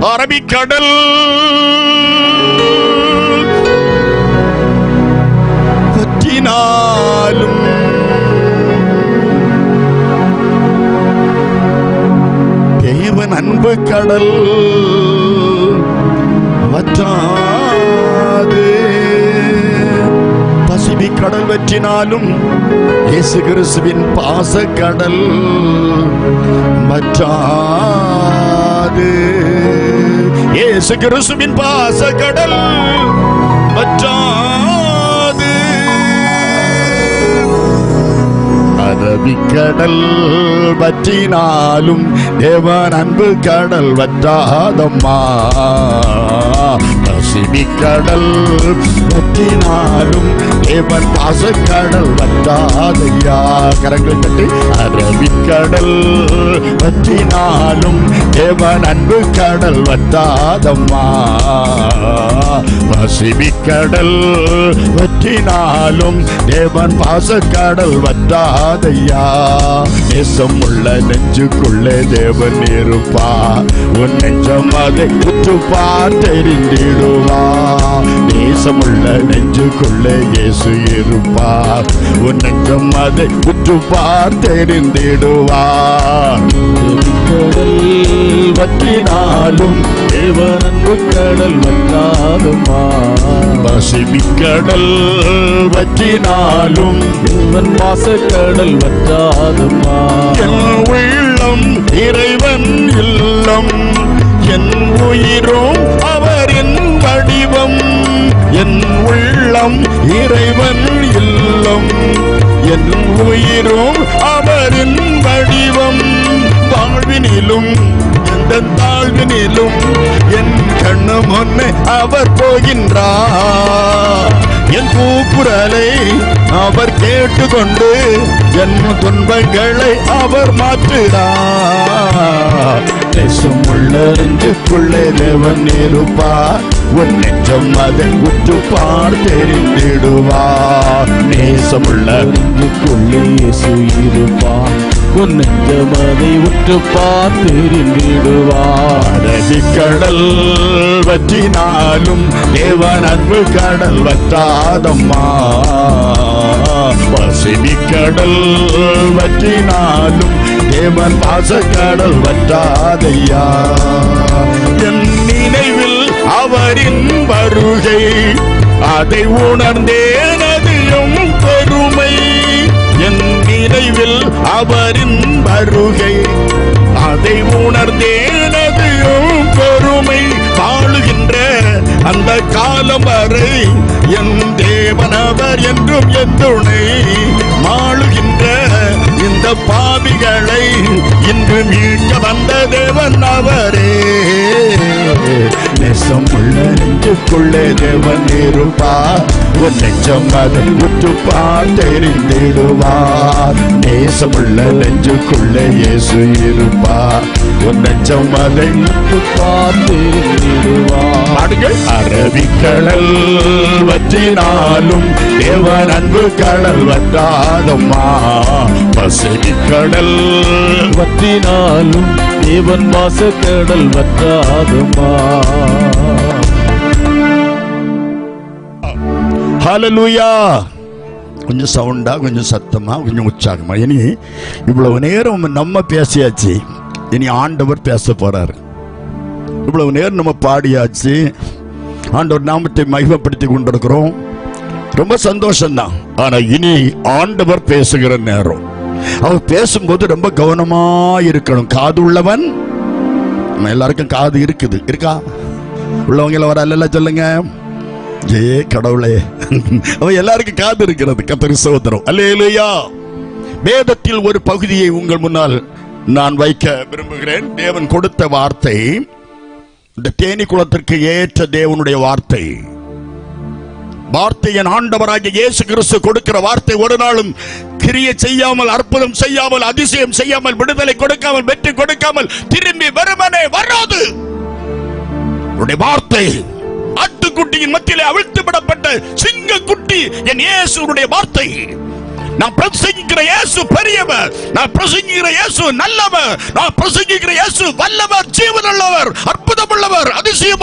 அரபிக்கடல் வற்றினாலும் தேவன் அன்பு கடல் வற்றாது. பசிபிக் கடல் வற்றினாலும் இயேசு கிறிஸ்துவின் பாச கடல் வற்றாது. இயேசு கிறிஸ்துவின் பாச கடல் வற்றாது. அரபிக்கடல் வற்றினாலும் தேவன் அன்பு கடல் வற்றாதம்மா. பசிபிக்கடல் வற்றினாலும் தேவன் பாசக்கடல் வற்றாதையா. கரங்கள் தட்டி. அரபிக்கடல் வற்றினாலும் தேவன் அன்பு கடல் வற்றாதம்மா. பசிபிக்கடல் வற்றினாலும் தேவன் பாசக்கடல் வற்றாதையா. நேசம் உள்ள நெஞ்சுக்குள்ளே தேவன் இருப்பா. உன் நெஞ்சம் அதை உற்றுப்பார் தெரிந்திடுவா. நேசமுள்ள நெஞ்சுக்குள்ளே இயேசு இருப்பார். உன் நெஞ்சம் அதை உற்றுப்பார் தெரிந்திடுவார். கடல் வற்றினாலும் தேவன் அன்பு கடல் வற்றாதுமா. பசிபிக்கடல் வற்றினாலும் தேவன் பாசக்கடல் வற்றாதுமா. என் உள்ளம் இறைவன் இல்லம், என் உயிரும் அவரின் வடிவம். என் உள்ளம் இறைவன் இல்லம், என் உயிரும் அவரின் வடிவம். வாழ்வினிலும் எந்த தாழ்வினிலும் என் கண்ணு முன்னே அவர் போகின்றார். என் கூக்குரலை அவர் கேட்டுக்கொண்டு என் துன்பங்களை அவர் மாற்றுகிறார். நேசமுள்ள நெஞ்சுக்குள்ளே தேவன் இருப்பார். உன் நெஞ்சம் அதை உற்றுப்பார் தெரிந்திடுவார். நேசமுள்ள நெஞ்சுக்குள்ளே இயேசு இருப்பார். உன் நெஞ்சம் அதை உற்றுப்பார் தெரிந்திடுவார். அரபிக்கடல் வற்றினாலும் தேவன் அன்பு கடல் வற்றாதம்மா. பசிபிக்கடல் வற்றினாலும் தேவன் பாசக்கடல் வற்றாதையா. என் நினைவில் அவரின் வருகை, அதை உணர்ந்தேன் அதிலும் பெருமை. என் நினைவில் அவரின் வருகை, அதை உணர்ந்தேன் அதிலும் பெருமை. வாழுகின்ற அந்த காலம் வரை என் தேவனவர் என்றும் என் துணை. மாளுகின்ற இந்த பாவிகளை இன்று மீட்க வந்த தேவன் அவரே. நேசமுள்ள நெஞ்சுக்குள்ளே தேவன் இருப்பார். உன் நெஞ்சம் அதை உற்றுப்பார் தெரிந்திடுவார். நேசமுள்ள நெஞ்சுக்குள்ளே இயேசு இருப்பார். உன் நெஞ்சம் அதை உற்றுப்பார் தெரிந்திடுவார். அரபிக்கடல் வற்றினாலும் தேவன் அன்பு கடல் வற்றாதம்மா. பசிபிக்கடல் வற்றினாலும் தேவன் பாசக்கடல் வற்றாதம்மா. ஹல்லேலூயா. கொஞ்சம் சவுண்டா, கொஞ்சம் சத்தமா, கொஞ்சம் உற்சாகமா. இனி இவ்வளவு நேரம் நம்ம பேசியாச்சு, இனி ஆண்டவர் பேச போறாரு. இவ்வளவு நேரம் நம்ம பாடியாச்சு, ஆண்டவர் நாமத்தை மகிமைப்படுத்தி கொண்டிருக்கிறோம். ரொம்ப சந்தோஷம்தான். ஆனா இனி ஆண்டவர் பேசுகிற நேரம். அவர் பேசும்போது ரொம்ப கவனமா இருக்கணும். காது உள்ளவன், நம்ம எல்லாருக்கும் காது இருக்குது, இருக்கா? உள்ளவங்கள வர அல்ல சொல்லுங்க. ஏ கடவுளே, அவன் எல்லாருக்கும் காது இருக்கிறது. கர்த்தருக்கு ஸ்தோத்திரம். அல்லேலூயா. வேதத்தில் ஒரு பகுதியை உங்கள் முன்னால் நான் வைக்க விரும்புகிறேன். தேவன் கொடுத்த வார்த்தை, இந்த தேனி குலத்திற்கு ஏற்ற தேவனுடைய வார்த்தை. வார்த்தை என் ஆண்டவராகிய இயேசு கிறிஸ்து கொடுக்கிற வார்த்தை ஒரு நாளும் கிரியை செய்யாமல், அற்புதம் செய்யாமல், அதிசயம் செய்யாமல், விடுதலை கொடுக்காமல், வெற்றி கொடுக்காமல் திரும்பி வெறுமனே வராது. வார்த்தை ஆட்டுக்குட்டியின் மத்தியிலே அவிழ்த்து விடப்பட்ட சிங்கக்குட்டி என் இயேசுடைய வார்த்தை. நான் பிரசங்கிக்கிற இயேசு பெரியவர், நான் பிரசங்கிக்கிற இயேசு நல்லவர், நான் பிரசங்கிக்கிற இயேசு வல்லவர், ஜீவனுள்ளவர், அற்புதமுள்ளவர்.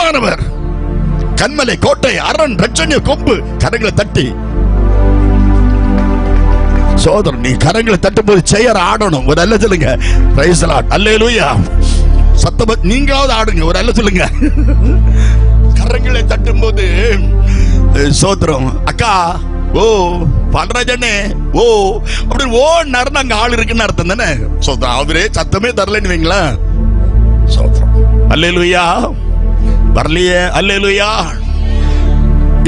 அதிசயமானவர். கண்மலை, கோட்டை, அரண், ரட்சணிய கொம்பு. கரங்களை தட்டி சோதரன், நீ கரங்களை தட்டும் போது செயர் ஆடணும். ஒரு அல்ல சொல்லுங்க. Praise the Lord. அல்லேலூயா. சத்தமா நீங்களாவது ஆடுங்க. ஒரு அல்ல சொல்லுங்க. கரங்களை தட்டும் போது சோதரம். அக்கா ஓ பாண்டராஜனே ஓ அப்படின்னு ஓ நர்ன அங்க ஆள் இருக்குன்னு அர்த்தம் தானே. சோதரம் அவரே சத்தமே தரலன்னு வைங்களா. சோதரம். அல்லேலூயா. வரலையே. அல்லேலூயா.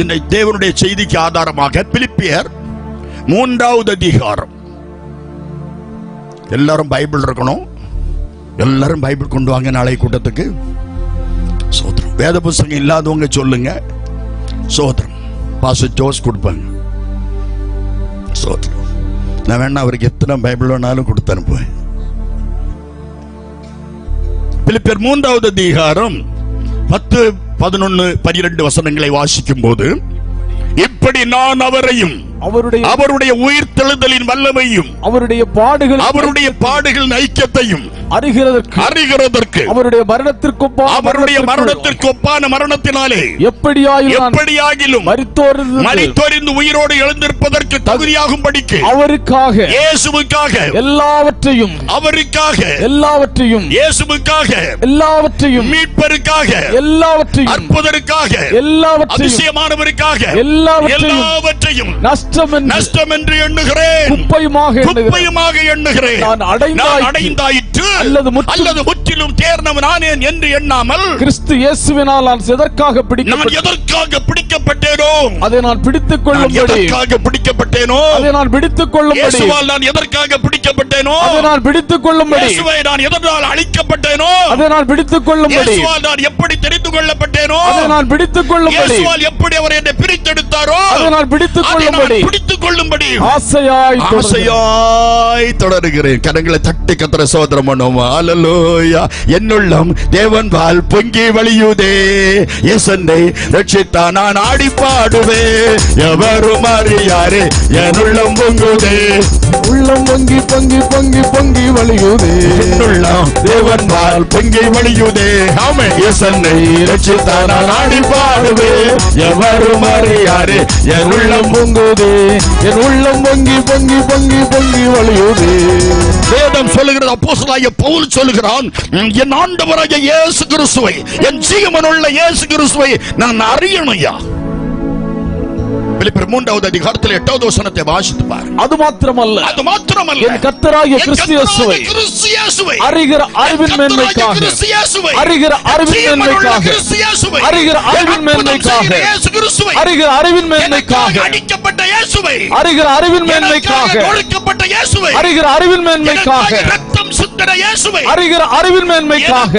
இந்த தேவனுடைய செய்திக்கு ஆதாரமாக பிலிப்பியர் 3வது அதிகாரம். எல்லாரும் பைபிள் இருக்கணும். எல்லாரும் பைபிள் கொண்டு வாங்க நாளை கூட்டத்துக்கு. சோதரம். வேத புத்தகம் இல்லாதவங்க சொல்லுங்க. சோதரம். பாஸ்டர் ஜோஸ் கொடுப்பாங்க. சோதரம். நான் வேணா அவருக்கு எத்தனை பைபிள் வேணாலும் கொடுத்து அனுப்புவேன். பிலிப்பியர் 3வது அதிகாரம் 10, 11, 12 வசனங்களை வாசிக்கும் போது, இப்படி நான் அவரையும் அவருடைய உயிர்த்தெழுதலின் வல்லமையும் அவருடைய பாடுகளின் ஐக்கியத்தையும் அறிகிறதற்கு அவருடைய மரணத்திற்கு ஒப்பான மரணத்தினாலே எப்படியாகிலும் மரித்தோரிந்து உயிரோடு எழுந்திருப்பதற்கு தகுதியாகும்படிக்கு அவருக்காக இயேசுவுக்காக எல்லாவற்றையும் இயேசுவுக்காக எல்லாவற்றையும் மீட்பருக்காக எல்லாவற்றையும் அற்புதருக்காக எல்லாவற்றையும் அதிசயமானவருக்காக எல்லாவற்றையும் நஷ்டம் என்று எண்ணுகிறேன். குப்பையுமாக எண்ணுகிறேன். நான் அடைந்தாயிற்று அல்லது முற்றிலும் தேர்ந்தவன் நானேன் என்று எண்ணாமல், கிறிஸ்து இயேசுவினால் நான் எதற்காக பிடிக்கப்பட்டேனோ அதை நான் பிடித்துக் கொள்ளும்படி இயேசுவால் நான் எதற்காக பிடிக்கப்பட்டேனோ அதை நான் பிடித்துக் கொள்ளும்படி இயேசுவை நான் எதனால் அழிக்கப்பட்டேனோ அதை நான் பிடித்துக் கொள்ளும்படி இயேசுவால் நான் எப்படி தெரிந்து கொள்ளப்பட்டேனோ அதை நான் பிடித்துக் கொள்ளும்படி இயேசுவால் எப்படி அவர் என்னை பிரித்தெடுத்தாரோ அதை நான் பிடித்துக் கொள்ளும்படி ஆசையாய் தொடருகிறேன். கரங்களை தட்டி கர்த்தரை ஸ்தோத்திரம் பண்ணுவோம். அல்லேலூயா. என்னுள்ளம் தேவன் பால் பொங்கி வழியுதே. இயேசுவை ரட்சித்தார் நான் ஆடி பாடுவேன். எவரும் அறியாரே என் உள்ளம் பொங்குதே. உள்ளம் பொங்கி பொங்கி பொங்கி பொங்கி வழியுதே. என்னுள்ளம் தேவன் பால் பொங்கி வழியுதே. ஆமென். இயேசுவை ரட்சித்தார் நான் ஆடி பாடுவேன். எவரும் அறியாரே என் உள்ளம் பொங்குதே. என் உள்ளம் பொங்கி பொங்கி பொங்கி பொங்கி வழியுதே. வேதம் சொல்லுகிறது, அப்போஸ்தலனாகிய பவுல் சொல்லுகிறான், என் ஆண்டவராகிய இயேசு கிறிஸ்துவை, என் ஜீவனுள்ள இயேசு கிறிஸ்துவை நான் அறியணும். பிலிப்பியர் 3வது அதிகாரத்தில் 8வது வசனத்தை வாசித்து பார். அது மாத்திரமல்ல என் கர்த்தராகிய கிறிஸ்து இயேசுவை அறிகிற அறிவின் மேன்மைக்காக அடிக்கப்பட்ட இயேசுவை ரத்தம் சிந்தின இயேசுவை அறிகிற அறிவின் மேன்மைக்காக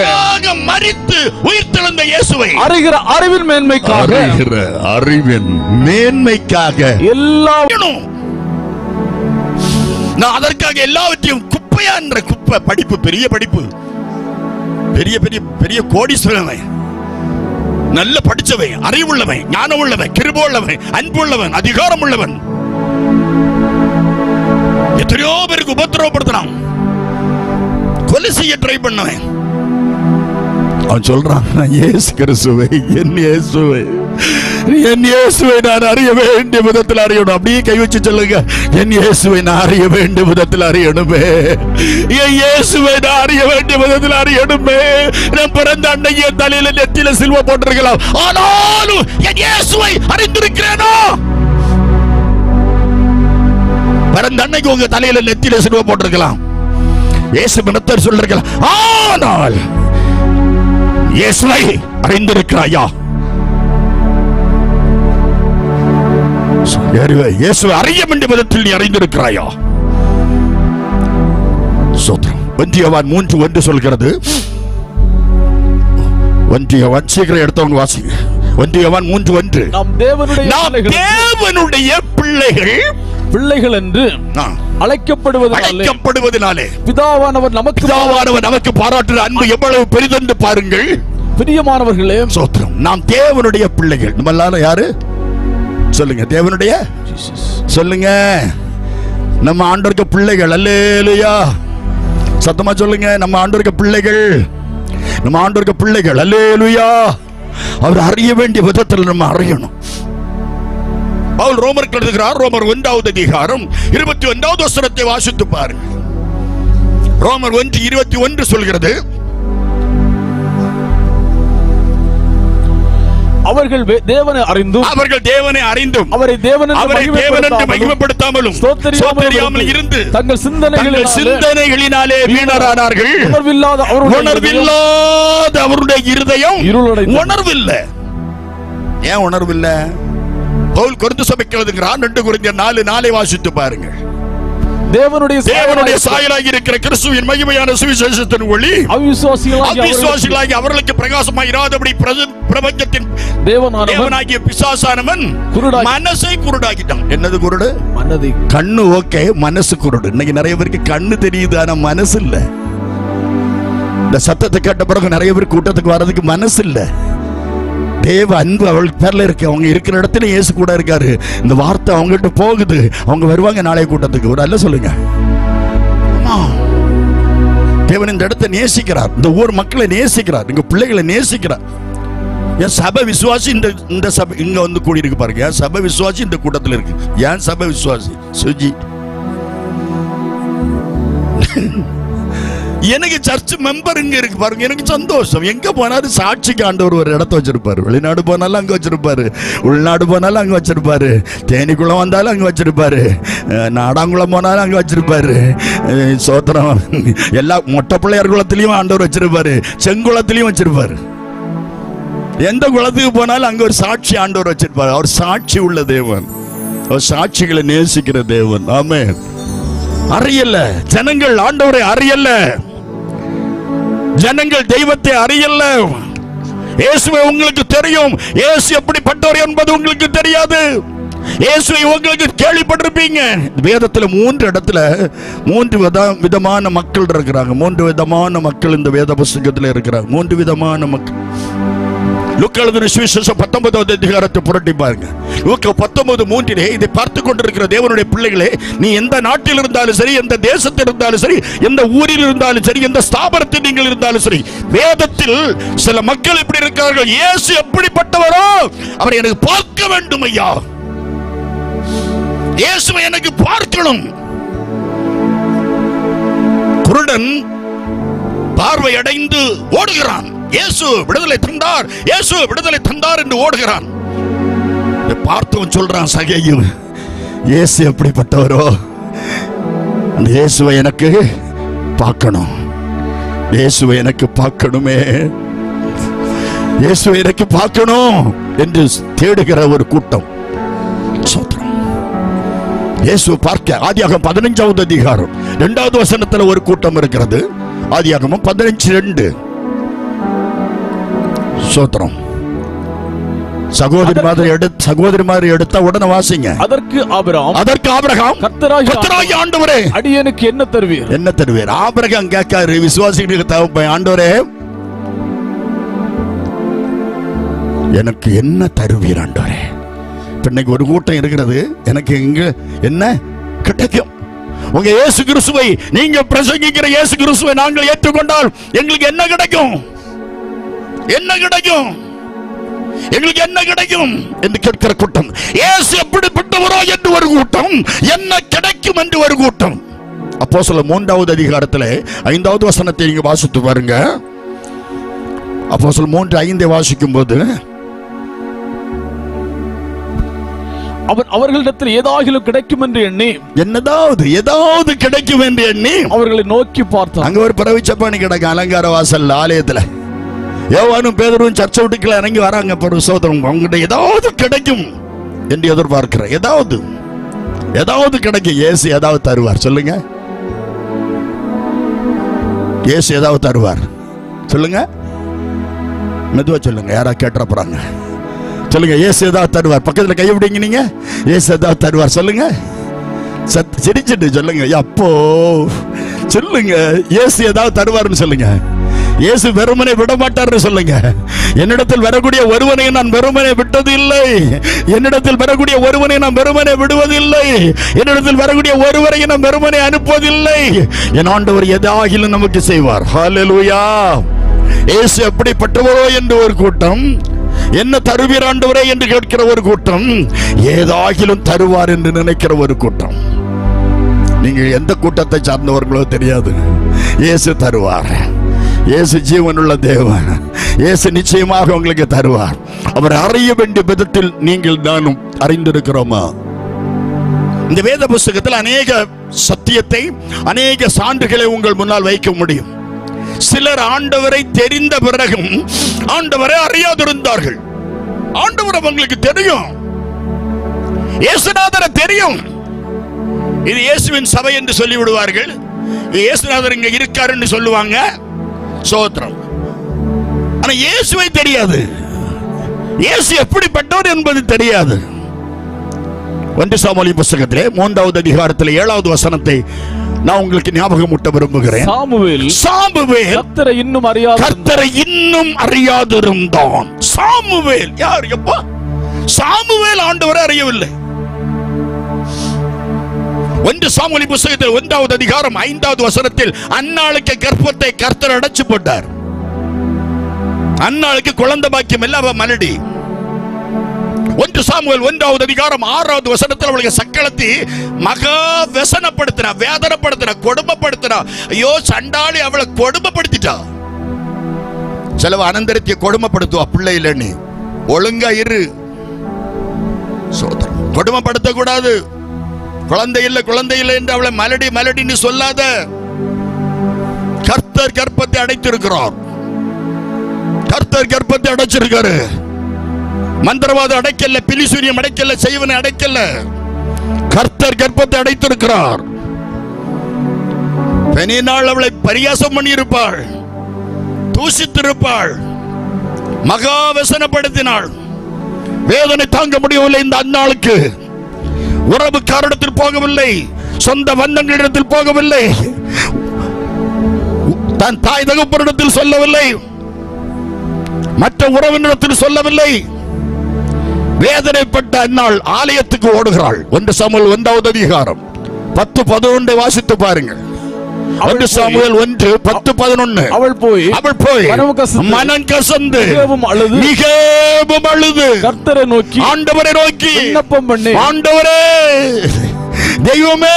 மரித்து உயிர்த்தெழுந்த இயேசுவை அறிகிற அறிவின் மேன்மைக்காக எல்லாம் நான் அதற்காக எல்லாவற்றையும் குப்பையா என்ற குப்பை படிப்பு, பெரிய படிப்பு, பெரிய பெரிய பெரிய கோடீஸ்வரன், நல்ல படிச்சவன், அறிவுள்ளவன், ஞானம் உள்ளவன், கிருபை உள்ளவன், அன்பு உள்ளவன், அதிகாரம் உள்ளவன், எத்தனையோ பேருக்கு உபத்திரவப்படுத்தினான், கொலை செய்ய ட்ரை பண்ணவன். அவன் சொல்றான், இயேசு கிறிஸ்துவை, என் இயேசுவை நான் அறிய வேண்டிய விதத்தில் அறியணும். அப்படியே கை வச்சு சொல்லுங்க, என் இயேசுவை நான் அறிய வேண்டிய விதத்தில் அறியணுமே. என் இயேசுவை நான் அறிய வேண்டிய விதத்தில் அறியணுமே. நான் பிறந்த அன்னைக்கு என் தலையில நெத்தியில சிலுவை போட்டிருக்கலாம், ஆனாலும் என் இயேசுவை அறிந்திருக்கிறேனோ. பிறந்த அன்னைக்கு உங்க தலையில நெத்தியில சிலுவை போட்டிருக்கலாம், இயேசு மனத்தர் சொல்லிருக்கலாம், ஆனால் இயேசுவை அறிந்திருக்கிறாயா? இயேசுவை அறிய வேண்டிய விதத்தில் நீ அறிந்திருக்கிறாயா? சோத்ரம். 1 யோவான் 3:1 சொல்கிறது. 1 யோவான் சீக்கிரம் எடுத்தவங்க வாசிங்க. 1 யோவான் 3:1 நாம் தேவனுடைய பிள்ளைகள் என்று அழைக்கப்படுவதினாலே பிதாவானவர் நமக்கு பாராட்டுகிற அன்பு எவ்வளவு பெரிதென்று பாருங்கள். பிரியமானவர்களே, சோத்ரம். நாம் தேவனுடைய பிள்ளைகள். நம்ம எல்லாரும் யாரு சொல்லுங்க? தேவனுடைய, சொல்லுங்க, நம்ம ஆண்டவருக்கு பிள்ளைகள். அல்லேலூயா. சத்தமா சொல்லுங்க, நம்ம ஆண்டவருக்கு பிள்ளைகள், நம்ம ஆண்டவருக்கு பிள்ளைகள். அல்லேலூயா. அவர் அறிய வேண்டிய விதத்தில் நம்ம அறியணும். பவுல் ரோமருக்கு எழுதுகிறார். ரோமர் 1வது அதிகாரம் 21வது வசனத்தை வாசித்து பாருங்க. ரோமர் 1:21 சொல்கிறது, அவர்கள் தேவனை அறிந்தும் அவரை தேவனென்று மகிமைப்படுத்தாமலும் ஸ்தோத்திரியாமல் இருந்து தங்கள் சிந்தனைகளினாலே வீணரானார்கள். உணர்வில்லாத அவருடைய இருதயம் உணர்வில்லை. ஏன் உணர்வில்லை? பவுல் கொரிந்து சபைக்கு எழுதுகிறார். 2 கொரிந்தியர் 4:4 வாசித்து பாருங்க. தேவனுடைய சாயலாகி இருக்கிற கிறிஸ்துவின் மகிமையான சுவிசேஷத்தின் ஒளி அவிசுவாசிகளாகி அவர்களுக்கு பிரகாசமாய் இராதபடி பிரபஞ்சத்தின் தேவனாகிய பிசாசானவன் மனசை குருடாக்கிட்டான். என்னது குருடு? மனதை. கண்ணு ஓகே, மனசு குருடு. இன்னைக்கு நிறைய பேருக்கு கண்ணு தெரியுது, ஆனா மனசு இல்ல. இந்த சத்தத்தை கேட்ட பிறகு நிறைய பேர் கூட்டத்துக்கு வர்றதுக்கு மனசு இல்ல. தேவ அன்பு அவளுக்கு பேர்ல இருக்கு. அவங்க இருக்கிற இடத்துல இயேசு கூட இருக்காரு. இந்த வார்த்தை அவங்ககிட்ட போகுது. அவங்க வருவாங்க நாளைய கூட்டத்துக்கு. ஒரு அல்ல சொல்லுங்க. தேவன் இந்த இடத்தை நேசிக்கிறார். இந்த ஊர் மக்களை நேசிக்கிறார். இங்க பிள்ளைகளை நேசிக்கிறார். என் சபை விசுவாசி இந்த சபை இங்க வந்து கூடி இருக்கு பாருங்க. என் சபை விசுவாசி இந்த கூட்டத்தில் இருக்கு. ஏன் சபை விசுவாசி? சுஜி எனக்கு சர்ச் மெம்பர் இங்க இருக்கு பாருங்க. எனக்கு சந்தோஷம். எங்க போனாலும் சாட்சிக்கு ஆண்டவர் ஒரு இடத்த வச்சிருப்பாரு. வெளிநாடு போனாலும் அங்க வச்சிருப்பாரு, உள்நாடு போனாலும் அங்க வச்சிருப்பாரு, தேனிக்குளம் வந்தாலும் அங்க வச்சிருப்பாரு, நாடாங்குளம் போனாலும் அங்க வச்சிருப்பாரு. சோத்திரம். எல்லா மொட்டை பிள்ளையார் குளத்திலையும் ஆண்டவர் வச்சிருப்பாரு, செங்குளத்திலையும் வச்சிருப்பாரு. எந்த குளத்துக்கு போனாலும் அங்க ஒரு சாட்சி ஆண்டவர் வச்சிருப்பாரு. அவர் சாட்சி உள்ள தேவன். அவர் சாட்சிகளை நேசிக்கிற தேவன். ஆமென். அறியல ஜனங்கள் ஆண்டவரை அறியல. ஜனங்கள் தெய்வத்தை அறியல. இயேசுவை உங்களுக்கு தெரியும். இயேசு எப்படிப்பட்டவர் என்பது உங்களுக்கு தெரியாது. இயேசுவை உங்களுக்கு கேள்விப்பட்டிருப்பீங்க. வேதத்துல 3 இடத்துல 3 விதமான மக்கள் இருக்கிறாங்க. 3 விதமான மக்கள் இந்த வேத புத்தகத்துல இருக்கிறாங்க. 3 விதமான மக்கள். லூக்கா எழுதின சுவிசேஷம் 19வது அதிகாரத்தை புரட்டி பாருங்க. லூக்கா 19:3 இதை பார்த்து கொண்டிருக்கிற தேவனுடைய பிள்ளைகளே, நீ எந்த நாட்டில் இருந்தாலும் சரி, எந்த தேசத்தில் இருந்தாலும் சரி, எந்த ஊரில் இருந்தாலும் சரி, எந்த ஸ்தாபனத்தில் நீங்கள் இருந்தாலும் சரி, வேதத்தில் சில மக்கள் இப்படி இருக்கிறார்கள். இயேசு எப்படிப்பட்டவரோ அவரை எனக்கு பார்க்க வேண்டும் ஐயா. இயேசுவை எனக்கு பார்க்கணும். குருடன் பார்வை அடைந்து ஓடுகிறான். இயேசு விடுதலை தந்தார், இயேசு விடுதலை தந்தார் என்று ஓடுகிறான். பார்த்தவன் சொல்றான், சகேயு இயேசு எப்படிப்பட்டவரோ அந்த இயேசுவை எனக்கு பார்க்கணும். இயேசுவை எனக்கு பார்க்கணுமே, இயேசுவை எனக்கு பார்க்கணும் என்று தேடுகிற ஒரு கூட்டம். இயேசு பார்க்க ஆதியாகமம் 15வது அதிகாரம் 2வது வசனத்துல ஒரு கூட்டம் இருக்கிறது. ஆதியாகமம் 15:2. சோத்திரம். சகோதரி மாதிரி எடுத்த உடனே வாசிங்க. அதற்கு ஆபிரகாம் கர்த்தராகிய ஆண்டவரே அடியேனுக்கு என்ன தருவீர்? என்ன தருவீர்? ஆபிரகாம் கேட்காரு விசுவாசிகளுக்கு தகப்பன், ஆண்டவரே எனக்கு என்ன தருவீர் ஆண்டவரே? இன்னைக்கு ஒரு கூட்டம் இருக்கிறது, எனக்கு இங்க என்ன கிடைக்கும்? உங்க இயேசு கிறிஸ்துவை, நீங்க பிரசங்கிக்கிற இயேசு கிறிஸ்துவை நாங்கள் ஏற்றுக்கொண்டால் எங்களுக்கு என்ன கிடைக்கும்? என்ன கிடைக்கும்? எங்களுக்கு என்ன கிடைக்கும் என்று கேட்கிற கூட்டம். இயேசு எப்படிப்பட்டவரோ என்று ஒரு கூட்டம், என்ன கிடைக்கும் என்று ஒரு கூட்டம். அப்போஸ்தலர் 3வது அதிகாரத்தில் 5வது வசனத்தை நீங்க வாசித்து பாருங்க. அப்போஸ்தலர் 3:5 வாசிக்கும் போது, அவர்களிடத்தில் ஏதாகிலும் கிடைக்கும் என்று எண்ணி, ஏதாவது கிடைக்கும் என்று எண்ணி அவர்களை நோக்கி பார்த்தார். அங்க ஒரு பரவிச்சப்பானி கிடக்கு அலங்கார வாசல் ஆலயத்துல. யோவானும் பேதுருவும் சர்ச்சை விட்டுக்குள்ள இறங்கி வராங்க. சோதரம் அவங்ககிட்ட ஏதாவது கிடைக்கும் என்று எதிர்பார்க்கிற, ஏதாவது கிடைக்கும். இயேசு ஏதாவது தருவார். சொல்லுங்க, இயேசு ஏதாவது தருவார். சொல்லுங்க, மெதுவா சொல்லுங்க, யாரா கேட்டுற போறாங்க. சொல்லுங்க, இயேசு ஏதாவது தருவார். பக்கத்துல கை விடுங்க. நீங்க இயேசு ஏதாவது தருவார். சொல்லுங்க, சிரிச்சிட்டு சொல்லுங்க. அப்போ சொல்லுங்க, இயேசு ஏதாவது தருவார்னு சொல்லுங்க. இயேசு வெறுமனை விட மாட்டார் சொல்லுங்க. என்னிடத்தில் வரக்கூடிய ஒருவனை நான் வெறுமனை விட்டது இல்லை. என்னிடத்தில் வரக்கூடிய ஒருவனை நான் வெறுமனை விடுவதில்லை. என்னிடத்தில் வரக்கூடிய ஒருவரை நான் வெறுமனை அனுப்புவதில்லை. என் ஆண்டவர் எதாகிலும் நமக்கு செய்வார். ஹல்லேலூயா. இயேசு எப்படிப்பட்டவரோ என்று ஒரு கூட்டம், என்ன தருவீர் ஆண்டவரே என்று கேட்கிற ஒரு கூட்டம், ஏதாகிலும் தருவார் என்று நினைக்கிற ஒரு கூட்டம். நீங்க எந்த கூட்டத்தை சார்ந்தவர்களோ தெரியாது. இயேசு தருவார். இயேசு ஜீவனுள்ள தேவன். இயேசு நிச்சயமாக உங்களுக்கு தருவார். அவர் அறிய வேண்டிய விதத்தில் நீங்கள் நானும் அறிந்திருக்கிறோமா? இந்த வேத புஸ்தகத்தில் அநேக சத்தியத்தை, அநேக சான்றுகளை உங்கள் முன்னால் வைக்க முடியும். சிலர் ஆண்டவரை தெரிந்த பிறகும் ஆண்டவரை அறியாதிருந்தார்கள். ஆண்டவர் அவங்களுக்கு தெரியும், இயேசுநாதரை தெரியும். இது இயேசுவின் சபை என்று சொல்லி விடுவார்கள். இயேசுநாதர் இங்க இருக்காருன்னு சொல்லுவாங்க, சோத்திரம். ஆனா இயேசுவை தெரியாது. இயேசு எப்படிப்பட்டவர் என்பது தெரியாது. 1 சாமுவேல் புத்தகத்திலே 3வது அதிகாரத்தில் 7வது வசனத்தை நான் உங்களுக்கு ஞாபகமூட்ட விரும்புகிறேன். சாமுவேல் கர்த்தரை இன்னும் அறியாதிருந்தான். சாமுவேல் யார்? எப்பா சாமுவேல் ஆண்டவரை அறியவில்லை. 1 சாமுவேல் புத்தகத்தில் 1வது அதிகாரம் 5வது வசனத்தில் அன்னாளுக்கு கர்ப்பத்தை கர்த்தர் அடைச்சு போட்டார். அன்னாளுக்கு குழந்தை பாக்கியம் இல்ல, அவ மலடி. 1 சாமுவேல் 1வது அதிகாரம் 6வது வசனத்தில் அவளுக்கு சக்களத்தி மகா व्यसனப்படுத்தினா, வேதனைப்படுத்தினா, கொடுமைப்படுத்தினா. ஐயோ சண்டாளி அவளை கொடுமைப்படுத்திட்டா. சிலவ அனந்தரத்தை கொடுமைப்படுத்துவா, பிள்ளை இல்லைன்னு. ஒழுங்கா இரு, சோதரம். கொடுமைப்படுத்த கூடாது. குழந்தை இல்லை குழந்தை இல்லை என்று அவளை மலடி மலடின்னு சொல்லாத. கர்த்தர் கர்ப்பத்தை அடைத்திருக்கிறார். கர்த்தர் கர்ப்பத்தை அடைச்சிருக்காரு. மந்திரவாத அடைக்கல, பிலிசூரியம் அடைக்கல, செய்வனை அடைக்கல. கர்த்தர் கர்ப்பத்தை அடைத்திருக்கிறார். பெனினாள் அவளை பரியாசம் பண்ணி இருப்பாள், தூசித்திருப்பாள், மகா व्यसனப்படுத்தினாள். வேதனை தாங்க முடியவில்லை இந்த அன்னாளுக்கு. உறவுக்காரிடத்தில் போகவில்லை, சொந்த பந்தங்களிடத்தில் போகவில்லை, தன் தாய் தகப்பனிடத்தில் சொல்லவில்லை, மற்ற உறவினரிடத்தில் சொல்லவில்லை. வேதனைப்பட்ட அன்னாள் ஆலயத்துக்கு ஓடுகிறாள். 1 சாமுவேல் 1வது அதிகாரம் 10-11 வாசித்து பாருங்கள். 1 சாமுவேல் 1:10-11. அவள் போய் மனம் கசந்து மிகவும் அழுது கர்த்தரை நோக்கி, ஆண்டவரை நோக்கி விண்ணப்பம் பண்ணி, ஆண்டவரே தெய்வமே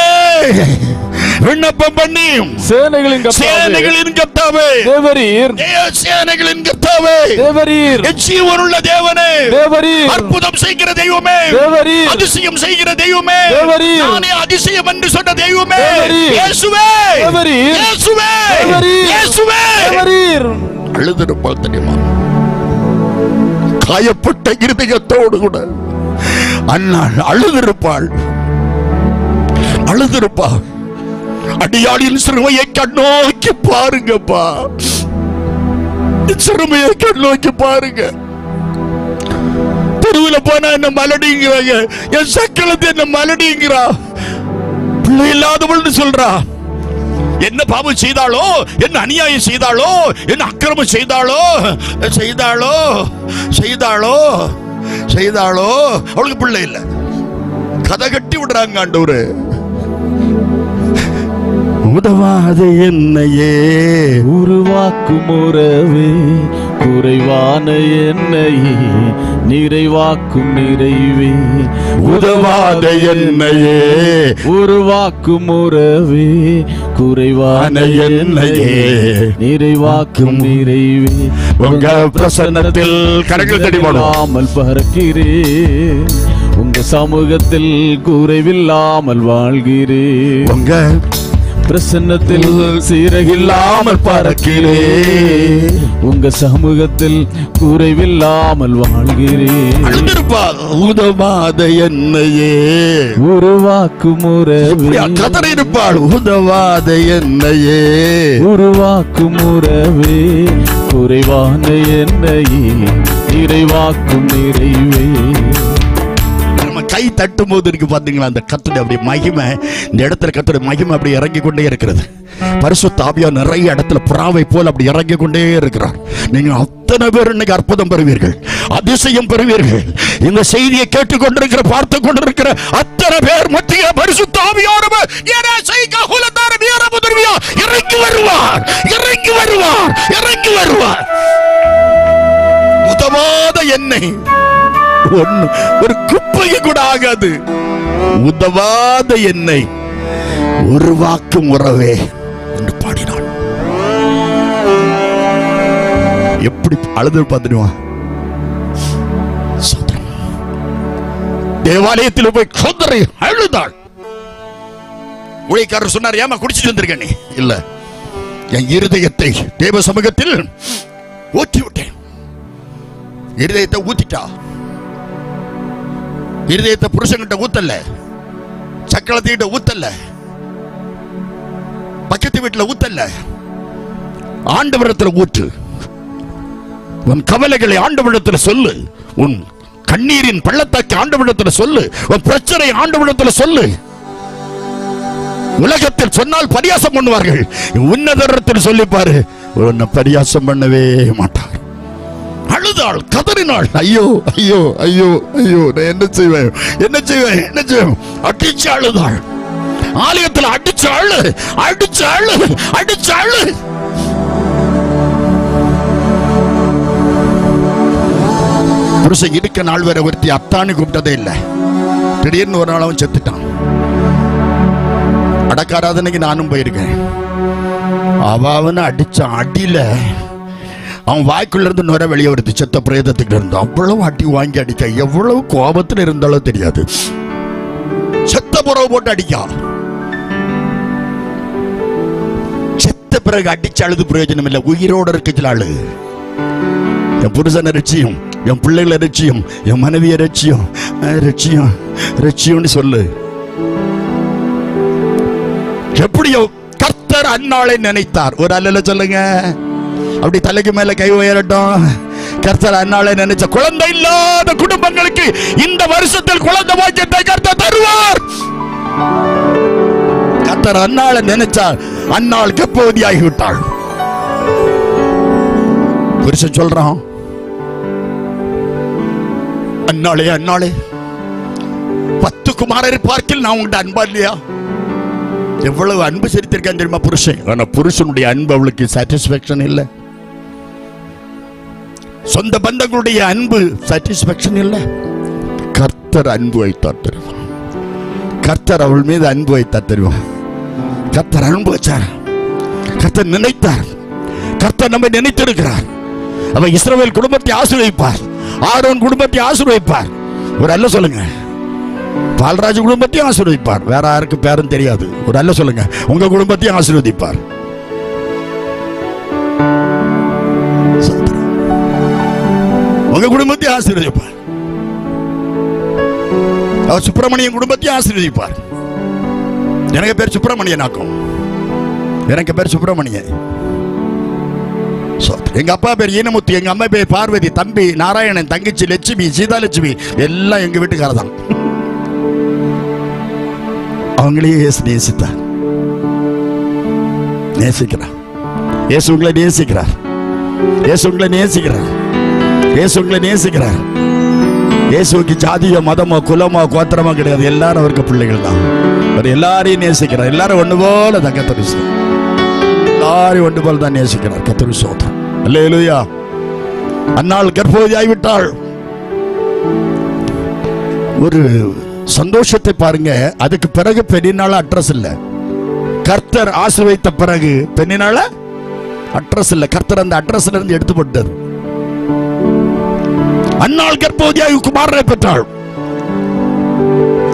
விண்ணப்பம் பண்ணி, சேனைகளின் கர்த்தாவே, தேவரீர், சேனைகளின் கர்த்தாவே, தேவரீர், ஜீவனுள்ள தேவனே, தேவரீர், அற்புதம் செய்கிற தெய்வமே, தேவரீர், அதிசயம் செய்கிற தெய்வமே, தேவரீர், நானே அதிசயம் என்று சொன்ன தெய்வமே, இயேசுவே, தேவரீர், இயேசுவே, தேவரீர், இயேசுவே, தேவரீர். அழுதிருப்பாள் தெரியுமா? காயப்பட்ட இருதயத்தோடு கூட அன்னாள் அழுதிருப்பாள். அடியாளின் சிறுமையை கண்ணோக்கி பாருங்கப்பா, சிறுமையை கண்ணோக்கி பாருங்க. தெருவில் போனா என்ன மலடிங்கிறாங்க, என் சக்களத்தை என்ன மலடிங்கிறா, பிள்ளை இல்லாதவள் சொல்றா. என்ன பாவம் செய்தாளோ, என்ன அநியாயம் செய்தாளோ, என்ன அக்கிரமம் செய்தாளோ செய்தாளோ செய்தாளோ செய்தாளோ அவளுக்கு பிள்ளை இல்லை. கதை கட்டி விடுறாங்க ஆண்டவரு. உதவாத என்னையே உருவாக்கும் உறவே, குறைவான என்னையே நிறைவாக்கும் நிறைவே. உதவாத என்னையே உருவாக்கும் உறவே, குறைவான என்னையே நிறைவாக்கும் நிறைவே. உங்க பிரசன்னத்தில் கரங்கள் தட்டி பாடாமல் பறக்கிறேன், உங்க சமூகத்தில் குறைவில்லாமல் வாழ்கிறேன். உங்க பிரசன்னத்தில் சீரகில்லாமல் பறக்கிறேன், உங்க சமூகத்தில் குறைவில்லாமல் வாழ்கிறேன். உதவாத என்னையே உருவாக்கும் உறவே, கதறியிருப்பாள். உதவாத என்னையே உருவாக்கும் உறவே, குறைவான என்னையே நிறைவாக்கும் நிறைவே. கை தட்டும் போது இருக்கு பாத்தீங்களா, அந்த கர்த்தருடைய அப்படி மகிமை, இந்த இடத்துல கர்த்தருடைய மகிமை அப்படி இறங்கி கொண்டே இருக்கிறது. பரிசுத்த ஆவியானவர் நிறைய இடத்துல புறாவை போல் அப்படி இறங்கி கொண்டே இருக்கிறார். நீங்க அத்தனை பேர் இன்னைக்கு அற்புதம் பெறுவீர்கள், அதிசயம் பெறுவீர்கள். இந்த செய்தியை கேட்டுக்கொண்டிருக்கிற, பார்த்து கொண்டிருக்கிற அத்தனை பேர் மத்திய பரிசுத்த ஆவியானவர் இறங்கி வருவார், இறங்கி வருவார், இறங்கி வருவார். உதவாத எண்ணெய் ஒண்ணு ஒரு குப்பைக்கு கூட ஆகாது. உதவாத எண்ணெய் உருவாக்கும் உறவே என்று பாடினான். எப்படி அழுது பார்த்துடுவான். தேவாலயத்தில் போய் சொந்தரை அழுதாள். ஊழியக்காரர் சொன்னார், ஏமா குடிச்சிட்டு வந்திருக்க? நீ இல்ல, என் இருதயத்தை தேவ சமூகத்தில் ஊற்றி விட்டேன். இருதயத்தை ஊத்திட்டா. இருதயத்தை புருஷன்கிட்ட ஊத்தல்ல, சக்களத்திட்ட ஊத்தல்ல, பக்கத்து வீட்டுல ஊத்தல்ல, ஆண்டவரிடத்தில் ஊற்று. உன் கவலைகளை ஆண்டவரிடத்தில் சொல்லு. உன் கண்ணீரின் பள்ளத்தாக்கி ஆண்டவரிடத்தில் சொல்லு. உன் பிரச்சனை ஆண்டவரிடத்தில் சொல்லு. உலகத்தில் சொன்னால் பரியாசம் பண்ணுவார்கள். உன்னதத்தில் சொல்லிப்பாரு, உன்னை பரியாசம் பண்ணவே மாட்டார். அழுதாள், கதறினாள். ஐயோ ஐயோ ஐயோ ஐயோ, நான் என்ன செய்வேன், என்ன செய்வேன், என்ன செய்வேன்? அடிச்சு அழுதாள். ஆலயத்தில் அடிச்சு அழு, அடிச்சு அழு, அடிச்சு அழு. புருஷன் இருக்க நாள் வரை ஒருத்தி அத்தானு கூப்பிட்டதே இல்லை. திடீர்னு ஒரு நாள் அவன் செத்துட்டான். அடக்காராதனைக்கு நானும் போயிருக்கேன். அவனை அடிச்ச அடியில அவன் வாய்க்குள்ள இருந்து நுர வெளியே வருது. செத்த பிரேதத்துக்கு இருந்து அவ்வளவு அடி வாங்கி அடிக்க. எவ்வளவு கோபத்தில் இருந்தாலும் தெரியாது. செத்த புறவு போட்டு அடிக்கா. செத்த பிறகு அடிச்சு அழுது பிரயோஜனம் இல்லை. உயிரோட இருக்கல அழு. என் புருஷனை ரட்சியும், என் பிள்ளைகளை ரட்சியும், என் மனைவியை ரட்சியும், ரட்சியும் ரட்சியும்னு சொல்லு. எப்படியோ கர்த்தர் அந்நாளை நினைத்தார். ஒரு அல்ல சொல்லுங்க, அப்படி தலைக்கு மேல கை உயரட்டும். கர்த்தர் அந்நாளை நினைச்ச குழந்தை இல்லாத குடும்பங்களுக்கு இந்த வருஷத்தில் குழந்தை பாக்கியத்தை கர்த்தர் தருவார். கர்த்தர் அந்நாளை நினைச்சார். அந்நாள் கர்ப்பவதியாகி விட்டாள். புருஷன் சொல்றான், அந்நாளே அந்நாளே 10 குமாரர் பார்க்கில் நான் உங்கள்கிட்ட அன்பா இல்லையா? எவ்வளவு அன்பு செலுத்திருக்கான் தெரியுமா புருஷன்? ஆனா புருஷனுடைய அன்பு அவளுக்கு சாட்டிஸ்பாக்சன் இல்லை. சொந்த பந்தங்களுடைய அன்பு சாட்டிஸ்பாக்சன் இல்லை. கர்த்தர் அன்பு வைத்தார் தெரியுமா? கர்த்தர் அவள் மீது அன்பு வைத்தார் தெரியுமா? கர்த்தர் அன்பு வச்சார். கர்த்தர் நினைத்தார். கர்த்தர் நம்மை நினைத்திருக்கிறார். அவன் இஸ்ரவேல் குடும்பத்தை ஆசீர்வதிப்பார். ஆரோன் குடும்பத்தை ஆசீர்வதிப்பார். ஒரு அல்ல சொல்லுங்க, பால்ராஜ் குடும்பத்தையும் ஆசீர்வதிப்பார். வேற யாருக்கு பேரும் தெரியாது. ஒரு அல்ல சொல்லுங்க, உங்க குடும்பத்தையும் ஆசீர்வதிப்பார். உங்க குடும்பத்தையும் ஆசீர்வதிப்பார். அவர் சுப்பிரமணியன் குடும்பத்தையும் ஆசீர்வதிப்பார். எனக்கு பேர் சுப்பிரமணியன் ஆக்கும். எனக்கு பேர் சுப்பிரமணியன். எங்க அப்பா பேர் ஈனமுத்து, எங்க அம்மா பேர் பார்வதி, தம்பி நாராயணன், தங்கச்சி லட்சுமி, சீதாலட்சுமி எல்லாம் எங்க வீட்டுக்காரர் தான். அவங்களையே இயேசு நேசித்தார், நேசிக்கிறார். இயேசு உங்களை நேசிக்கிறார். இயேசு உங்களை நேசிக்கிறார். இயேசு உங்களை நேசிக்கிறார். இயேசுக்கு ஜாதியோ மதமோ குலமோ கோத்திரமோ கிடையாது. எல்லாரும் அவருக்கு பிள்ளைகள் தான். அவர் எல்லாரையும் நேசிக்கிறார். எல்லாரும் ஒண்ணு போல தான். கர்த்தர் எல்லாரையும் ஒன்று போல தான் நேசிக்கிறார். கர்த்தர் ஸ்தோத்திரம். அல்லேலூயா. அன்னாள் கர்ப்பவதியாகி விட்டாள். ஒரு சந்தோஷத்தை பாருங்க. அதுக்கு பிறகு பெண்ணினால அட்ரஸ் இல்ல. கர்த்தர் ஆசீர்வதித்த பிறகு பெண்ணினால அட்ரஸ் இல்ல. கர்த்தர் அந்த அட்ரஸ்ல இருந்து எடுத்து போட்டார். அன்னாள் கர்ப்பவதியாகி குமாரனை பெற்றாள்.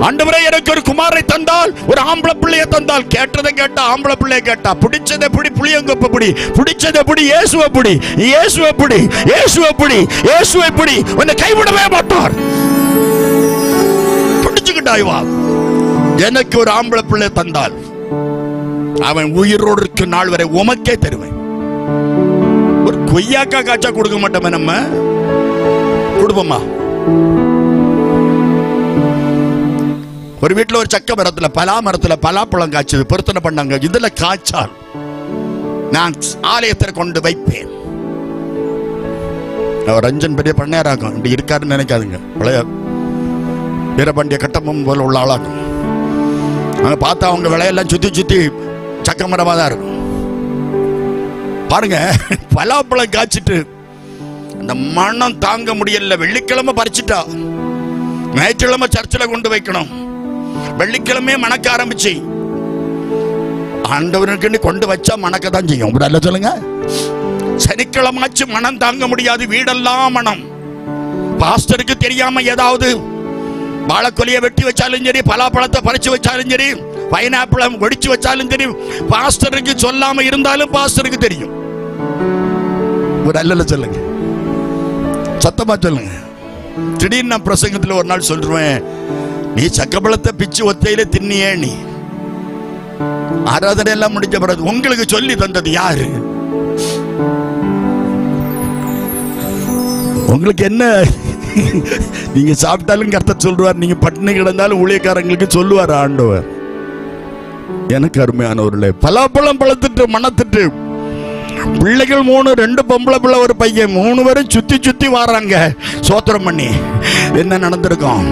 ஆண்டவரே, எனக்கு ஒரு குமாரை தந்தால், ஒரு ஆம்பளை பிள்ளைய தந்தால். கேட்டதை கேட்டா, ஆம்பளை பிள்ளைய கேட்டா. பிடிச்சதை பிடி, புளியங்கொப்ப பிடி, பிடிச்சதை பிடி, இயேசுவை பிடி, இயேசுவை பிடி, இயேசுவை பிடி, இயேசுவை பிடி. உன்னை கைவிடவே மாட்டார். பிடிச்சுக்கிட்டாய் வா. எனக்கு ஒரு ஆம்பளை பிள்ளை தந்தால் அவன் உயிரோடு இருக்க நாள் வரை உமக்கே தருவேன். ஒரு கொய்யாக்கா காய்ச்சா கொடுக்க மாட்டோமே நம்ம, கொடுப்போமா? ஒரு வீட்டுல ஒரு சக்க மரத்துல பலா மரத்துல பலாப்பழம் காய்ச்சது. பொருத்தனை பண்ணாங்க, இதுல காய்ச்சால் நான் ஆலயத்தில் கொண்டு வைப்பேன். ரஞ்சன் பெரிய பண்ணையாராக்கும். இப்படி இருக்காருன்னு நினைக்காதுங்க. பழைய வீரபாண்டிய கட்டமும் போல உள்ள ஆளாக்கும். அங்க பார்த்தா அவங்க விளையெல்லாம் சுத்தி சுத்தி சக்க மரமா தான் இருக்கும். பாருங்க, பலாப்பழம் காய்ச்சிட்டு அந்த மனம் தாங்க முடியல. வெள்ளிக்கிழமை பறிச்சுட்டா, ஞாயிற்றுக்கிழமை சர்ச்சில் கொண்டு வைக்கணும். வெள்ளிக்கிழமை மணக்க ஆரம்பிச்சு ஆண்டவனுக்கு கொண்டு வச்சா மணக்கத்தான் செய்யும். அப்படி அல்ல சொல்லுங்க. சனிக்கிழமாச்சு மனம் தாங்க முடியாது, வீடெல்லாம் மனம். பாஸ்டருக்கு தெரியாம ஏதாவது வாழைக்கொலையை வெட்டி வச்சாலும் சரி, பலாப்பழத்தை பறிச்சு வச்சாலும் சரி, பைனாப்பிளம் ஒடிச்சு வச்சாலும் சரி, பாஸ்டருக்கு சொல்லாம இருந்தாலும் பாஸ்டருக்கு தெரியும். ஒரு அல்ல சொல்லுங்க, சத்தமா சொல்லுங்க. திடீர்னு நான் பிரசங்கத்தில் ஒரு நாள் சொல்றேன், நீ சக்கப்பழத்தை பிச்சு ஒத்தையில தின்னியே. நீ ஆராதனை எல்லாம் முடிஞ்ச பிறகு உங்களுக்கு சொல்லி தந்தது யாரு? உங்களுக்கு என்ன? நீங்க சாப்பிட்டாலும் கர்த்தர் சொல்லுவார், நீங்க பட்டினி கிடந்தாலும் ஊழியக்காரங்களுக்கு சொல்லுவார் ஆண்டவர். எனக்கு அருமையானவர்களே, பலாப்பழம் பழத்துட்டு மணத்துட்டு பிள்ளைகள் 3, 2 பொம்பளை பிள்ளை, ஒரு பையன், 3 பேரும் சுத்தி சுத்தி வர்றாங்க சோத்திரம் பண்ணி. என்ன நடந்திருக்கும்?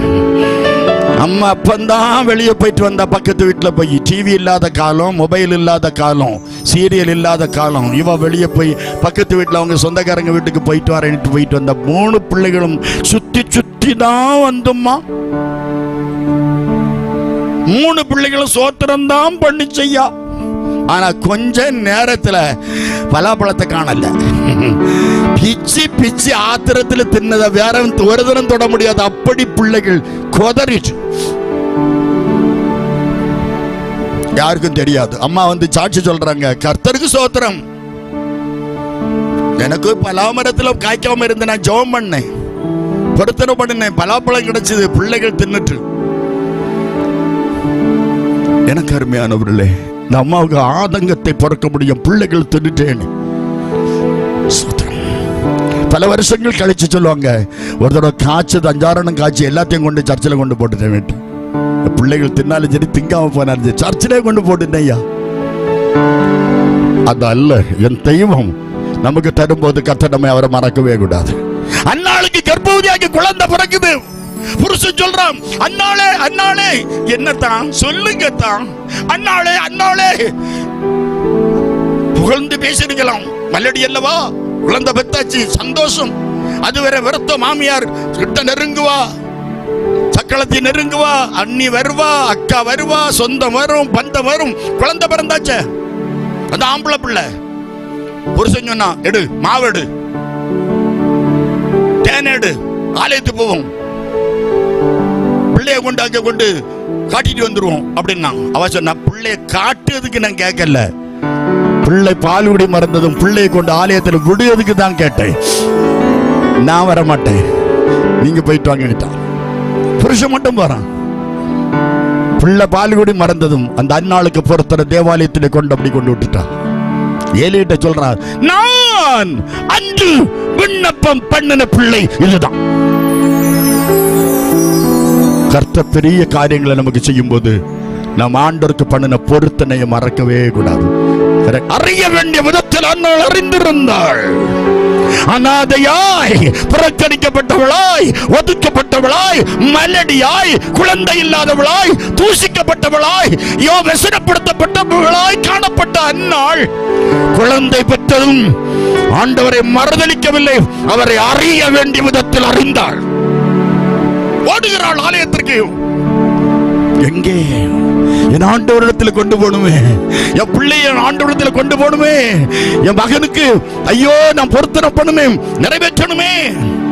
அம்மா அப்பந்தான் வெளியே போயிட்டு வந்தா, பக்கத்து வீட்டில் போய். டிவி இல்லாத காலம், மொபைல் இல்லாத காலம், சீரியல் இல்லாத காலம். இவ வெளியே போய் பக்கத்து வீட்டில் அவங்க சொந்தக்காரங்க வீட்டுக்கு போயிட்டு வரேன்ட்டு போயிட்டு வந்தா. 3 பிள்ளைகளும் சுத்தி சுத்தி தான் வந்தும்மா. 3 பிள்ளைகளும் சோத்திரம் தான் பண்ணி செய்யா. ஆனா கொஞ்ச நேரத்துல பலாப்பழத்தை காணல. பிச்சு பிச்சு ஆத்திரத்தில் தின்னத வேற ஒரு தினம் தொட முடியாது. அப்படி பிள்ளைகள் கொதறிட்டு, யாருக்கும் தெரியாது. அம்மா வந்து சாட்சி சொல்றாங்க, கர்த்தருக்கு சோத்திரம், எனக்கு பலாமரத்துல காய்க்காம இருந்த நான் ஜெபம் பண்ணேன், பொருத்தனை பண்ணினேன், பலாப்பழம் கிடைச்சது, பிள்ளைகள் தின்னுட்டு. எனக்கு அருமையானவர்களே, இந்த அம்மாவுக்கு ஆதங்கத்தை பொறுக்க முடியும், பிள்ளைகள் தின்னுட்டேன். பல வருஷங்கள் கழிச்சு சொல்லுவாங்க, ஒரு தடவை காய்ச்சது 5-6 காய்ச்சி எல்லாத்தையும் கொண்டு சர்ச்சில் கொண்டு போட்டுட்டேன். பிள்ளைகள் தின்னாலும் சரி, திங்காம போனாலும் சரி, சர்ச்சிலே கொண்டு போட்டுட்டேன். அது அல்ல என் தெய்வம் நமக்கு தரும்போது கர்த்தர் நம்மை அவரை மறக்கவே கூடாது. அன்னாளுக்கு கர்ப்பவதியாகி குழந்தை பிறக்குது. புருஷன் சொல்றான், அன்னாளே அன்னாளே. என்னத்தான் சொல்லுங்க தான், அன்னாளே அன்னாளே. புகழ்ந்து பேசிருக்கலாம், மல்லடி அல்லவா, குழந்தை பெத்தாச்சு, சந்தோஷம். அதுவரை வெறுத்த மாமியார் கிட்ட நெருங்குவா, சக்களத்தை நெருங்குவா, அண்ணி வருவா, அக்கா வருவா, சொந்தம் வரும், பந்தம் வரும். குழந்தை பிறந்தாச்ச, அந்த ஆம்பளை பிள்ளை. புருஷன் சொன்னா, எடு மாவெடு, தேனேடு, ஆலயத்துக்கு போவோம், பிள்ளைய கொண்டு அங்க கொண்டு காட்டிட்டு வந்துருவோம் அப்படின்னா. அவ சொன்னா, பிள்ளைய காட்டுறதுக்கு நான் கேட்கல, பிள்ளை பால்குடி மறந்ததும் பிள்ளையை கொண்டு ஆலயத்தில் விடுவதுக்கு தான் கேட்டேன். நான் வர மாட்டேன், நீங்க போயிட்டு வாங்கிட்டான். புருஷன் மட்டும் போறான். பிள்ளை பால்குடி மறந்ததும் அந்த அன்னாளுக்கு பொறுத்தர தேவாலயத்தில் கொண்டு அப்படி கொண்டு விட்டுட்டான். ஏலியிட்ட சொல்றான், நான் அன்று விண்ணப்பம் பண்ணின பிள்ளை இதுதான். கர்த்தர் பெரிய காரியங்களை நமக்கு செய்யும் போது நாம் ஆண்டவருக்கு பண்ணின பொருத்தனையை மறக்கவே கூடாது. அறிய வேண்டிய விதத்தில் அன்னாள் அறிந்திருந்தாள். அநாதையாய், புறக்கணிக்கப்பட்டவளாய், ஒதுக்கப்பட்டவளாய், மலடியாய், குழந்தை இல்லாதவளாய், தூசிக்கப்பட்டவளாய், வெசனப்படுத்தப்பட்டவளாய் காணப்பட்ட அன்னாள் குழந்தை பெற்றதும் ஆண்டவரை மறுதலிக்கவில்லை, அவரை அறிய வேண்டிய விதத்தில் அறிந்தாள். ஓடுகிறாள் ஆலயத்திற்கு. எங்கே என் ஆண்டவரிடத்தில் கொண்டு போகணுமே, என் பிள்ளைய ஆண்டவரிடத்தில் கொண்டு போகணுமே, என் மகனுக்கு ஐயோ நான் பொருத்தனை பண்ணுமே, நிறைவேற்றணுமே.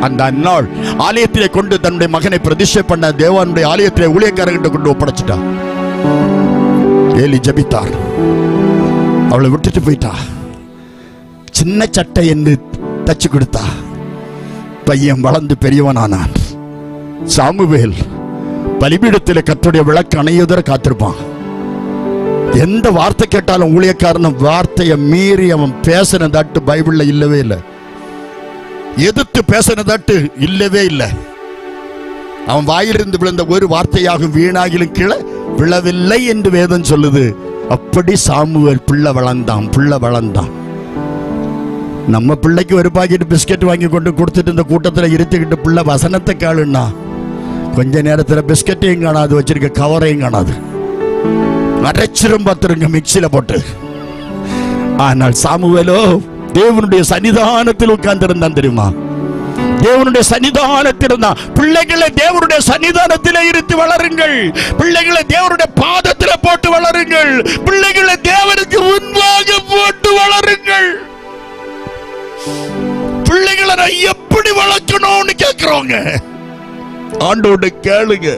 அந்த அந்நாள் ஆலயத்திலே கொண்டு தன்னுடைய மகனை பிரதிஷ்டை பண்ண தேவனுடைய ஆலயத்திலே ஊழியக்காரர்கிட்ட கொண்டு ஒப்படைச்சிட்டா. ஏலி ஜெபித்தார், அவளை விட்டுட்டு போயிட்டா. சின்ன சட்டை என்று தச்சு கொடுத்தா. பையன் வளர்ந்து பெரியவனானான். சாமுவேல் பலிபீடத்தில் கர்த்தருடைய விளக்கு அணையுதர காத்திருப்பான். எந்த வார்த்தை கேட்டாலும் ஊழியக்காரன் வார்த்தையை மீறி அவன் பேசின தட்டு பைபிள்ல இல்லவே இல்லை. எதிர்த்து பேசின தட்டு இல்லவே இல்லை. அவன் வாயிலிருந்து விழுந்த ஒரு வார்த்தையாக வீணாகிலும் கீழே விழவில்லை என்று வேதம் சொல்லுது. அப்படி சாமுவேல் பிள்ளை வளர்ந்தான். நம்ம பிள்ளைக்கு ஒரு பாக்கெட் பிஸ்கெட் வாங்கி கொண்டு கொடுத்துட்டு இந்த கூட்டத்தில் இருத்திக்கிட்டு பிள்ளை வசனத்தை கேளுன்னா கொஞ்ச நேரத்தில் பிஸ்கெட்டையும் காணாது, வச்சிருக்க கவரையும் காணாது, அரைச்சிரும் பார்த்துருங்க மிக்சியில போட்டு. ஆனால் சாமுவேலோ தேவனுடைய சன்னிதானத்தில் உட்கார்ந்திருந்தான் தெரியுமா? தேவனுடைய சன்னிதானத்தில் இருந்தான். பிள்ளைகளை தேவனுடைய சன்னிதானத்திலே இருத்தி வளருங்கள். பிள்ளைகளை தேவனுடைய பாதத்தில் போட்டு வளருங்கள். பிள்ளைகளை தேவனுக்கு முன்பாக போட்டு வளருங்கள். பிள்ளைகளை எப்படி வளர்க்கணும்னு கேட்கிறோங்க. ஆண்டோட கேளுங்க,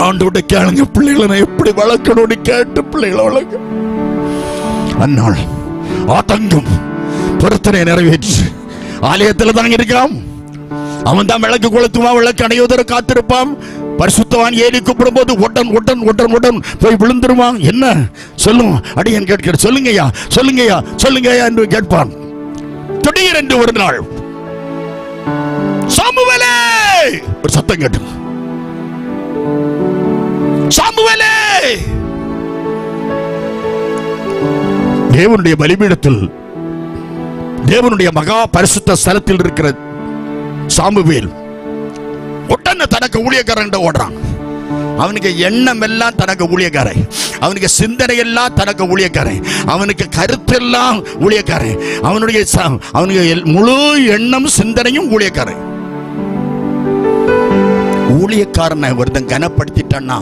ஆண்டோட கேளுங்க. பிள்ளைகளை எப்படி வளர்க்கணும்னு கேட்டு பிள்ளைகளை வளர்க்க. அந்நாள் ஆதங்கம் பொருத்தனை நிறைவேற்று ஆலயத்தில் தான் இருக்கான். அவன் தான் விளக்கு கொளுத்துவான், விளக்கு அணையோதர காத்திருப்பான். பரிசுத்தவான் ஏறி கூப்பிடும் போது உடன் உடன் உடன் உடன் போய் விழுந்துருவான். என்ன சொல்லும் அடியன் கேட்கிற, சொல்லுங்கய்யா சொல்லுங்கய்யா சொல்லுங்கய்யா என்று கேட்பான். திடீரென்று ஒரு நாள் சாமுவேலே ஒரு சத்தம் கேட்டு, சாமுவேலே. தேவனுடைய பலிபீடத்தில், தேவனுடைய மகா பரிசுத்த ஸ்தலத்தில் இருக்கிற சாமுவேல் உடனே தனக்கு ஊழியக்காரன் ஓடுறான். அவனுக்கு எண்ணம் எல்லாம் தனக்கு ஊழியக்காரன், அவனுக்கு சிந்தனை எல்லாம் தனக்கு ஊழியக்காரன், அவனுக்கு கருத்தெல்லாம் ஊழியக்காரன், அவனுடைய முழு எண்ணம் சிந்தனையும் ஊழியக்காரன். ஊழியக்காரனை ஒருத்தன் கனப்படுத்திட்டான்னா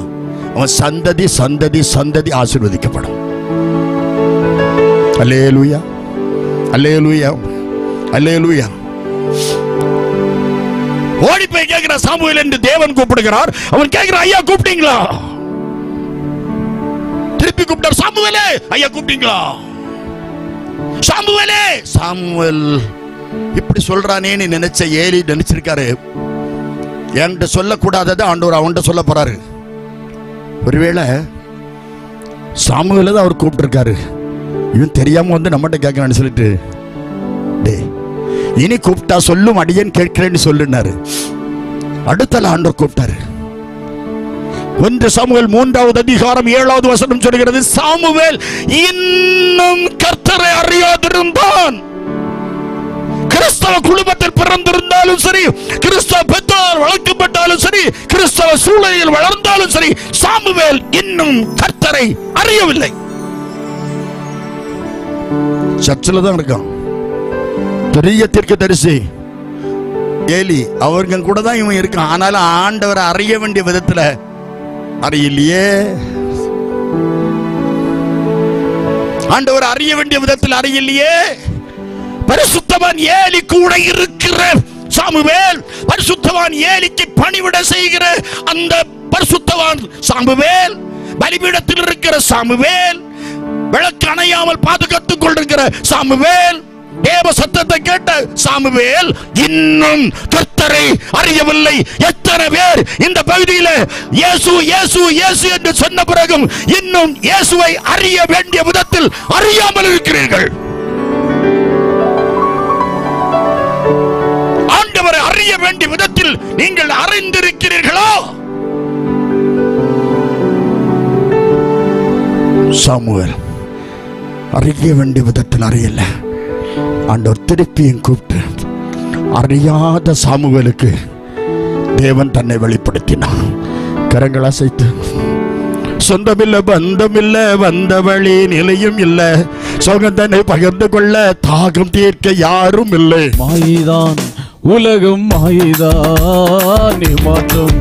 அவன் சந்ததி சந்ததி சந்ததி ஆசீர்வதிக்கப்படும். அல்லேலூயா அல்லேலூயா அல்லேலூயா. ஓடி போய் கேட்கிற சாமுவேல் என்று தேவன் கூப்பிடுகிறார். அவன் கேட்கிற, ஐயா கூப்பிட்டீங்களா? திருப்பி கூப்பிட்டார், சாமுவேலே ஐயா கூப்பிட்டீங்களா? சாமுவேலே. சாமுவேல் இப்படி சொல்றானேன்னு நினைச்ச ஏலி நினைச்சிருக்காரு, என்கிட்ட சொல்லக்கூடாததை ஆண்டவர் அவன்கிட்ட சொல்ல போறாரு. ஒருவேளை சாமுவேல தான் அவர் கூப்பிட்டுருக்காரு, இவன் தெரியாம வந்து நம்மகிட்ட கேட்கறான்னு சொல்லிட்டு, டே இனி கூப்பிட்டா சொல்லும் அடியேன் கேட்கிறேன்னு சொல்லுனாரு. அடுத்த ஆண்டவர் கூப்பிட்டாரு. 1 சாமுவேல் 3வது அதிகாரம் 7வது வசனம் சொல்கிறது, சாமுவேல் இன்னும் கர்த்தரை அறியாதிருந்தான். கிறிஸ்தவ குடும்பத்தில் பிறந்திருந்தாலும் சரி, கிறிஸ்தவ பெற்றோர் வளர்க்கப்பட்டாலும் சரி, கிறிஸ்தவ சூழலில் வளர்ந்தாலும் சரி, சாமுவேல் இன்னும் கர்த்தரை அறியவில்லை. சர்ச்சில் தான் இருக்கான். பெரிய தீர்க்கதரிசி ஏலி அவர்கள் கூட தான் இவன் இருக்கான். ஆனாலும் ஆண்டவரை அறிய வேண்டிய விதத்துல அறியலையே. ஆண்டவர் அறிய வேண்டிய விதத்தில் அறியலையே. பரிசுத்தவான் ஏலி கூட இருக்கிற சாமுவேல், பரிசுத்தவான் ஏலிக்கு பணிவிட செய்கிற அந்த பரிசுத்தவான் சாமுவேல், பலிபீடத்தில் இருக்கிற சாமுவேல், விளக்கு அணையாமல் பாதுகாத்துக் கொண்டிருக்கிற சாமுவேல், தேவ சத்தத்தை கேட்ட சாமுவேல் இன்னும் கர்த்தரை அறியவில்லை. எத்தனை பேர் இந்த பகுதியில் இயேசு இயேசு இயேசு என்று சொன்ன பிறகும் இன்னும் இயேசுவை அறிய வேண்டிய விதத்தில் அறியாமல் இருக்கிறீர்கள்? ஆண்டவரை அறிய வேண்டிய விதத்தில் நீங்கள் அறிந்திருக்கிறீர்களோ? சாமுவேல் அறிய வேண்டிய விதத்தில் அறியல. ஆண்டவர் திருப்பியும் கூப்பிட்டு அறியாத சாமுவேலுக்கு தேவன் தன்னை வெளிப்படுத்தினான். கரங்கள் அசைத்து, சொந்தமில்ல பந்தமில்ல வந்த வழி நிலையும் இல்ல, சோகந்தனை பகிர்ந்து கொள்ள தாகம் தீர்க்க யாரும் இல்லை. மாயிதான் உலகம், மாயிதான் நீ மாற்றும்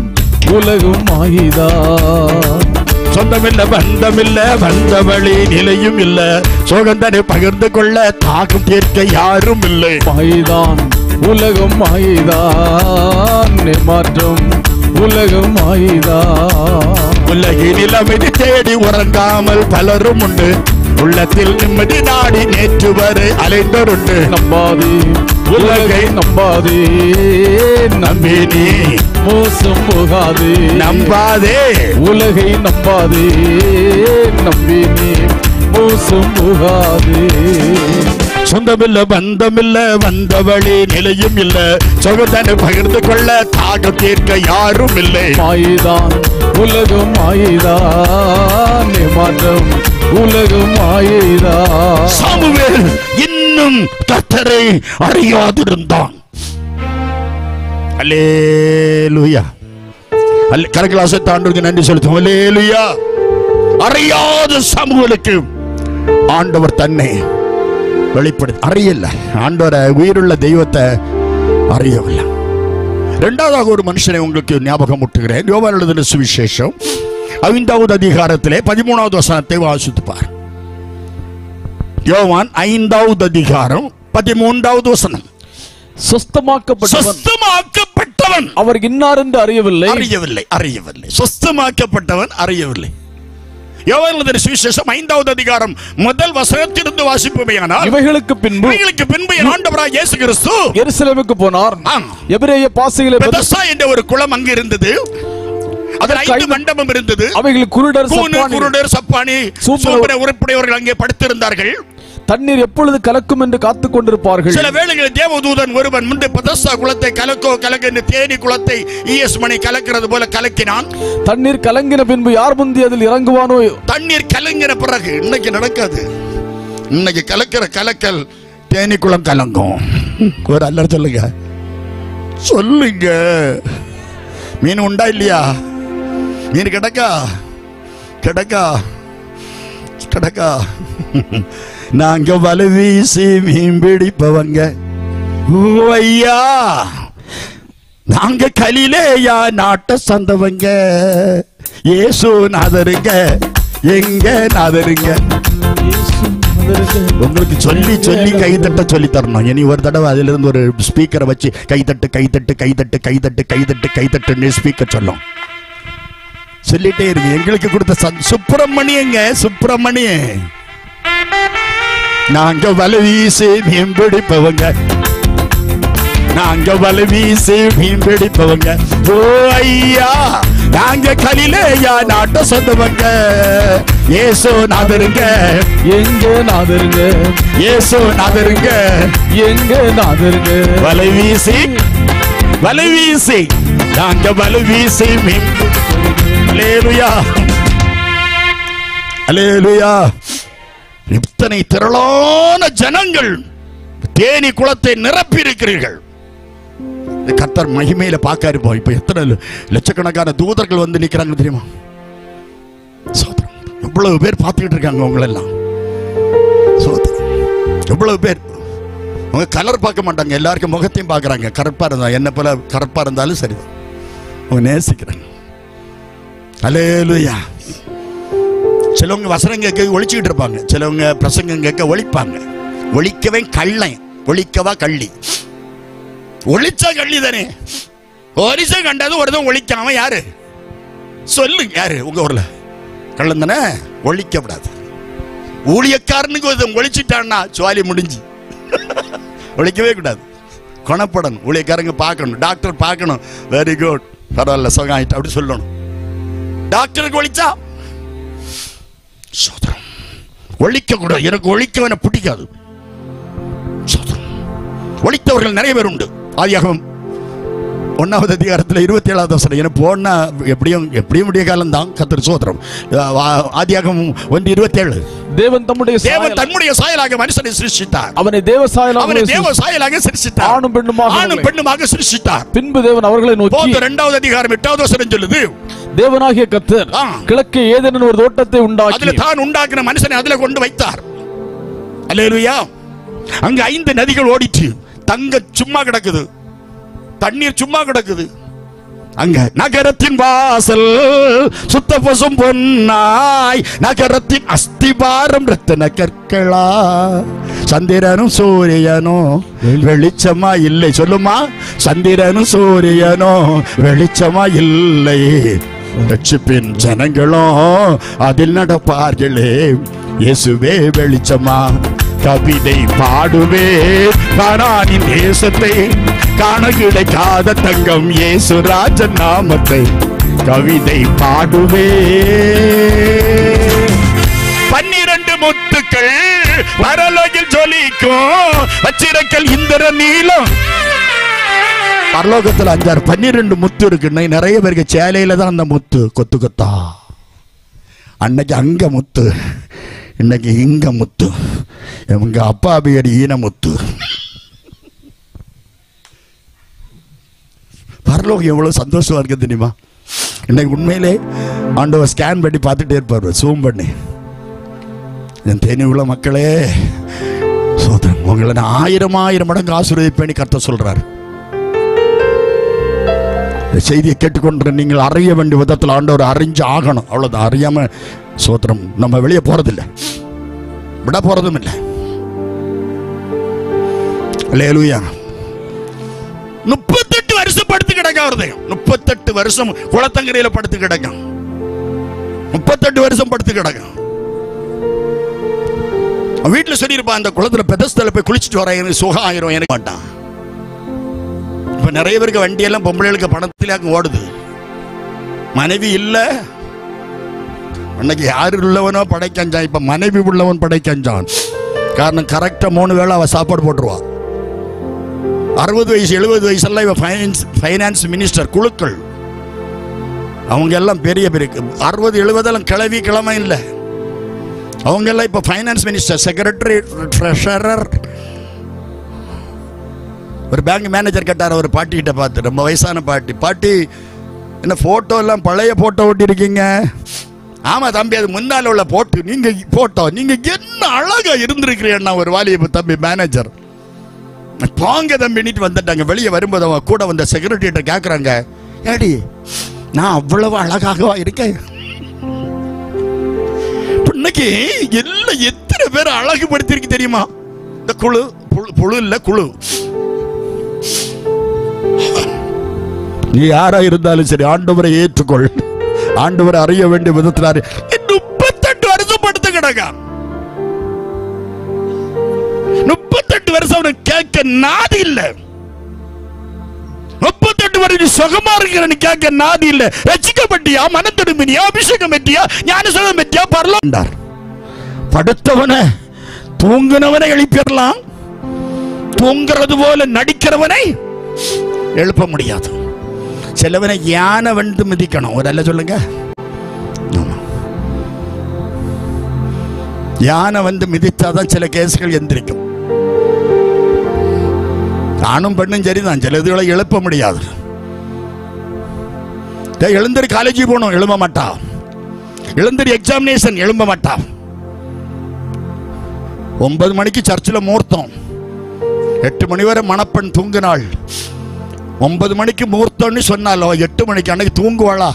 உலகம், மாயிதான். சொந்தமில்ல பந்தமில்ல வந்த வழி நிலையும் இல்ல, சோகந்தனை பகிர்ந்து கொள்ள தாகம் தீர்க்க யாரும் இல்லை. மாயிதான் உலகம், மாயிதான் நீ மாற்றும் உலகம், மாயிதான். உலகினில் அமைதி தேடி உறங்காமல் பலரும் உண்டு, உள்ளத்தில் நிம்மதி நாடி நேற்று வரை அலைந்தருண்டு. நம்பாதே உலகை, நம்பாதே நம்பி நீ மோசம் போகாதே. நம்பாதே உலகை, நம்பாதே நம்பி நீ மோசம் போகாதே. சொந்தமில்ல பந்தமில்ல வந்த வழி நிலையும் இல்ல, சோகந்தனை பகிர்ந்து கொள்ள தாகம் தீர்க்க யாரும் இல்லை. மாயிதான் உலகம், மாயிதான் நீ மாற்றம் உலகம், மாயிதான். சாமுவேல் இன்னும் கர்த்தரை அறியாதிருந்தான். அல்லேலூயா. கரகலாசை ஆண்டவருக்கு நன்றி செலுத்தும். அல்லேலூயா. அறியாத சாமுவேலுக்கு ஆண்டவர் தன்னை வெளிப்படுத்தி அறியல, ஆண்டவரை உயிருள்ள தெய்வத்தை அறியவில்லை. இரண்டாவதாக ஒரு மனுஷனை உங்களுக்கு ஞாபகம் ஊட்டுகிறேன். யோவான் எழுதின சுவிசேஷம் 5வது அதிகாரத்திலே 13வது வசனத்தை வாசித்துப்பார். யோவான் 5வது அதிகாரம் 13வது வசனம். சொஸ்தமாக்கப்பட்டவன் அவர் இன்னார் என்று அறியவில்லை. சொஸ்தமாக்கப்பட்டவன் அறியவில்லை. யோவான் எழுதின சுவிசேஷம் 5வது அதிகாரம் முதல் வசனத்திலிருந்து வாசிப்போமேயானால், இவைகளுக்கு பின்பு என் ஆண்டவராகிய இயேசு கிறிஸ்து எருசலேமுக்கு போனார். எபிரேய பாஷையிலே பெதஸ்தா என்ற ஒரு குளம் அங்கு இருந்தது. அதில் 5 மண்டபம் இருந்தது. அவைகள் குருடர், சப்பானி, சூப்பர உறுப்புடையவர்கள் அங்கே படுத்திருந்தார்கள். தண்ணீர் எப்பொழுது கலக்கும் என்று காத்துக் கொண்டிருப்பார்கள். சில வேளைகளில் தேவதூதன் ஒருவன் முன்பு பெதஸ்தா குளத்தை கலக்கு தேனி குளத்தை இஎஸ் மணி கலக்கிறது போல கலக்கினான். தண்ணீர் கலங்கின பின்பு யார் முந்தி அதில் இறங்குவானோ? தண்ணீர் கலங்கின பிறகு, இன்னைக்கு நடக்காது. இன்னைக்கு கலக்கிற கலக்கல் தேனி குளம் கலங்கும். ஒரு அல்லர் சொல்லுங்க, சொல்லுங்க. மீன் உண்டா இல்லையா? மீன் கிடக்கா? நாங்க வலை வீசி மீன் பிடிப்பவங்க ஐயா, நாங்க கலிலேயா நாட்ட சந்தவங்க. இயேசு நாதருங்க, எங்க நாதருங்க. உங்களுக்கு சொல்லி சொல்லி கைதட்ட சொல்லி தரணும். இனி ஒரு தடவை அதுல இருந்து ஒரு ஸ்பீக்கரை வச்சு கைதட்டு ஸ்பீக்கர் சொல்லும். சொல்லிட்டே இருக்கு. எங்களுக்கு கொடுத்த சுப்பிரமணியங்க, சுப்பிரமணியன். நாங்க வலை வீசி மீன் பிடிப்பவங்க, ஓ ஐயா, நாங்க கலிலேயா நாட்ட சொந்தவங்க. இயேசு நாதருங்க, எங்க நாதருங்க. இயேசு நாதருங்க, எங்க நாதருங்க. வலை வீசி நாங்க வலை வீசி மீன். அல்லேலூயா, அல்லேலூயா. இத்தனை திரளான ஜனங்கள் தேனி குளத்தை நிரப்பி இருக்கிறீர்கள். கர்த்தர் மகிமையில பார்க்க இருப்போம். இப்ப எத்தனை லட்சக்கணக்கான தூதர்கள் வந்து நிக்கிறாங்க தெரியுமா? எவ்வளவு பேர் பார்த்துக்கிட்டு இருக்காங்க உங்களெல்லாம். எவ்வளவு பேர். அவங்க கலர் பார்க்க மாட்டாங்க, எல்லாருக்கும் முகத்தையும் பார்க்கறாங்க. கருப்பா இருந்தா என்ன போல கருப்பா இருந்தாலும் சரி, அவங்க நேசிக்கிறாங்க. அல்லேலூயா. சிலவங்க வசனம் கேட்க ஒழிச்சுக்கிட்டு இருப்பாங்க, சிலவங்க பிரசங்கம் கேட்க ஒழிப்பாங்க. ஒழிக்கவே கள்ளன், ஒழிக்கவா கள்ளி. ஒழிச்சா கள்ளி தானே. ஒரிசை கண்டது ஒருதான் ஒழிக்காம யாரு சொல்லுங்க? யாரு உங்க ஊர்ல கள்ளன் தானே? ஒழிக்க கூடாது. ஊழியக்காரனுக்கு ஒருத்தன் ஒழிச்சிட்டான்னா சுவாலி முடிஞ்சு. ஒழிக்கவே கூடாது, குணப்படணும். ஊழியக்காரங்க பார்க்கணும், டாக்டர் பார்க்கணும். வெரி குட், பரவாயில்ல, சுகம் ஆயிட்டு அப்படி சொல்லணும். டாக்டருக்கு ஒழிச்சா சோதரம் ஒழிக்க கூடாது. எனக்கு ஒழிக்கவன பிடிக்காது. ஒழித்தவர்கள் நிறைய பேர் உண்டு. ஆதியாகமம் 1வது அதிகாரத்தில் 27வது வசனம். எனக்கு போனா எப்படியும் முடிய காலம் தான். கர்த்தர் சோதரம். ஆதியாகமம் 1:27. தேவன் தம்முடைய சாயலாக மனுஷனை சிருஷ்டித்தார். அவனை தேவ சாயலாக சிருஷ்டித்தார். ஆணும் பெண்ணுமாக சிருஷ்டித்தார். பின்பு தேவன் அவர்களை நோக்கி, 2வது அதிகாரம் 8வது வசனம் சொல்லுது, தேவனாகிய கர்த்தர் கிழக்கே ஏதேனும் ஒரு தோட்டத்தை உண்டாக்கி அதில் தான் உண்டாக்கின மனுஷனை அதில் கொண்டு வைத்தார். அல்லேலூயா. அங்க 5 நதிகள் ஓடிச்சு. தங்க சும்மா கிடக்குது, தண்ணீர் சும்மா கிடக்குது. அங்க நகரத்தின் வாசல் சுத்த பசும் பொன்னாய், நகரத்தின் அஸ்திபாரம் ரத்தின கற்களா. சந்திரனும் சூரியனும் வெளிச்சமா இல்லை. சொல்லுமா, சந்திரனும் சூரியனும் வெளிச்சமா இல்லை. ரட்சிப்பின் ஜனங்களும் அதில் நடப்பார்களே. இயேசுவே வெளிச்சமா. கவிதை பாடுவே கானானின் தேசத்தை, காண கிடைக்காத தங்கம் இயேசு ராஜன் நாமத்தை. கவிதை பாடுவே. 12 முத்துக்கள் பரலோகில் ஜொலிக்கும், வச்சிரக்கல் இந்திர நீலம். பரலோகத்தில் 12 முத்து இருக்கு. நிறைய பேருக்கு சேலையில தான் அந்த முத்து கொத்து கொத்தா. அன்னைக்கு அங்க முத்து, இன்னைக்கு இங்க முத்து. உங்க அப்பா பேர் ஈனமுத்து. பரலோகம் எவ்வளவு சந்தோஷமா இருக்கு தெரியுமா? இன்னைக்கு உண்மையிலே ஆண்டவர் ஸ்கேன் பண்ணி பார்த்துட்டே இருப்பார், ஜூம் பண்ணி. என் தேனி உள்ள மக்களே சோதரன், உங்களை நான் 1000 மடங்கு ஆசீர்வதிப்பேன்னு கர்த்தர் சொல்றார். செய்தியை கேட்டுக்கொண்டு நீங்கள் அறிய வேண்டிய விதத்தில் ஆண்டவர் அறிஞ்சு ஆகணும். அவ்வளவுதான். அறியாம சோத்திரம் நம்ம வெளியே போறதில்லை, விட போறதும் இல்லை. அல்லேலூயா. 38 வருஷம் படுத்து கிடக்க வருது. 38 வருஷம் குளத்தங்கரையில படுத்து கிடக்க, 38 வருஷம் படுத்து கிடக்க. வீட்டுல சொல்லியிருப்பான், அந்த குளத்துல பெதஸ்தல போய் குளிச்சுட்டு வர, எனக்கு சுகம் ஆயிரும், எனக்கு மாட்டான். இப்ப நிறைய பேருக்கு வண்டியெல்லாம் பொம்பளைகளுக்கு பணத்திலாக ஓடுது. மனைவி இல்ல, அன்னைக்கு யாரு உள்ளவனோ படைக்கஞ்சான், இப்ப மனைவி உள்ளவன் படைக்கஞ்சான். காரணம் கரெக்டா 3 வேளை அவ சாப்பாடு போட்டுருவா. 60 வயசு 70 வயசெல்லாம் இவ ஃபைனான்ஸ் மினிஸ்டர். குழுக்கள் அவங்க எல்லாம் பெரிய பெரிய 60 70 கிளவி கிழமை இல்லை. அவங்க எல்லாம் இப்ப ஃபைனான்ஸ் மினிஸ்டர், செக்ரட்டரி, ட்ரெஷரர். ஒரு பேங்க் மேனேஜர் கேட்டார் ஒரு பாட்டி கிட்ட பார்த்து, ரொம்ப வயசான பாட்டி. பாட்டி, என்ன போட்டோ எல்லாம் பழைய போட்டோ ஓட்டி இருக்கீங்க? ஆமா தம்பி, அது முன்னால உள்ள போட்டு நீங்க போட்டோ, நீங்க என்ன அழகா இருந்திருக்கிறீங்கன்னா. ஒரு வாலிப தம்பி மேனேஜர் போங்க தம்பிட்டு வந்துட்டாங்க. வெளியே வரும்போது அவங்க கூட வந்த செக்ரட்டரிட்ட கேட்கறாங்க, ஏடி நான் அவ்வளவு அழகாக இருக்கேன்? இன்னைக்கு எல்லாம் எத்தனை பேர் அழகுபடுத்திருக்கு தெரியுமா? இந்த குழு புழு இல்ல குழு. நீ யாரா இருந்தாலும் சரி, ஆண்டவரை ஏற்றுக்கொள். ஆண்டவரை அறிய வேண்டிய விதத்தில் 38 வருஷம் படுத்து கிடக்க. 38 வருஷம் அவனுக்கு கேட்க நாதி இல்ல. 38 வருஷம் சுகமா இருக்கிற கேட்க நாதி இல்ல. ரட்சிக்கப்பட்டியா, மனம் திரும்பினியா, அபிஷேகம் பெற்றியா, ஞானஸ்நானம் பெற்றியா, பரலோகம். படுத்தவனை தூங்குனவனை எழுப்பிடலாம், தூங்குறது போல நடிக்கிறவனை எழுப்ப முடியாது. சிலவனை யானை வந்து மிதிக்கணும். ஒரு அல்ல சொல்லுங்க, யானை வந்து மிதித்தாதான் சில கேசுகள் எந்திரிக்கும். ஆணும் பெண்ணும் சரிதான், சில இதுகளை எழுப்ப முடியாது. எழுந்திரி காலேஜ் போகணும், எழும்ப மாட்டா. எழுந்திரி எக்ஸாமினேஷன், எழும்ப மாட்டா. 9 மணிக்கு சர்ச்சில் முகூர்த்தம், 8 மணி வரை மணப்பெண் தூங்கினாள். 9 மணிக்கு முகூர்த்தம்னு சொன்னாலோ 8 மணிக்கு அன்னைக்கு தூங்குவாளா?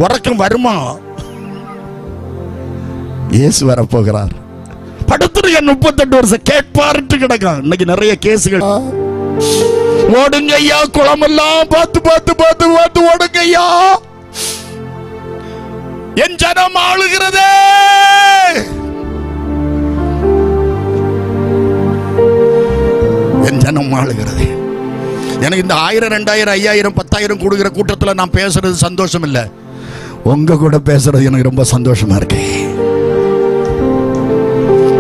உறக்கம் வருமா? இயேசு வரப்போகிறார். படுத்துருங்க. 38 வருஷம் கேட்பார்ட்டு கிடக்கும். இன்னைக்கு நிறைய கேசுகள். ஓடுங்க ஐயா, குளமெல்லாம் பார்த்து பார்த்து பார்த்து பார்த்து ஓடுங்க ஐயா. என் ஜனம் ஆளுகிறதே. என் ஜனம் ஆளுகிறது. எனக்கு இந்த 1000 2000 5000 10,000 கொடுக்கிற கூட்டத்தில் நான் பேசுறது சந்தோஷம் இல்லை. உங்க கூட பேசுறது எனக்கு ரொம்ப சந்தோஷமா இருக்கு.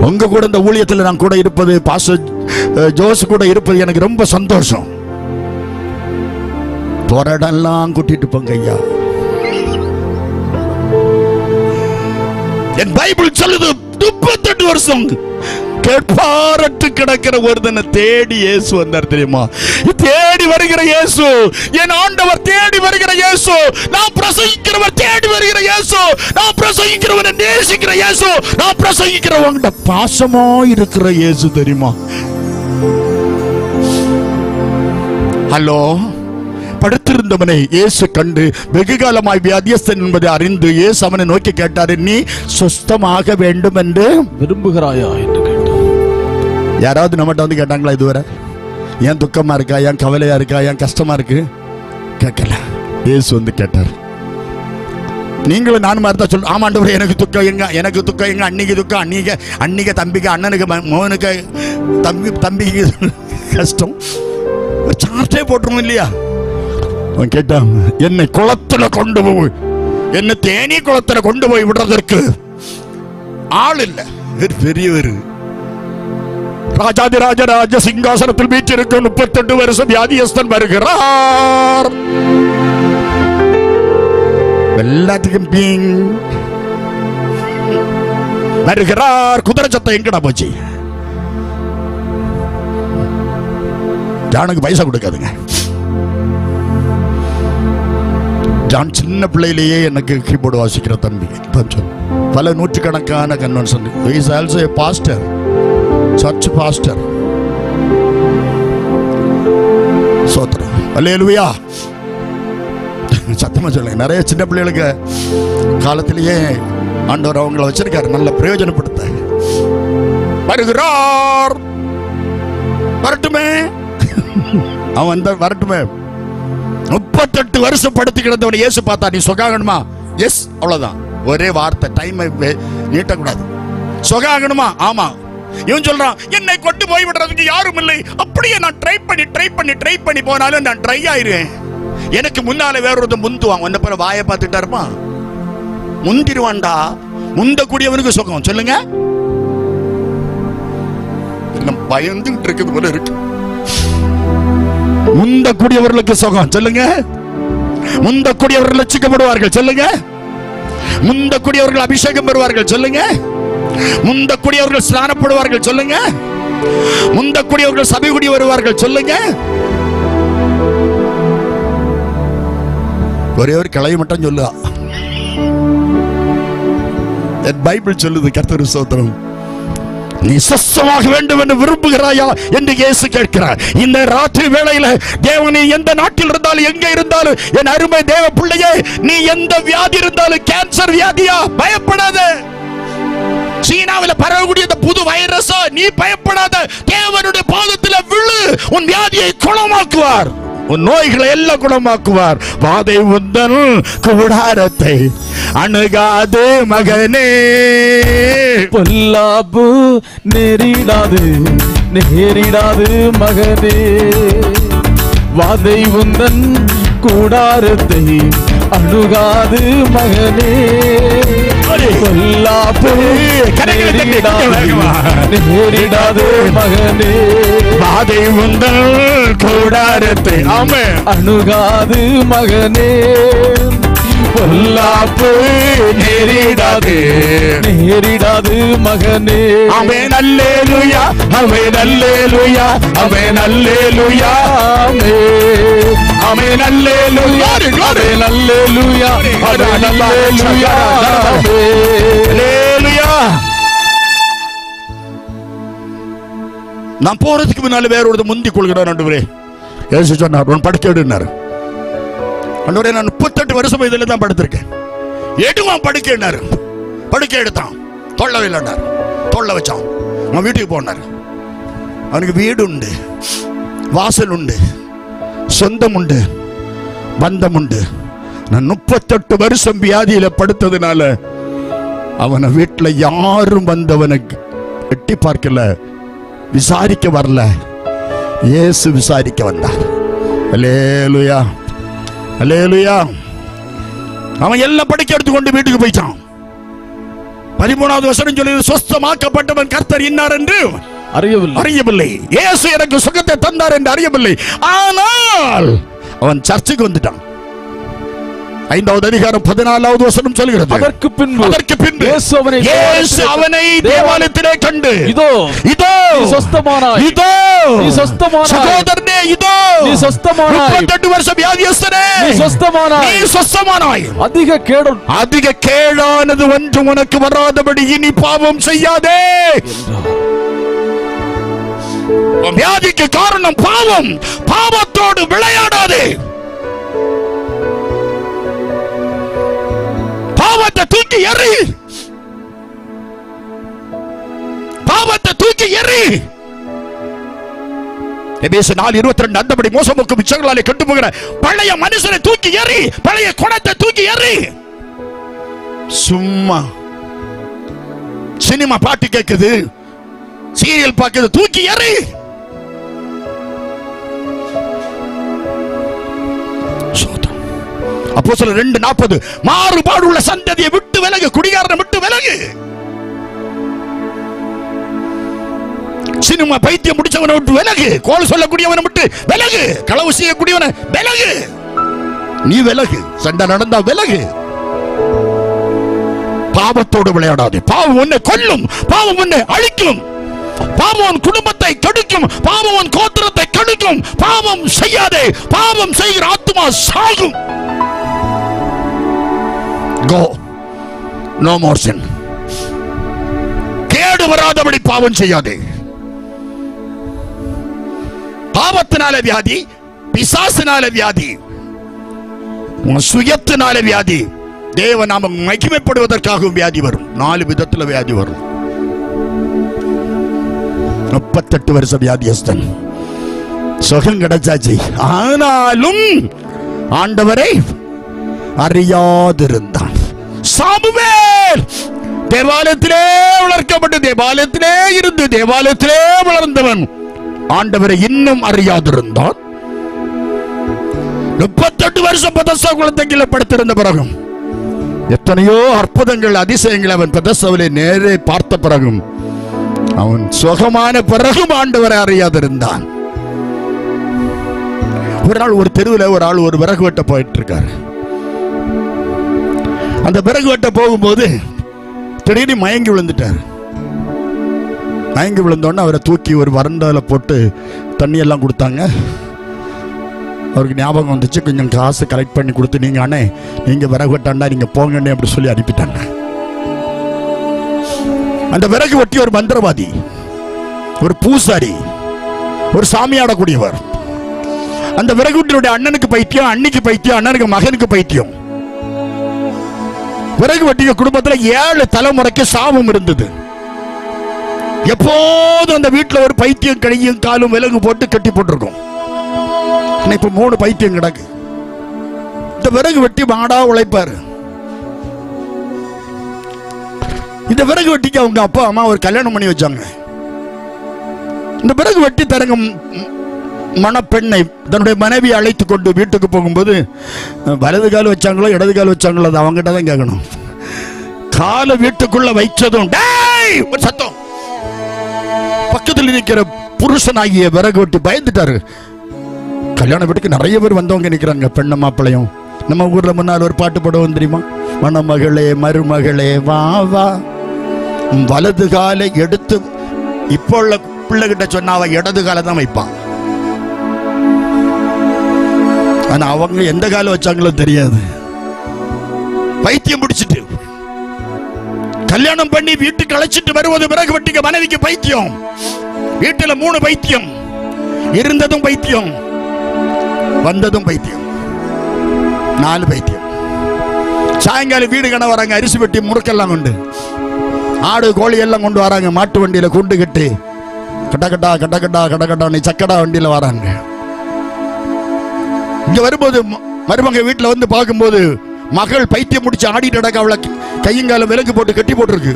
உங்க கூட இந்த ஊழியத்தில் நான் கூட இருப்பது, பாஸ்டர் ஜோஸ் கூட இருப்பது எனக்கு ரொம்ப சந்தோஷம். போராடெல்லாம் கூட்டிட்டு போங்க ஐயா. என் பைபிள் சொல்லுது 38 வருஷம் கேட்பாரற்று கிடக்கிற ஒருத்தனை தேடி இயேசு வந்தார் தெரியுமா? தேடி வருகிற இயேசு, என் ஆண்டவர் தேடி வருகிற இயேசு, நான் பிரசங்கிக்கிறவர் தேடி வருகிற இயேசு, நான் பிரசங்கிக்கிறவனை நேசிக்கிற இயேசு, நான் பிரசங்கிக்கிறவங்க பாசமா இருக்கிற இயேசு தெரியுமா? ஹலோ, படுத்திருந்தவனை இயேசு கண்டு வெகு காலமாய் வியாதியஸ்தன் என்பதை அறிந்து இயேசு அவனை நோக்கி கேட்டாரு, நீ சுஸ்தமாக வேண்டும் என்று விரும்புகிறாயா என்று கேட்டார். யாராவது நம்மகிட்ட வந்து கேட்டாங்களா இதுவரை? ஏன் துக்கமா இருக்கா, ஏன் கவலையா இருக்கா, ஏன் கஷ்டமா இருக்கு? கேட்கல. இயேசு வந்து கேட்டார். நீங்களும் நானும் மாதிரி தான் சொல்ல, ஆமாண்டவரே எனக்கு துக்கம் எங்க, எனக்கு துக்கம் எங்க, அன்னைக்கு துக்கம், அன்னிக்கு தம்பிக்கு, அண்ணனுக்கு, மகனுக்கு, தம்பிக்கு கஷ்டம். சார்ட்டே போட்டுருவோம் இல்லையா? அவன் கேட்டான், என்னை குளத்துல கொண்டு போய், என்னை தேனி குளத்துல கொண்டு போய் விடுறதற்கு ஆள் இல்லை. பெரியவர் ராஜாதி ராஜ சிங்காசனத்தில் வீற்றிருக்கும் 38 வருஷம் வியாதியஸ்தன் வருகிறார். எல்லாத்துக்கும் வருகிறார். குதிரை சத்தம் எங்கடா போச்சு? ஜானுக்கு பைசா கொடுக்காதுங்க. ஜான் சின்ன பிள்ளையிலேயே எனக்கு கீபோர்டு வாசிக்கிற தம்பி தான் சொல்லு. பல நூற்றுக்கணக்கான convention. He is also a pastor, church pastor. சோத்ரம். அல்லேலூயா. சத்தமா சொல்லுங்க. நிறைய சின்ன பிள்ளைகளுக்கு காலத்திலேயே ஆண்டவர் அவங்கள வச்சிருக்காரு, நல்ல பிரயோஜனப்படுத்த. வருகிறார், வரட்டுமே, அவன் வரட்டுமே. 38 வருஷம் படுத்து கிடந்தவனை இயேசு பார்த்தா, நீ சொகாகணுமா? எஸ், அவ்வளவுதான். ஒரே வார்த்தை, டைம் நீட்டக்கூடாது. சொகாகணுமா? ஆமா. இவன் சொல்றான், என்னை கொண்டு போய் விடுறதுக்கு யாரும் இல்லை. அப்படியே நான் ட்ரை பண்ணி போனாலும் நான் ட்ரை ஆயிருவேன். எனக்கு முன்னால வேற ஒருத்தன் முந்துவான். உன்ன பிற வாயை பார்த்துட்டா இருப்பான், முந்திருவான்டா. முந்தக்கூடியவனுக்கு சுகம். சொல்லுங்க. பயந்துகிட்டு இருக்குது போல இருக்கு. முந்தக்கூடியவர்களுக்கு சுகம். சொல்லுங்க. முந்தக்கூடியவர்கள் ரட்சிக்கப்படுவார்கள். சொல்லுங்க. முந்தக்கூடியவர்கள் அபிஷேகம் பெறுவார்கள். சொல்லுங்க. முந்தக்கூடியவர்கள் ஸ்நானப்படுவார்கள். சொல்லுங்க. முந்தக்கூடியவர்கள் சபை கூடி வருவார்கள். சொல்லுங்க. ஒரே ஒரு கிளை மட்டும் சொல்லு. பைபிள் சொல்லுது. கர்த்தர் ஸ்தோத்திரம். நீ சொஸ்தமாக வேண்டும் என்று விரும்புகிறாயா என்று இயேசு கேட்கிறார். இந்த ராத்திரி வேளையில தேவன், நீ எந்த நாட்டில் இருந்தாலும் எங்க இருந்தாலும் என் அருமை தேவ பிள்ளையே, நீ எந்த வியாதி இருந்தாலும், கேன்சர் வியாதியா, பயப்படாத. சீனாவில் பரவக்கூடிய புது வைரஸா, நீ பயப்படாத. தேவனுடைய பாதத்தில் விழு, உன் வியாதியை குணமாக்குவார், உன் நோய்களை எல்லாம் குணமாக்குவார். வாதை உந்தன் கூடாரத்தை அணுகாது மகனே, பொல்லாப்பு நேரிடாது மகனே. வாதை உந்தன் கூடாரத்தை அணுகாது மகனே. பொல்லாப்பு நேரிடாது மகனே. வாதை உந்தன் கூடாரத்தை அணுகாது மகனே. பொல்லாப்பு நேரிடாது மகனே. ஆமென். அல்லேலூயா, ஆமென். அல்லேலூயா, ஆமென். அல்லேலூயா, ஆமென். அல்லேலூயா, ஆமென். அல்லேலூயா, ஆமென். அல்லேலூயா, அல்லேலூயா. நான் போறதுக்கு முன்னால வேற ஒரு முந்தி கொள்கிறேன். ஆண்டவரே, இயேசு சொன்னார், உன் படுக்கை எடுனார். ஆண்டவரே, நான் 38 வருஷம் இதுல தான் படுத்திருக்கேன். எடுவான் படுக்கைன்னாரு. படுக்கை எடுத்தான், தொல்லவில்லைன்னார். தொல்ல வச்சான். அவன் வீட்டுக்கு போனார். அவனுக்கு வீடு உண்டு, வாசல் உண்டு, சொந்தம் உண்டு, பந்தம் உண்டு. நான் 38 வருஷம் வியாதியில படுத்ததுனால அவனை வீட்டுல யாரும் வந்தவனுக்கு எட்டி பார்க்கல, விசாரிக்க வரல. இயேசு விசாரிக்க வந்தார். அல்லேலூயா, அல்லேலூயா. அவன் எல்லாம் படுக்கை எடுத்துக்கொண்டு வீட்டுக்கு போயிட்டான். 13வது வசனம் சொல்லி, சொஸ்தமாக்கப்பட்டவன் கர்த்தர் இன்னார் என்று அறியவில்லை. இயேசு எனக்கு சுகத்தை தந்தார் என்று அறியவில்லை. ஆனால் அவன் சர்ச்சுக்கு வந்துட்டான். 5வது அதிகாரம் 14வது வசனம் சொல்கிறது, அதற்கு பின்பு இயேசு அவனை தேவாலயத்திலே கண்டு, இதோ நீ சொஸ்தமானாய், இதோ நீ சொஸ்தமானாய், சகோதரனே, இதோ நீ சொஸ்தமானாய், 38 வருஷம் வியாதியஸ்தனே, நீ சொஸ்தமானாய், நீ சொஸ்தமானாய். அதிக கேடானது ஒன்று உனக்கு வராதபடி இனி பாவம் செய்யாதே. வியாதிக்கு காரணம் பாவம். பாவத்தோடு விளையாடாதே. பாவத்தை தூக்கி எறி, பாவத்தை தூக்கி எறி. எபேசியர் 4:22 அந்தபடி மோசமுக்கும் இச்சைகளாலே கெட்டு போகிற பழைய மனுஷனை தூக்கி எறி, பழைய குணத்தை தூக்கி எறி. சும்மா சினிமா பாட்டு கேட்குது, சீரியல் பார்க்குது, தூக்கி எறி. அப்போஸ்தலர் 2:40 மாறுபாடு உள்ள சந்ததியை விட்டு விலகு, குடிகாரனை விட்டு விலகு. சினிமா பைத்தியம் முடிச்சவனை விட்டு விலகு, கோல் சொல்லக்கூடியவனை விட்டு விலகு, களவு செய்யக்கூடியவனை விலகு. நீ விலகு, சண்டை நடந்தா விலகு. பாவத்தோடு விளையாடாது. பாவம் உன்னை கொல்லும், பாவம் உன்னை அழிக்கும், பாவம் உன் குடும்பத்தை கெடுக்கும், பாவம் உன் கோத்திரத்தை கெடுக்கும். பாவம் செய்யாதே. பாவம் செய்கிற ஆத்துமா சாகும். Go. No more sin. கேடு வராதபடி பாவம் செய்யாதே. பாவத்தினால வியாதி, பிசாசினால வியாதி, சுயத்தினால வியாதி, தேவ நாமம் மகிமைப்படுவதற்காகவும் வியாதி வரும். 4 விதத்துல வியாதி வரும். 38 வருஷம் வியாதியஸ்தன், சுகம் கிடைச்சாச்சு. ஆனாலும் ஆண்டவரை அறியாதிருந்தான். சாமுவேல் தேவாலயத்திலே வளர்க்கப்பட்டு தேவாலயத்திலே இருந்து தேவாலயத்திலே வளர்ந்தவன் ஆண்டவரை இன்னும் அறியாதிருந்தான். 38 வருஷம் பெதஸ்தா குளத்தங்கில படுத்திருந்த பிறகும் எத்தனையோ அற்புதங்கள் அதிசயங்கள் அவன் பெதஸ்தாவிலே நேரே பார்த்த பிறகும் அவன் சுகமான பிறகும் ஆண்டவரை அறியாதிருந்தான். ஒரு நாள் ஒரு தெருவில் ஒரு ஆள் ஒரு விறகு வெட்ட போயிட்டு இருக்காரு. அந்த விறகு வெட்ட போகும்போது திடீர்னு மயங்கி விழுந்துட்டார். மயங்கி விழுந்தோடனே அவரை தூக்கி ஒரு வறண்டால போட்டு தண்ணி எல்லாம் கொடுத்தாங்க. அவருக்கு ஞாபகம் வந்துச்சு, கொஞ்சம் காசு கலெக்ட் பண்ணி கொடுத்து, நீங்க அண்ணே நீங்க விறகு வெட்டாண்டா நீங்க போங்கண்ணே அப்படி சொல்லி அனுப்பிட்டாங்க. அந்த விறகு வெட்டி ஒரு மந்திரவாதி, ஒரு பூசாரி, ஒரு சாமியாடக்கூடியவர். அந்த விறகு வெட்டினுடைய அண்ணனுக்கு பைத்தியம், அன்னைக்கு பைத்தியம், அண்ணனுக்கு மகனுக்கு பைத்தியம். விறகு வெட்டிய குடும்பத்தில் 7 தலைமுறைக்கு சாபம் இருந்தது. எப்போதும் அந்த வீட்டில் ஒரு பைத்தியம் கையும் காலும் விலங்கு போட்டு கட்டி போட்டிருக்கும். இப்ப 3 பைத்தியம் கிடக்கு. இந்த விறகு வெட்டி மாடா உழைப்பாரு. இந்த விறகு வெட்டிக்கு அவங்க அப்பா அம்மா ஒரு கல்யாணம் பண்ணி வச்சாங்க. இந்த விறகு வெட்டி தரங்க மணப்பெண்ணை தன்னுடைய மனைவியை அழைத்து கொண்டு வீட்டுக்கு போகும்போது வலது கால் வச்சாங்களோ இடது கால் வச்சாங்களோ அது அவங்ககிட்ட தான் கேட்கணும். காலை வீட்டுக்குள்ள வைச்சதும் ஒரு சத்தம். பக்கத்தில் இருக்கிற புருஷனாகிய விறகு வெட்டி பயந்துட்டாரு. கல்யாண வீட்டுக்கு நிறைய பேர் வந்தவங்க நிற்கிறாங்க, பெண்ண மாப்பிள்ளையும். நம்ம ஊர்ல முன்னால் ஒரு பாட்டு பாடுவோம் தெரியுமா? மணமகளே மருமகளே வா வா, வலது காலை எடுத்து. இப்போ உள்ள பிள்ளைகிட்ட சொன்னா அவன் இடது காலை தான் வைப்பான். ஆனா அவங்க எந்த காலம் வச்சாங்களோ தெரியாது. பைத்தியம் பிடிச்சிட்டு கல்யாணம் பண்ணி வீட்டுக்கு அழைச்சிட்டு வருவது விறகு வெட்டிக்க மனைவிக்கு பைத்தியம். வீட்டுல 3 பைத்தியம், இருந்ததும் பைத்தியம், வந்ததும் பைத்தியம், 4 பைத்தியம். சாயங்காலம் வீடு கண வராங்க, அரிசி வெட்டி முறுக்கெல்லாம் கொண்டு, ஆடு கோழி எல்லாம் கொண்டு வராங்க. மாட்டு வண்டியில கொண்டு கட்டி கடகட்டா கடகட்டா கடகட்டா சக்கடா வண்டியில வராங்க. இங்க வரும்போது மருமக வீட்டுல வந்து பார்க்கும்போது மகள் பைத்தியம் முடிச்சு ஆடிட்டு நடக்க, அவளை கையங்காலம் விலங்கு போட்டு கட்டி போட்டுருக்கு.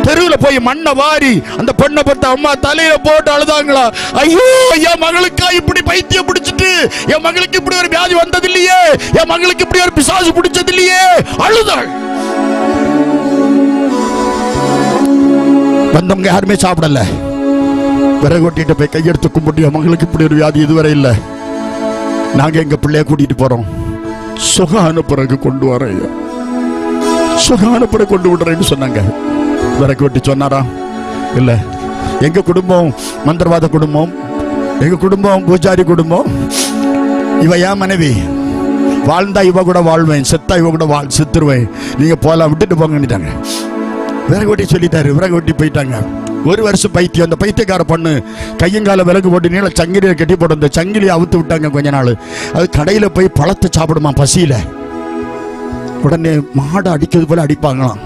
தெருவில் போய் மண்ணை வாரி அந்த பெண்ணை பார்த்து அம்மா தலையில போட்டு அழுதாங்களா. ஐயோ என் மகளுக்கா இப்படி பைத்தியம் பிடிச்சிட்டு, என் மகளுக்கு இப்படி ஒரு வியாதி வந்தது இல்லையே, என் மகளுக்கு இப்படி ஒரு பிசாசு பிடிச்சது இல்லையே, அழுதாள். வந்தவங்க யாருமே சாப்பிடல. விறகு வெட்டிட்டு போய் கையெடுத்து கும்பிட்டு, என் மகளுக்கு இப்படி ஒரு வியாதி இதுவரை இல்லை, நாங்க எங்க பிள்ளைய கூட்டிட்டு போறோம், சுகான பிறகு கொண்டு வர, சுகான பிறகு கொண்டு விடுறேன்னு சொன்னாங்க. விறகு வெட்டி சொன்னாரா? இல்ல, எங்க குடும்பம் மந்திரவாத குடும்பம், எங்க குடும்பம் பூஜாரி குடும்பம், இவ என் மனைவி, வாழ்ந்தா இவ கூட வாழ்வேன், செத்தா இவ கூட செத்துருவேன், நீங்க போலாம் விட்டுட்டு போங்கன்னுட்டாங்க. விறகு வெட்டி சொல்லிட்டாரு. விறகு வெட்டி போயிட்டாங்க. 1 வருஷம் பைத்தியம். அந்த பைத்தியக்கார பொண்ணு கையங்கால விலகு போட்டு நீள சங்கிலியை கட்டி போட்டு அந்த சங்கிலியை அவுத்து விட்டாங்க. கொஞ்ச நாள் அது கடையில போய் பழத்தை சாப்பிடுமா பசியில. உடனே மாடு அடிக்கிறது போல அடிப்பாங்களாம்.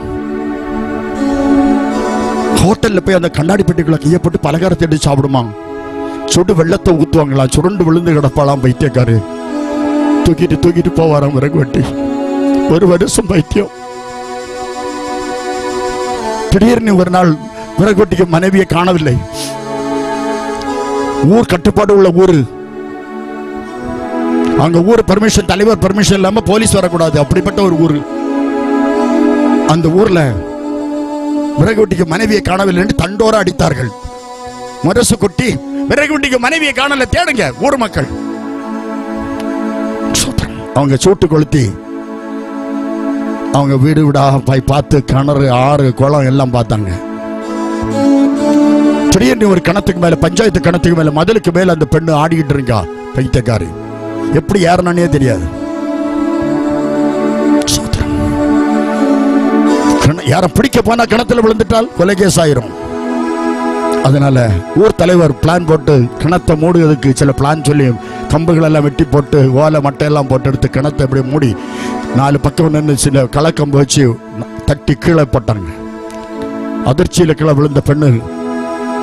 ஹோட்டல்ல போய் அந்த கண்ணாடி பெட்டிக்குள்ள கையை போட்டு பலகாரத்தை எடுத்து சாப்பிடுமா. சுடு வெள்ளத்தை ஊத்துவாங்களாம். சுருண்டு விழுந்து கிடப்பாலாம் பைத்தியக்காரு. தூக்கிட்டு போவாராம் விறகு வெட்டி. 1 வருஷம் பைத்தியம். திடீர்னு ஒரு நாள் விறகு வெட்டிக்கு மனைவியை காணவில்லை. ஊர் கட்டுப்பாடு உள்ள ஊரு, அங்க ஊர் பர்மிஷன், தலைவர் பர்மிஷன் இல்லாம போலீஸ் வரக்கூடாது, அப்படிப்பட்ட ஒரு ஊரு. அந்த ஊர்ல விறகு வெட்டிக்கு மனைவியை காணவில்லை என்று தண்டோரா அடித்தார்கள். முரசு கொட்டி விறகு வெட்டிக்கு மனைவியை காணல, தேடுங்க ஊர் மக்கள். அவங்க சூட்டு கொளுத்தி அவங்க வீடு விடா போய் பார்த்து கிணறு ஆறு குளம் எல்லாம் பார்த்தாங்க. திடீர்னு ஒரு கணத்துக்கு மேல, பஞ்சாயத்து கணத்துக்கு மேல, மதிலுக்கு மேல அந்த பெண்ணு ஆடிக்கிட்டு இருக்கா. பைத்தியக்காரி எப்படி ஏறனானே தெரியாது. யாரும் பிடிக்க போனா கிணத்துல விழுந்துட்டால் கொலை கேஸ் ஆயிரும். அதனால ஊர் தலைவர் பிளான் போட்டு கிணத்தை மூடுவதற்கு சில பிளான் சொல்லி கம்புகள் எல்லாம் வெட்டி போட்டு ஓலை மட்டையெல்லாம் போட்டு எடுத்து கிணத்தை இப்படி மூடி 4 பக்கம் நின்று சில களைக்கம்பு வச்சு தட்டி கீழே போட்டாங்க. அதிர்ச்சியில கீழே விழுந்த பெண்ணு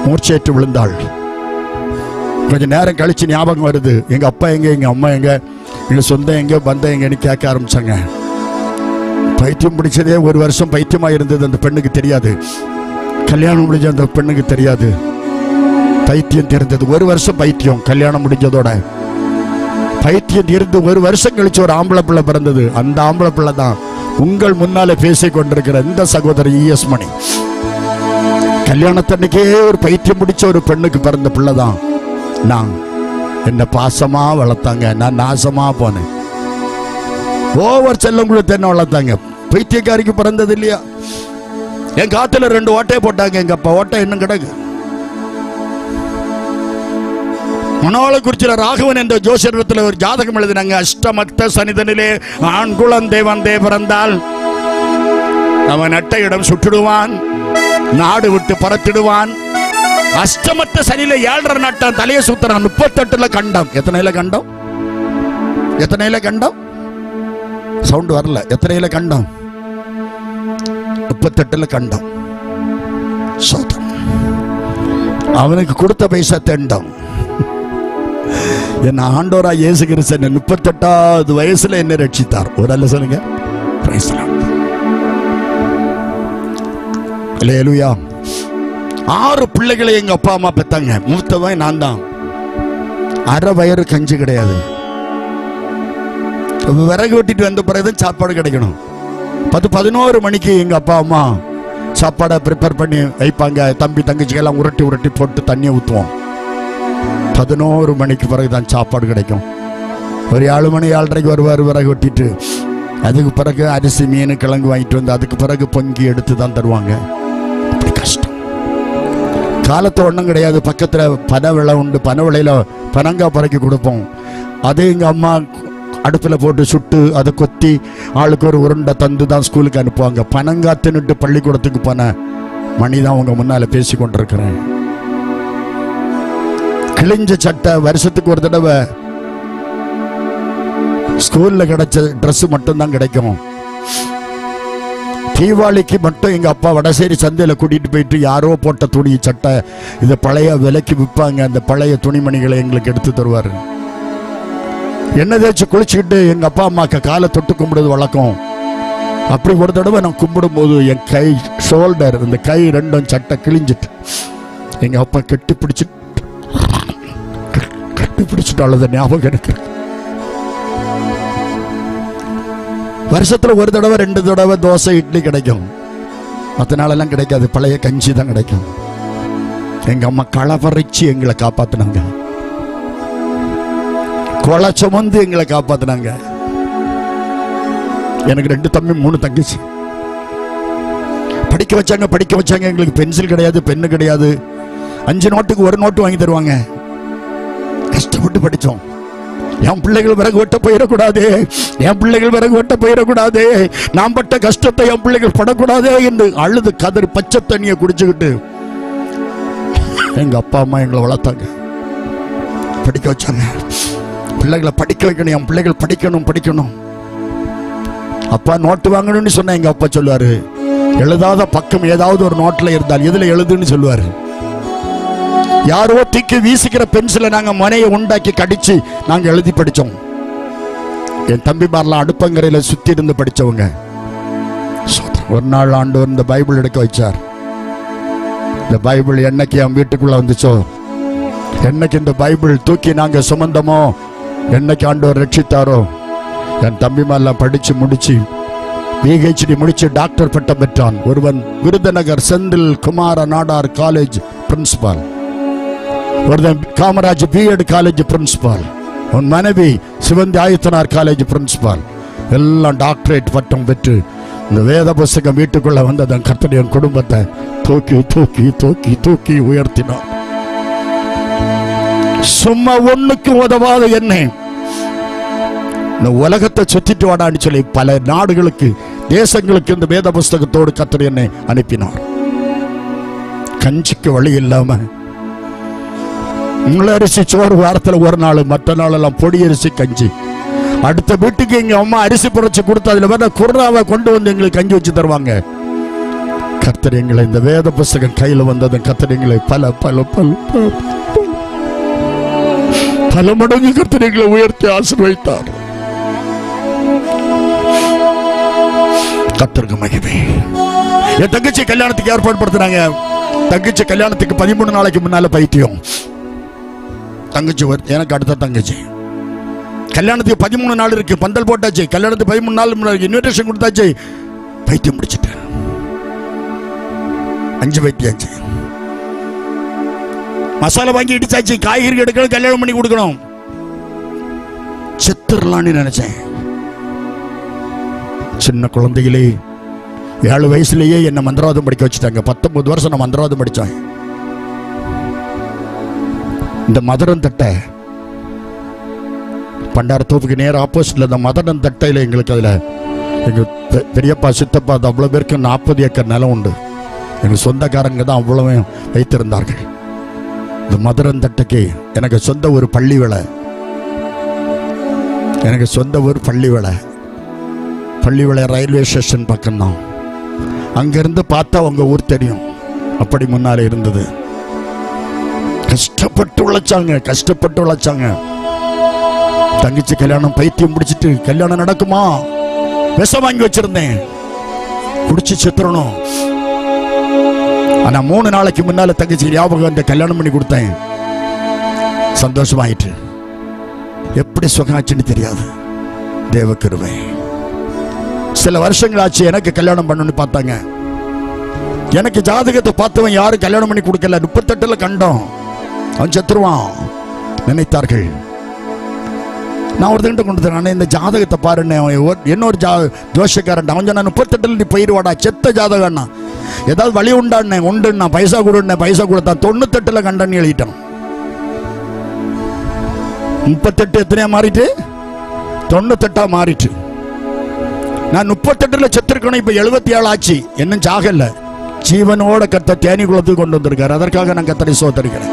மூர்ச்சேற்று விழுந்தாள். கொஞ்சம் நேரம் கழிச்சு ஞாபகம் வருது, எங்க அப்பா எங்க, எங்க அம்மா எங்க, எங்க சொந்தம் எங்க, பந்தம் எங்கன்னு கேட்க ஆரம்பிச்சாங்க. பைத்தியம் பிடிச்சதே 1 வருஷம் பைத்தியமா இருந்தது அந்த பெண்ணுக்கு தெரியாது. கல்யாணம் முடிஞ்ச அந்த பெண்ணுக்கு தெரியாது. பைத்தியம் தெரிந்தது 1 வருஷம் பைத்தியம். கல்யாணம் முடிஞ்சதோட பைத்தியம் இருந்து 1 வருஷம் கழிச்சு ஒரு ஆம்பளை பிள்ளை பிறந்தது. அந்த ஆம்பளை பிள்ளை தான் உங்கள் முன்னாலே பேசிக் கொண்டிருக்கிற இந்த சகோதரி ES மணி. கல்யாணத்தன்னைக்கே ஒரு பைத்தியம் முடிச்ச ஒரு பெண்ணுக்கு பிறந்த பிள்ளை தான் நான். என்ன பாசமா வளர்த்தாங்க, நான் நாசமா போனேன். ஓவர் செல்லம் கொடுத்து என்ன வளர்த்தாங்க. பைத்தியக்காரிக்கு பிறந்தது இல்லையா? என் காத்துல 2 ஓட்டையை போட்டாங்க. எங்க அப்பா ஓட்டை இன்னும் கிடக்கு. மனோல குறிச்சில ராகவன் என்ற ஜோசியத்தில் ஒரு ஜாதகம் எழுதினாங்க. அஷ்டமத்த சனிதனிலே ஆண் குழந்தை வந்தே பிறந்தால் அவன் நட்ட இடம் சுட்டுடுவான், நாடு விட்டு பறத்திடுவான். அஷ்டமத்த சனியில 7.5 நட்டம் தலையை சுத்துறான். 38 கண்டம். எத்தனையில கண்டம்? எத்தனையில கண்டம்? சவுண்ட் வரல. எத்தனையில கண்டம்? 38 கண்டம். அவனுக்கு கொடுத்த பைசா தெண்டம். என்ன ஆண்டவரா இயேசு கிறிஸ்து 38வது வயசுல என்ன ரட்சித்தார். ஒரு அல்ல சொல்லுங்க. அல்லேலூயா. 6 பிள்ளைகளை எங்க அப்பா அம்மா பெத்தாங்க. மூத்தவன் நான் தான். அரை வயறு கஞ்சி கிடையாது. விறகு வெட்டிட்டு வந்த பிறகு சாப்பாடு கிடைக்கணும். 10-11 மணிக்கு எங்க அப்பா அம்மா சாப்பாடை ப்ரிப்பேர் பண்ணி வைப்பாங்க. தம்பி தங்கச்சிக்கெல்லாம் உருட்டி போட்டு தண்ணியை ஊற்றுவோம். 11 மணிக்கு பிறகு தான் சாப்பாடு கிடைக்கும். ஒரு 7 மணி 7:30 வருவார் விறகு வெட்டிட்டு. அதுக்கு பிறகு அரிசி மீன் கிழங்கு வாங்கிட்டு வந்து அதுக்கு பிறகு பொங்கி எடுத்து தான் தருவாங்க. அப்படி கஷ்டம். காலத்தை ஒன்றும் கிடையாது. பக்கத்தில் பனை விளை உண்டு. பனை விளையில பனங்காய் பறக்கி கொடுப்போம். அது எங்கள் அம்மா அடுப்பில் போட்டு சுட்டு அதை கொத்தி ஆளுக்கு ஒரு உருண்டை தந்து தான் ஸ்கூலுக்கு அனுப்புவாங்க. பனங்காய் தின்னுட்டு பள்ளிக்கூடத்துக்கு போன மணி தான் உங்க முன்னால பேசி கொண்டிருக்கிறேன். கிழிஞ்ச சட்டை வருஷத்துக்கு ஒரு தடவை ஸ்கூல்ல கிடைச்ச ட்ரெஸ் மட்டும் தான் கிடைக்கும். தீபாவளிக்கு மட்டும் எங்க அப்பா வடசேரி சந்தையில கூட்டிட்டு போயிட்டு யாரோ போட்ட துணி சட்டை இதை பழைய விலைக்கு விற்பாங்க. அந்த பழைய துணிமணிகளை எங்களுக்கு எடுத்து தருவாரு. எண்ணெய் தேய்ச்சி குளிச்சுக்கிட்டு எங்க அப்பா அம்மாக்கு காலை தொட்டு கும்பிடுறது வழக்கம். அப்படி ஒரு தடவை நான் கும்பிடும் போது என் கை ஷோல்டர் இந்த கை 2 சட்டை கிழிஞ்சிட்டு எங்க அப்பா கட்டி பிடிச்சிட்டு அழுத ஞாபகம் எனக்கு. வருஷத்துல ஒரு தடவை 2 தடவை தோசை இட்லி கிடைக்கும். மற்ற நாளெல்லாம் கிடைக்காது. பழைய கஞ்சி தான் கிடைக்கும். எங்க அம்மா களப்பறிச்சு எங்களை காப்பாத்தினாங்க. கொலை சுமந்து எங்களை காப்பாத்தினாங்க. எனக்கு 2 தம்பி 3 தங்கச்சி. படிக்க வச்சாங்க. எங்களுக்கு பென்சில் கிடையாது, பென்னு கிடையாது. 5 நோட்டுக்கு 1 நோட்டு வாங்கி தருவாங்க. கஷ்டப்பட்டு படித்தோம். என் பிள்ளைகள் விறகு வெட்ட போயிடக்கூடாது, நான் பட்ட கஷ்டத்தை என் பிள்ளைகள் படக்கூடாதே என்று அழுது கதறி பச்சை தண்ணியை குடிச்சுக்கிட்டு எங்க அப்பா அம்மா எங்களை வளர்த்தாங்க, படிக்க வச்சாங்க. பிள்ளைகளை படிக்க வைக்கணும், என் பிள்ளைகள் படிக்கணும். அப்பா நோட்டு வாங்கணும்னு சொன்ன எங்க அப்பா சொல்லுவாரு, எழுதாத பக்கம் ஏதாவது ஒரு நோட்டில் இருந்தால் எதுல எழுதுன்னு சொல்லுவாரு. யாரோ தூக்கி வீசிக்கிற பென்சிலை நாங்க மனையை உண்டாக்கி கடிச்சு நாங்க எழுதி படிச்சோம். என் தம்பி மாரெல்லாம் அடுப்பங்கரையில சுத்தி இருந்து படிச்சவங்க. ஒரு நாள் ஆண்டவர் இந்த பைபிள் எடுக்க வச்சார். இந்த பைபிள் என்னைக்கு என் வீட்டுக்குள்ள வந்துச்சோ, என்னைக்கு இந்த பைபிள் தூக்கி நாங்க சுமந்தமோ, என்னைக்கு ஆண்டவர் ரட்சித்தாரோ, என் தம்பி மாரெல்லாம் படிச்சு முடிச்சு PhD முடிச்சு டாக்டர் பட்டம் பெற்றான். ஒருவன் விருதுநகர் செந்தில் குமார நாடார் காலேஜ் பிரின்சிபால், ஒருவன் காமராஜ் B.Ed காலேஜ் பிரின்சிபால், உன் மனைவி சிவந்தி ஆயுத்தனார் காலேஜ் பிரின்சிபால். எல்லாம் டாக்டரேட் பட்டம் பெற்று இந்த வேத புஸ்தகம் வீட்டுக்குள்ள வந்த கர்த்தருடைய குடும்பத்தை தூக்கி தூக்கி தூக்கி தூக்கி உயர்த்தினார். சும்மா ஒண்ணுக்கு உதவாத என்ன இந்த உலகத்தை சுத்திட்டு வாடான்னு சொல்லி பல நாடுகளுக்கு தேசங்களுக்கு இந்த வேத புஸ்தகத்தோடு கர்த்தர் என்னை அனுப்பினார். கஞ்சிக்கு வழி இல்லாம அரிசி சோறு வாரத்தில் ஒரு நாள், மற்ற நாளெல்லாம் பொடி அரிசி கஞ்சி. அடுத்த வீட்டுக்கு எங்க அம்மா அரிசி புரைச்சு கொடுத்து அதுல வேற குர்ராவை கொண்டு வந்து எங்களுக்கு கஞ்சி வச்சு தருவாங்க. கர்த்தர் எங்களை இந்த வேத புஸ்தகம் கையில வந்தது கர்த்தர் எங்களை பல பல பல பல மடங்கு கர்த்தர் எங்களை உயர்த்தி ஆசீர்வதித்தார். கர்த்தருக்கு மகிமை. என் தங்கச்சி கல்யாணத்துக்கு ஏற்பாடு படுத்துறாங்க. தங்கச்சி கல்யாணத்துக்கு 13 நாளைக்கு முன்னால பைத்தியம். தங்கச்சி எனக்கு அடுத்த தங்கச்சி கல்யாணத்துக்கு 13 நாள் இருக்கு. பந்தல் போட்டாச்சு. கல்யாணத்துக்கு 13 நாள் முன்னாடி இன்விடேஷன் கொடுத்தாச்சு. பைத்தியம் முடிச்சுட்டு 5 பைத்தியாச்சு. மசாலா வாங்கி இடிச்சாச்சு. காய்கறி எடுக்கணும், கல்யாணம் பண்ணி கொடுக்கணும். செத்துடலான்னு நினைச்சேன். சின்ன குழந்தைகளே 7 வயசுலயே என்ன மந்திரவாதம் படிக்க வச்சுட்டாங்க. 19 வருஷம் நான் மந்திரவாதம் படித்தேன். இந்த மதுரம் தட்டை பண்டாரத்தோப்புக்கு நேரம் ஆப்போசிட்ல இந்த மதுரம் தட்டையில் எங்களுக்கு அதில் எங்கள் பெரியப்பா சித்தப்பா அது அவ்வளோ பேருக்கு 40 ஏக்கர் நிலம் உண்டு. எங்கள் சொந்தக்காரங்க தான் அவ்வளவு வைத்திருந்தார்கள். இந்த மதுரம் தட்டைக்கு எனக்கு சொந்த ஒரு பள்ளி வேலை. எனக்கு சொந்த ஒரு பள்ளி வேலை. பள்ளி வேலை ரயில்வே ஸ்டேஷன் பக்கம்தான். அங்கிருந்து பார்த்தா உங்க ஊர் தெரியும். அப்படி முன்னாலே இருந்தது. கஷ்டப்பட்டு உழைச்சாங்க, கஷ்டப்பட்டு உழைச்சாங்க. தங்கச்சி கல்யாணம் பைத்தியம் முடிச்சிட்டு கல்யாணம் நடக்குமா விஷம் வாங்கி வச்சிருந்தேன். குடிச்சு செத்துறணும். ஆனா 3 நாளைக்கு முன்னால தங்கச்சி ஞாபகம் வந்து கல்யாணம் பண்ணி கொடுத்தேன். சந்தோஷமாயிட்டு. எப்படி சுகாச்சுன்னு தெரியாது. தேவ கிருபை. சில வருஷங்கள் ஆச்சு எனக்கு கல்யாணம் பண்ணணும்னு பார்த்தாங்க. எனக்கு ஜாதகத்தை பார்த்தவன் யாரும் கல்யாணம் பண்ணி கொடுக்கல. 38ல கண்டோம். அவன் செத்துருவான் நினைத்தார்கள். நான் ஒருத்தங்கிட்ட கொண்டு தரேன். இந்த ஜாதகத்தை பாருன்னு இன்னொரு ஜோஷக்காரன் அவன் சொன்னா 38ல நீ போயிடுவாடா, செத்த ஜாதகம்னா. ஏதாவது வழி உண்டான்னு உண்டுன்னா பைசா கொடுன்னு பைசா கொடுத்தான். 98ல கண்டன்னு எழுதிட்டான். 38 எத்தனையா மாறிட்டு 98ஆ மாறிட்டு. நான் 38ல செத்துருக்கணும். இப்ப 77 ஆச்சு. இன்னும் சாகல. ஜீவனோட கர்த்தர் தேனி குளத்துக்கு கொண்டு வந்திருக்காரு. அதற்காக நான் கர்த்தரை ஸ்தோத்திரிக்கிறேன்.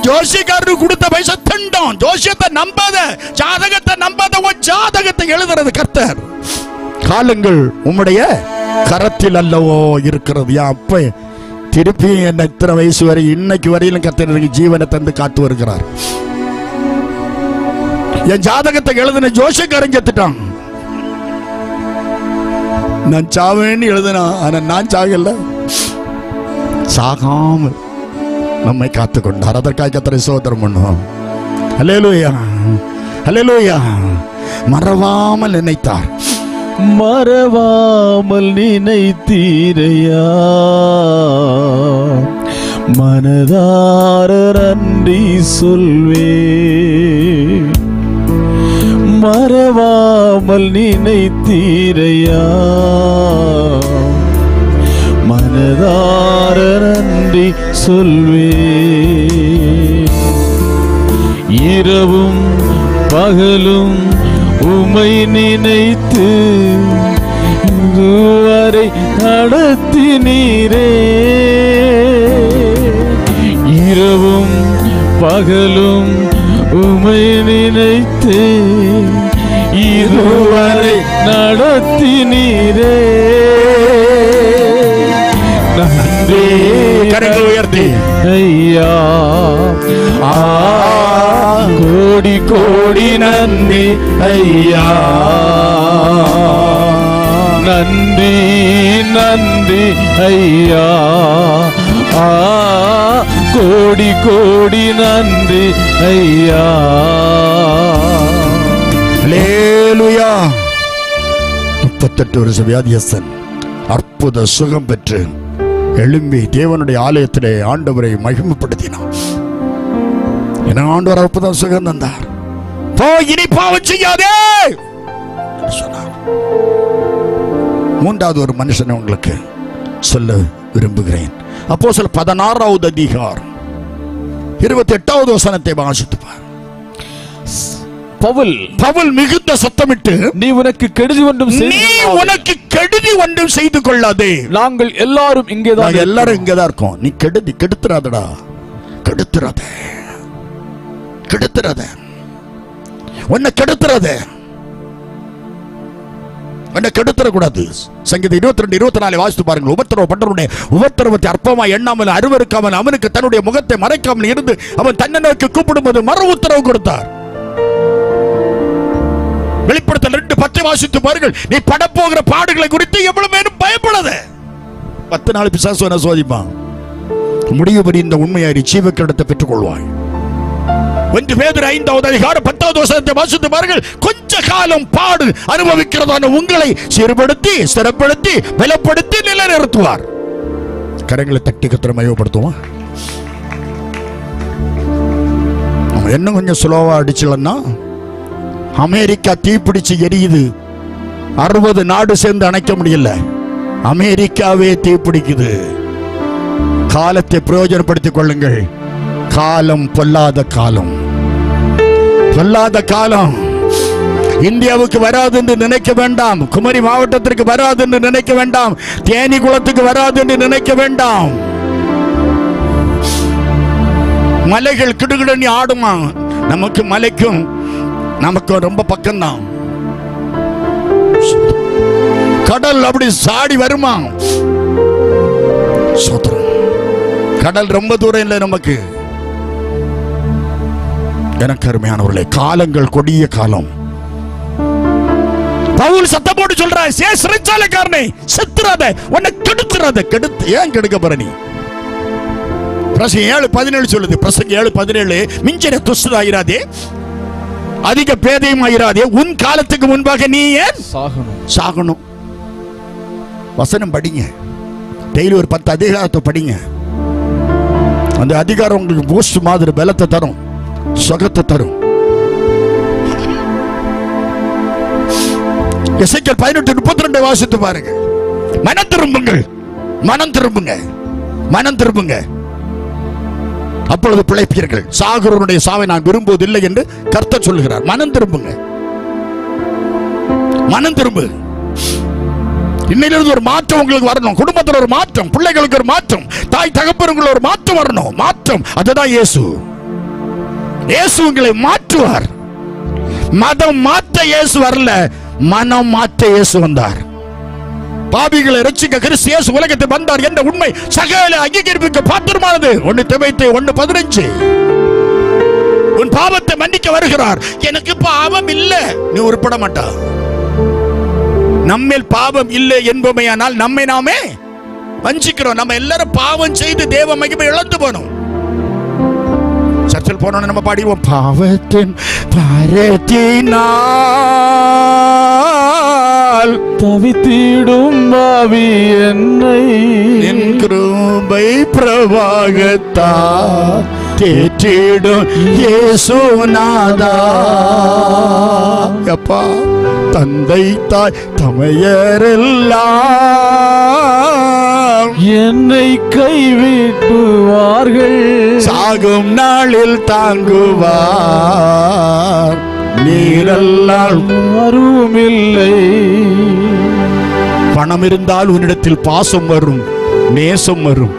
ஜோசியக்காரரு கொடுத்த பைசா தண்டம். ஜோசியத்தை நம்பாத, ஜாதகத்தை நம்பாத. உன் ஜாதகத்தை எழுதுறது கர்த்தர். காலங்கள் உம்முடைய கரத்தில் அல்லவோ இருக்கிறது. என் அப்ப திருப்பி என்ன இத்தனை வயசு வரை இன்னைக்கு வரையிலும் கர்த்தர் எனக்கு ஜீவனை தந்து காத்து வருகிறார். என் ஜாதகத்தை எழுதின ஜோசியக்காரன் செத்துட்டான். நான் சாவேன்னு எழுதுனா, ஆனா நான் சாகல. சாகாமல் நம்மை காத்து கொண்டார். அதற்காக கர்த்தரை ஸ்தோத்திரம் பண்ணுவோம். அல்லேலூயா, அல்லேலூயா. மறவாமல் நினைத்தார். மறவாமல் நினைத்தீரையா, மனதார நன்றி சொல்வே. மறவாமல் நினைத்தீரையா, மனதார நன்றி சொல்வே. இரவும் பகலும் உமை நினைத்து இதுவரை நடத்தினீரே. இரவும் பகலும் உமை நினைத்து இதுவரை நடத்தினீரே. நன்றி. கரங்களை உயர்த்தி ஐயா, கோடி கோடி நன்றி ஐயா. நன்றி நன்றி ஐயா. கோடி கோடி நன்றி ஐயா. அல்லேலூயா. 38 வருஷ வியாதியஸ்தன் அற்புத சுகம் பெற்று எழும்பி தேவனுடைய ஆலயத்திலே ஆண்டவரை மகிமைப்படுத்தினான். என்ன ஆண்டவர் அற்புத சுகம் தந்தார். போ, இனி பாவம் செய்யாதே சொன்னார். 3வது ஒரு மனுஷனை உங்களுக்கு சொல்ல விரும்புகிறேன். அப்போஸ்தலர் 16வது அதிகாரம் 28வது வசனத்தை வாசித்துப்பார். பவுல் மிகுந்த சத்தமிட்டு, நீ உனக்கு கெடுதி ஒன்றும் செய்து கொள்ளாதே. நாங்கள் எல்லாரும் இங்கேதான் இருக்கோம். நீ கெடுத்துறாதடா, கெடுத்துறாத, உன்னை கெடுத்துறக்கூடாது. சங்கீதம் 22:24 வாசித்து பாருங்கள். உபத்திரவத்தை அற்பமாய் எண்ணாமல் அருவருக்காமல் அவனுக்கு தன்னுடைய முகத்தை மறைக்காமல் இருந்து அவன் தன்னை நோக்கி கூப்பிடும்போது மறு உத்தரவு கொடுத்தார். வெளிப்படுத்தல் 2:10 வாசித்து பாருங்கள். நீ படப்போகிற பாடுகளை குறித்து எவ்வளவு பேரும் பயப்படாத. 10 நாள் பிசாசு சோதிப்பான். முடிவுபடி இந்த உண்மையை ஜீவக்கிரீடத்தை பெற்றுக் கொள்வாய். 1 பேதுரு 5வது அதிகாரம் 10வது வசனத்தை வாசித்து பாருங்கள். கொஞ்ச காலம் பாடு அனுபவிக்கிறதான உங்களை சீர்படுத்தி, ஸ்திரப்படுத்தி, பலப்படுத்தி நிலைநிறுத்துவார். கரங்களை தட்டி கர்த்தரை மகிமைப்படுத்துவோம். நம்ம என்ன கொஞ்சம் சுலோவா அடிச்சலன்னா, அமெரிக்கா தீப்பிடிச்சு எரியுது. 60 நாடு சேர்ந்து அணைக்க முடியல. அமெரிக்காவே தீப்பிடிக்குது. காலத்தை பிரயோஜனப்படுத்திக் கொள்ளுங்கள். காலம் பொல்லாத காலம். இந்தியாவுக்கு வராது என்று நினைக்க வேண்டாம். குமரி மாவட்டத்திற்கு வராது என்று நினைக்க வேண்டாம். தேனி குளத்துக்கு வராது என்று நினைக்க வேண்டாம். மலைகள் கிடுகிடனி ஆடுமா. நமக்கு மலைக்கும் நமக்கு ரொம்ப பக்கம்தான். கடல் அப்படி சாடி வருமா. கடல் ரொம்ப தூரம் இல்லை நமக்கு. எனக்கு அருமையானவர்களே, காலங்கள் கொடிய காலம். பவுல் சத்தம் போட்டு சொல்றார், சிறைச்சாலைக்காரனே செத்துறாத, உன்னை கெடுத்துறாத. ஏன் கெடுக்க போற நீ? பிரசங்கம் 7:17 சொல்லுது. பிரசங்கம் 7:17, மிஞ்சின துஷ்டராயிராதே, அதிக பேதையும் ஆயிராதே, உன் காலத்துக்கு முன்பாக நீ ஏன் சாகணும். வசனம் படிங்க. டெய்லி ஒரு 10 அதிகாரத்தை படிங்க. அந்த அதிகாரம் உங்களுக்கு பூஸ்ட் மாதிரி பலத்தை தரும், சுகத்தை தரும். எசேக்கியேல் 18:32 வாசித்து பாருங்க. மனம் திரும்புங்க, அப்பொழுது பிழைப்பீர்கள். சாகுறவனுடைய சாவை நான் விரும்புவதில்லை என்று கர்த்தர் சொல்லுகிறார். மனம் திரும்பு. இன்னையிலிருந்து ஒரு மாற்றம் உங்களுக்கு வரணும். குடும்பத்தில் ஒரு மாற்றம், பிள்ளைகளுக்கு ஒரு மாற்றம், தாய் தகப்பனுக்குள்ள ஒரு மாற்றம் வரணும். மாற்றம், அதுதான் இயேசு. உங்களை மாற்றுவார். மதம் மாற்ற இயேசு வரல, மனம் மாற்ற இயேசு வந்தார். பாவிகளை ரட்சிக்க கிறிஸ்து இயேசு உலகத்தில் வந்தார் என்ற உண்மை சகல அங்கீகரிப்புக்கு பாத்திரமானது. 1 தீமோத்தேயு 1:15. உன் பாவத்தை மன்னிக்க வருகிறார். எனக்கு பாவம் இல்லை, நீ உருப்பட மாட்டா. நம்மேல் பாவம் இல்லை என்பமையானால் நம்மை நாமே வஞ்சிக்கிறோம். நம்ம எல்லாரும் பாவம் செய்து தேவ மகிமை இழந்து போனோம். சர்ச்சில் போனோம், நம்ம பாடிவோம், பாவத்தின் பாரத்தினால் தவித்திடும் பாவி என்னை என் கிருபை பிரவாகத்தால் தேற்றிடும் இயேசுநாதா. அப்பா, தந்தை தாய் தமையரெல்லாம் என்னை கைவிட்டுவார்கள், சாகும் நாளில் தாங்குவார், நீரெல்லாம் யாருமில்லை. பணம் இருந்தால் உன்னிடத்தில் பாசம் வரும், நேசம் வரும்.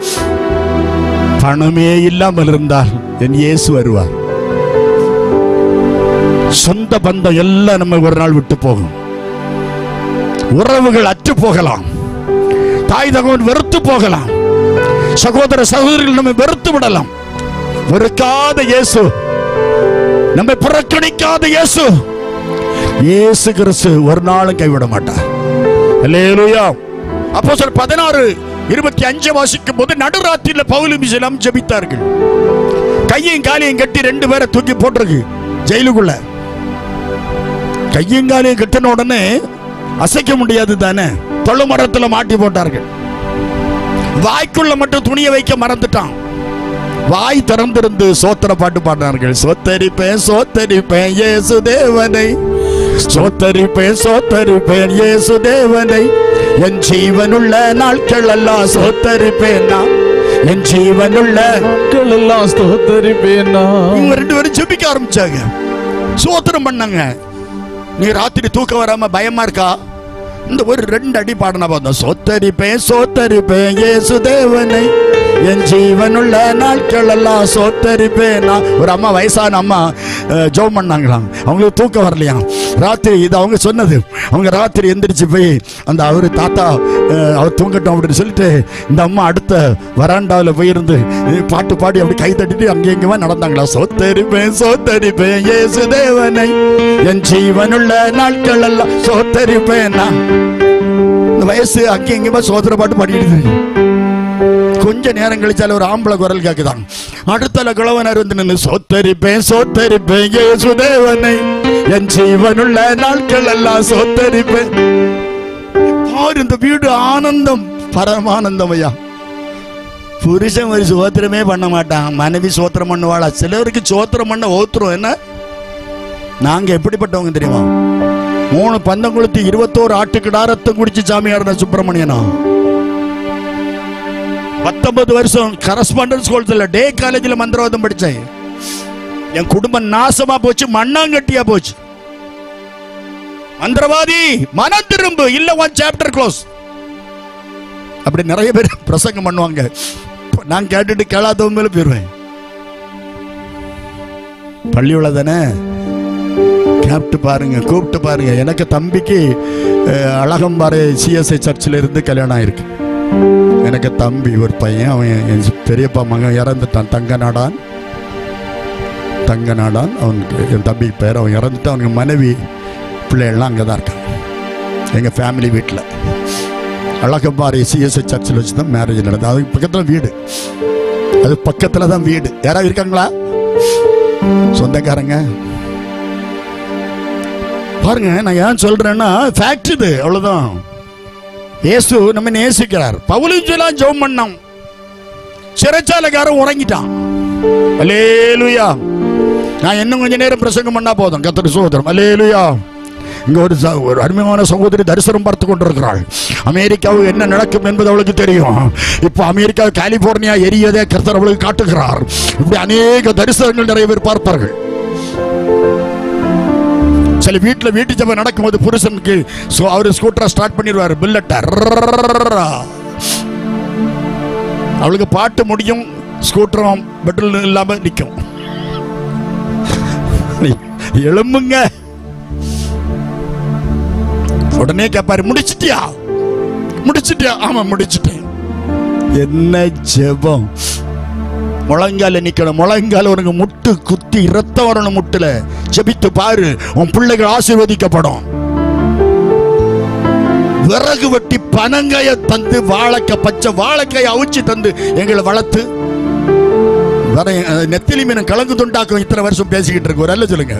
பணமே இல்லாமல் இருந்தால் என் இயேசு வருவார். சொந்த பந்தம் எல்லாம் நம்ம ஒரு நாள் விட்டு போகும். உறவுகள் அற்று போகலாம், தாய் தகவன் வெறுத்து போகலாம், சகோதர சகோதரிகள் நம்ம வெறுத்து விடலாம். வெறுக்காத இயேசு, நம்மை புறக்கணிக்காத இயேசு, இயேசு கிறிஸ்து ஒரு நாளும் கைவிட மாட்டார். அல்லேலூயா. அப்போஸ்தலர் 16:25 வாசிக்கும் போது, நடுராத்திரியில் பவுலும் சீலாவும் ஜெபித்தார்கள். கையும் காலையும் கட்டி 2 பேரை தூக்கி போட்டிருக்கு ஜெயிலுக்குள்ள. கையும் காலையும் கட்டின உடனே அசைக்க முடியாது தானே, தொழு மரத்துல மாட்டி போட்டார்கள். வாய்க்குள்ள மட்டும் துணியை வைக்க மறந்துட்டான். வாய் திறந்திருந்து சோத்திர பாட்டு பாடினார்கள். சோத்தரிப்பேன் சோத்தரிப்பேன் இயேசு தேவனை, சோத்தரிப்பேன் சோத்தரிப்பேன் இயேசு தேவனை, என் ஜீவனுள்ள நாட்கள் எல்லாம் சோத்தரிப்பேன் நான், என் ஜீவனுள்ள நாட்கள் எல்லாம் சோத்தரிப்பேன் நான். இவங்க 2 பேரும் ஜெபிக்க ஆரம்பிச்சாங்க. சோத்திரம் பண்ணாங்க. நீ ராத்திரி தூக்கம் வராம பயமா இருக்கா? இந்த ஒரு 2 அடி பாடினா பார்த்தோம். சோத்தரிப்பேன் சோத்தரிப்பேன் இயேசு தேவனை என் ஜீவனுள்ள நாட்கள் எல்லாம் சோத்தரிப்பேன். ஒரு அம்மா, வயசான அம்மா ஜெபம் பண்ணாங்களாம். அவங்களுக்கு தூக்கம் வரலையா ராத்திரி. இது அவங்க சொன்னது. அவங்க ராத்திரி எந்திரிச்சு போய் அந்த அவரு தாத்தா அவர் தூங்கட்டும் அப்படின்னு சொல்லிட்டு இந்த அம்மா அடுத்த வராண்டாவில் போயிருந்து பாட்டு பாடி அப்படி கை தட்டிட்டு அங்கே எங்கேயுமா நடந்தாங்களா. சோத்தரிப்பேன் சோத்தரிப்பேன் இயேசு தேவனை என் ஜீவனுள்ள நாட்கள் எல்லாம் சோத்தரிப்பேன். இந்த வயசு அங்கே எங்கேயுமா சோதர பாட்டு பாடிட்டு கொஞ்ச நேரம் கழிச்சால ஒரு ஆம்பளை குரல் கேக்குதான். அடுத்தல கிழவனர் வந்து நின்று சோத்தரிப்பேன் சோத்தரிப்பேன் இயேசு தேவனை என் ஜீவனுள்ள நாட்கள் எல்லாம் சோத்தரிப்பேன். பாரு, இந்த வீடு ஆனந்தம், பரமானந்தம் ஐயா. புருஷன் ஒரு சோத்திரமே பண்ண மாட்டான், மனைவி சோத்திரம் பண்ணுவாளா? சிலருக்கு சோத்திரம் பண்ண ஓத்துரும். என்ன, நாங்க எப்படிப்பட்டவங்க தெரியுமா? 3 பந்தம் கொளுத்தி 21 ஆட்டுக்கிடாரத்தை குடிச்சு சாமியார் சுப்பிரமணியனா. 19 வருஷம் கரஸ்பாண்டன்ஸ் கோர்ஸ்ல டே காலேஜில் மந்திரவாதம் படிச்சேன். என் குடும்பம் நாசமா போச்சு, மண்ணாங்கட்டியா போச்சு. மந்திரவாதி, மனம் திரும்பு, இல்ல ஒன் சாப்டர் க்ளோஸ். அப்படி நிறைய பேர் பிரசங்கம் பண்ணுவாங்க. நான் கேட்டுட்டு கேளாதவங்க மேல போயிருவேன். பள்ளியுள்ள தானே கேப்டு பாருங்க, கூப்பிட்டு பாருங்க. எனக்கு தம்பிக்கு அழகம்பாறை சிஎஸ்ஐ சர்ச்சில் இருந்து கல்யாணம் ஆயிருக்கு. எனக்கு தம்பி ஒரு பையன், அவன் என் பெரியப்பா மகன் இறந்துட்டான். தங்க நாடான் அவனுக்கு, என் தம்பி பேர். அவன் இறந்துட்டு அவனுக்கு மனைவி பிள்ளைகள்லாம் அங்கே தான் இருக்காங்க. எங்கள் ஃபேமிலி வீட்டில் அழகம்பாறை சிஎஸ்ஐ சர்ச்சில் வச்சு தான் மேரேஜ் நடந்தது. அதுக்கு பக்கத்தில் வீடு, அது பக்கத்தில் தான் வீடு. யாராவது இருக்காங்களா சொந்தக்காரங்க? பாருங்க, நான் ஏன் சொல்றேன்னா ஃபேக்ட் இது, அவ்வளவுதான். இயேசு நம்ம நேசிக்கிறார். பவுலும் சொல்லலாம் ஜெபம் பண்ணோம், சிறைச்சாலைக்காரன் உறங்கிட்டான். அல்லேலூயா. நான் இன்னும் கொஞ்ச நேரம் பிரசங்கம் பண்ணா போதும். கர்த்தருக்கு ஸ்தோத்திரம். அல்லேலூயா. இங்க ஒரு அருமையான சகோதரி தரிசனம் பார்த்து கொண்டிருக்கிறாள். அமெரிக்காவில் என்ன நடக்கும் என்பது அவளுக்கு தெரியும். இப்போ அமெரிக்கா கலிபோர்னியா எரியதே கர்த்தர் அவளுக்கு காட்டுகிறார். இப்படி அநேக தரிசனங்கள் நிறைய பேர் பார்ப்பார்கள். சில வீட்டு ஜெபம் நடக்கும்போது புருஷனுக்கு அவரு ஸ்கூட்டரை ஸ்டார்ட் பண்ணிடுவாரு, புல்லட்டர். அவளுக்கு பாட்டு முடியும், ஸ்கூட்டரும் பெட்ரோல் இல்லாம நிற்கும். எழும்புங்க. உடனே கேட்பாரு, முடிச்சிட்டியா? ஆமா முடிச்சிட்டேன். என்ன ஜெபம்! முழங்கால நிக்கணும். முழங்கால உனக்கு முட்டு குத்தி இரத்தம் வரணும். முட்டுல ஜெபித்து பாரு, உன் பிள்ளைகள் ஆசீர்வதிக்கப்படும். விறகு வெட்டி பனங்காய தந்து, வாழைக்காய், பச்சை வாழைக்காய் அவிச்சு தந்து எங்களை வளர்த்து நெத்திலி மீன் கலங்கு துண்டாக்கும். இத்தனை வருஷம் பேசிக்கிட்டு இருக்கு. ஒரு அல்ல சொல்லுங்க.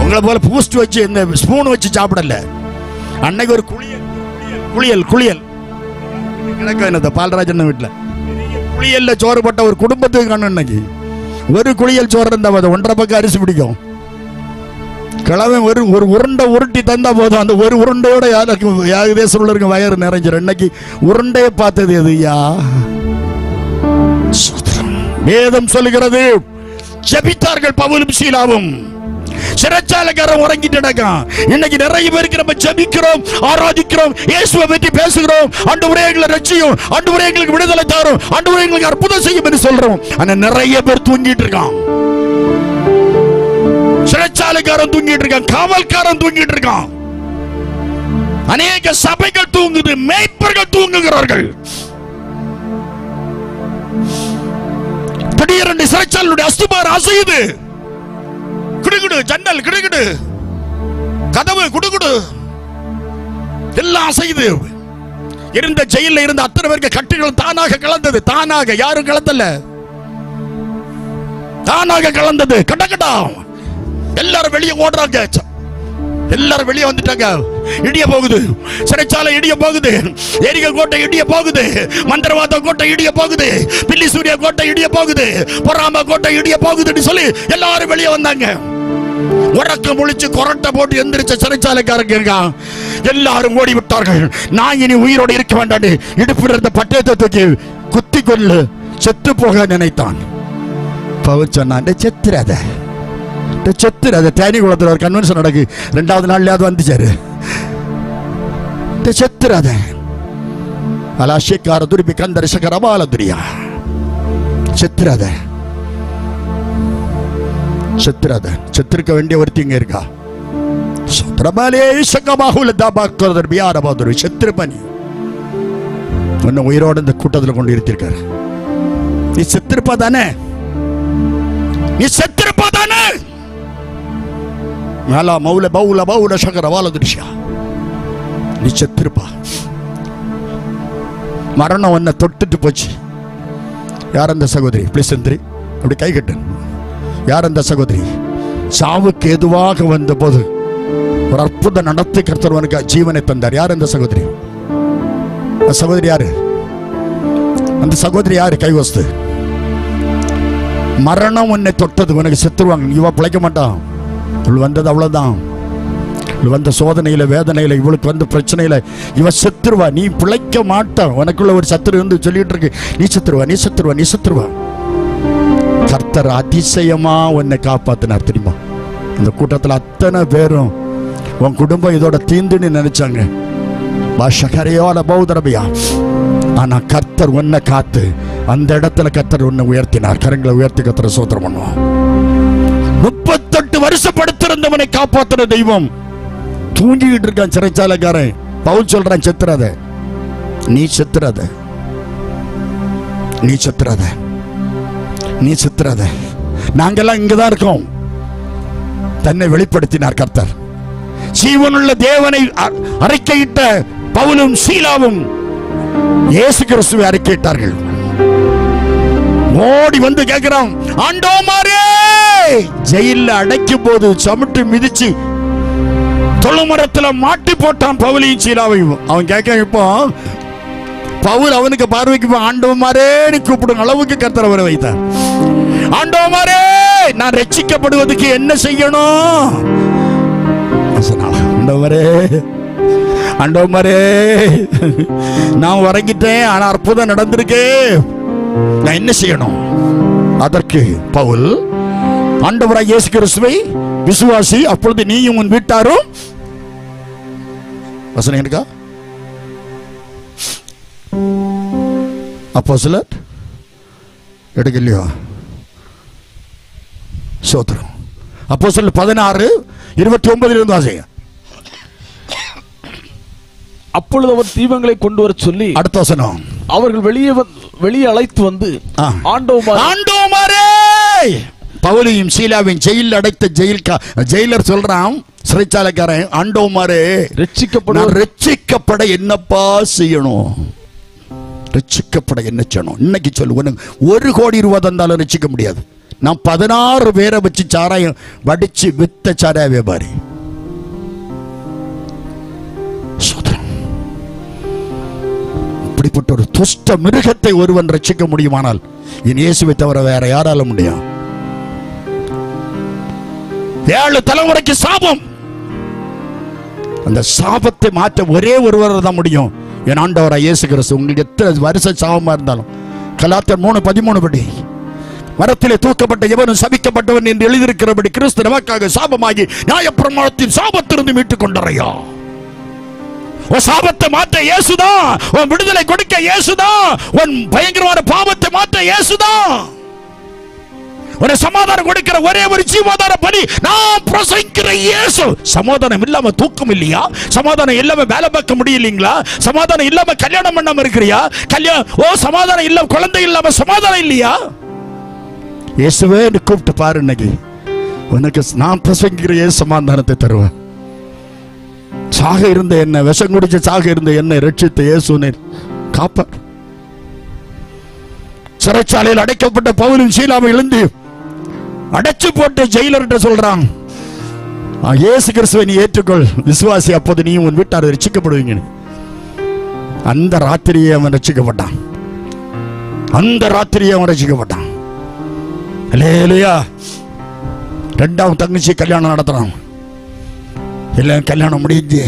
உங்களை போல பூஸ்ட் வச்சு இந்த ஸ்பூன் வச்சு சாப்பிடல. அன்னைக்கு ஒரு குளியல் கிடக்க பால்ராஜன் வீட்டுல குளியல்ல சோறு போட்ட ஒரு குடும்பத்துக்கு காணும். இன்னைக்கு ஒரு குளியல் சோறு இருந்தா போதும், 1.5 பக்கம் அரிசி பிடிக்கும். கிழமை ஒரு உருண்டை உருட்டி தந்தா போதும். அந்த ஒரு உருண்டையோட யாருக்கு தேசம் இருக்க வயறு நிறைஞ்சிடும். இன்னைக்கு உருண்டையை பார்த்தது எதுயா? வேதம் சொல்லுகிறது, ஜெபித்தார்கள் பவுலும் சீலாவும். சிறைச்சாலைக்காரன் உறங்கிட்டு நடக்கான். இன்னைக்கு நிறைய பேருக்கு நம்ம ஜெபிக்கிறோம், ஆராதிக்கிறோம், இயேசுவை பற்றி பேசுகிறோம். ஆண்டவரே எங்களை ரட்சியும், ஆண்டவரே எங்களுக்கு விடுதலை தாரும், ஆண்டவரே எங்களுக்கு அற்புதம் செய்யும் என்று சொல்றோம். ஆனா நிறைய பேர் தூங்கிட்டு இருக்கான். சிறைச்சாலைக்காரன் தூங்கிட்டு இருக்கான், காவல்காரன் தூங்கிட்டு இருக்கான். அநேக சபைகள் தூங்குது, மேய்ப்பர்கள் தூங்குகிறார்கள். திடீரென்று சிறைச்சாலையுடைய அஸ்திபாரம் அசையுது. குடுகுடு, ஜன்னல் குடுகுடு, கதவு குடுகுடு, எல்லாம் அசையுது. இருந்த ஜெயில இருந்த அத்தனை பேருக்கு கட்டுகள் தானாக கலந்தது. தானாக, யாரும் கலந்தல, தானாக கலந்தது. கடகடா எல்லாரும் வெளியே ஓடுறாங்க. எல்லாரும் வெளியே வந்துட்டாங்க. இடிய போகுது, சிறைச்சாலை இடிய போகுது, எரிக கோட்டை இடிய போகுது, மந்திரவாத கோட்டை இடிய போகுது, பில்லி சூரிய கோட்டை இடிய போகுது, பொறாம கோட்டை இடிய போகுதுன்னு சொல்லி எல்லாரும் வெளியே வந்தாங்க. உறக்க முழிச்சு கொரட்டை போட்டு எந்திரிச்ச சிறைச்சாலைக்காரங்க எல்லாரும் ஓடி விட்டார்கள். நான் இனி உயிரோடு இருக்க வேண்டாம், இடுப்பில் இருந்த பட்டயத்தை தூக்கி குத்தி கொள்ளு, செத்து போக நினைத்தான். பவுல் சொன்னான், செத்துறாத, செத்துறாத. தேனி குளத்தில் ஒரு கன்வென்ஷன் நடக்கு, 2வது நாள்லயாவது வந்துச்சாரு. செத்துறாத. அலாஷிக்கார துருப்பி கந்தரிசகர பாலதுரியா. செத்துறாத, செத்துறாத. செத்துருக்க வேண்டிய ஒருத்திங்க இருக்கா? செத்துருப்பனி உன்னை உயிரோடு இந்த கூட்டத்தில் கொண்டு இருத்திருக்காரு. நீ செத்திருப்பா தானே? நீ செத்திருப்பா தானே? மேலா மௌல பௌல பௌல சகர வாலதுரியா. நீ செத்திருப்பா. மரணம் உன்னை தொட்டுட்டு போச்சு. யார் அந்த சகோதரி? பிளீஸ் எந்திரி, அப்படி கை கட்டு. யார் அந்த சகோதரி? சாவுக்கு எதுவாக வந்த போது ஒரு அற்புத நடத்தி கர்த்தர் ஜீவனை தந்தார். யார் அந்த சகோதரி? சகோதரி யாரு? அந்த சகோதரி யாரு? கைவஸ்து. மரணம் உன்னை தொட்டது, உனக்கு செத்துருவாங்க, இவ பிழைக்க மாட்டான். இவள் வந்தது அவ்வளவுதான். இவள் வந்த சோதனையில, வேதனையில, இவளுக்கு வந்த பிரச்சனையில இவ செத்துருவா. நீ பிழைக்க மாட்டான். உனக்குள்ள ஒரு சத்துரு இருந்து சொல்லிட்டு இருக்கு, நீ செத்துருவா, நீ செத்துருவா, நீ செத்துருவா. கர்த்தர் அதிசயமா உன்னை காப்பாத்தினார். தெரியுமா? இந்த கூட்டத்தில் அத்தனை பேரும் உன் குடும்பம் இதோட தீந்துன்னு நினைச்சாங்க. பாஷகரையோட பௌதரபியா. ஆனா கர்த்தர் உன்னை காத்து அந்த இடத்துல கர்த்தர் உன்னை உயர்த்தினார். கரங்களை உயர்த்தி கர்த்தரை சோத்திரம் பண்ணுவோம். 38 வருஷப்படுத்திருந்தவனை காப்பாத்துற தெய்வம் தூங்கிட்டு இருக்கான் சிறைச்சாலைக்காரன். பவுல் சொல்றான், செத்துறாத, நீ செத்துறாத, நீ செத்துறாத, நீ செத்துறாத. நாங்கெல்லாம் இங்கதான் இருக்கோம். தன்னை வெளிப்படுத்தினார் கர்த்தர். ஜீவனுள்ள தேவனை அறிக்கையிட்ட பவுலும் சீலாவும் இயேசு கிறிஸ்துவை அறிக்கையிட்டார்கள். ஓடி வந்து கேட்கிறான், ஆண்டவரே, ஜெயில அடைக்கும் போது சமுட்டு மிதிச்சு தொழுமரத்துல மாட்டி போட்டான் பவுலையும் சீலாவையும். அவன் கேட்க, இப்போ பவுல் அவனுக்கு பார்வைக்கு ஆண்டவரே நீ கூப்பிடும் அளவுக்கு கர்த்தர் வர வைத்தார். ஆண்டவரே, நான் ரட்சிக்கப்படுவதற்கு என்ன செய்யணும்? ஆண்டவரே, ஆண்டவரே, நான் உறங்கிட்டேன், ஆனா அற்புதம் நடந்திருக்கு, நான் என்ன செய்யணும்? அதற்கு பவுல், ஆண்டவராய் இயேசு கிறிஸ்துவை விசுவாசி, அப்பொழுது நீயும் உன் வீட்டாரும். வசனம் இருக்கா? அப்போஸ்தலர் எடுக்கலையோ? சோத்திரம். அப்போஸ்தலர் 16:29 வாசிங்க. அப்பொழுது அவர் தீபங்களை கொண்டு வர சொல்லி, அடுத்த வசனம், அவர்கள் வெளியே அழைத்து வந்து, ஆண்டவரே, பவுலையும் சீலாவையும் ஜெயிலில் அடைத்த ஜெயிலர் சொல்றான், சிறைச்சாலைக்காரன், ஆண்டவரே, ரட்சிக்கப்பட என்னப்பா செய்யணும்? ரட்சிக்கப்பட என்ன செய்யணும்? இன்னைக்கு சொல்லு. உனக்கு 1 கோடி ரூபாய் தந்தாலும் ரட்சிக்க முடியாது. நான் 16 பேரை வச்சு சாராயம் வடிச்சு வித்த சாராய வியாபாரி. இப்படிப்பட்ட ஒரு துஷ்ட மிருகத்தை ஒருவன் ரட்சிக்க முடியுமானால் இனி இயேசுவை தவிர வேற யாரால முடியும்? 7 தலைமுறைக்கு சாபம். அந்த சாபத்தை மாற்ற ஒரே ஒருவர் தான் முடியும், என் ஆண்டவராய் இயேசு கிறிஸ்து. உங்களுக்கு எத்தனை வருஷ சாபமா இருந்தாலும், கலாத்தியர் 3:13 படி, மரத்திலே தூக்கப்பட்ட எவனும் சபிக்கப்பட்டவன் என்று எழுதியிருக்கிறபடி கிறிஸ்து நமக்காக சாபமாகி நியாயப்பிரமாணத்தின் சாபத்திலிருந்து மீட்டுக் கொண்டறையா. உன் சாபத்தை மாற்ற இயேசுதான், உன் விடுதலை கொடுக்க இயேசுதான், உன் பயங்கரமான பாவத்தை மாற்ற இயேசுதான். ஒரு சமாதானம் கொடுக்கிற ஒரே ஒரு ஜீவாதார பலி நான் பிரசங்கிக்கிற இயேசு. சமாதானம் இல்லாம தூக்கம் இல்லையா? சமாதானம் இல்லாம வேலை பார்க்க முடியலீங்களா? சமாதானம் இல்லாம கல்யாணம் பண்ணாம இருக்கிறியா? சமாதானம் இல்லாம குழந்தை இல்லாம சமாதானம் இல்லையா? இயேசுவே கூப்பிட்டு பாரு. இன்னைக்கு உனக்கு நான் பிரசங்கிக்கிற சமாதானத்தை தருவேன். சாக இருந்த என்ன, விஷம் குடிச்ச சாக இருந்த என்ன ரட்சித்த இயேசுனை காப்பார். சிறைச்சாலையில் அடைக்கப்பட்ட பவுலும் சீலாவை எழுந்து அடைச்சு போட்டு ஜெயிலர்கிட்ட சொல்றான், இயேசு கிறிஸ்துவை நீ ஏற்றுக்கொள், விசுவாசி, அப்போது நீ உன் வீட்டார் ரட்சிக்கப்படுவீங்க. அந்த ராத்திரியே அவன் ரட்சிக்கப்பட்டான். அந்த ராத்திரியே அவன் ரட்சிக்கப்பட்டான். அல்லேலூயா. 2வது தங்கச்சி கல்யாணம் நடத்துறான். இல்லை, கல்யாணம் முடிஞ்சு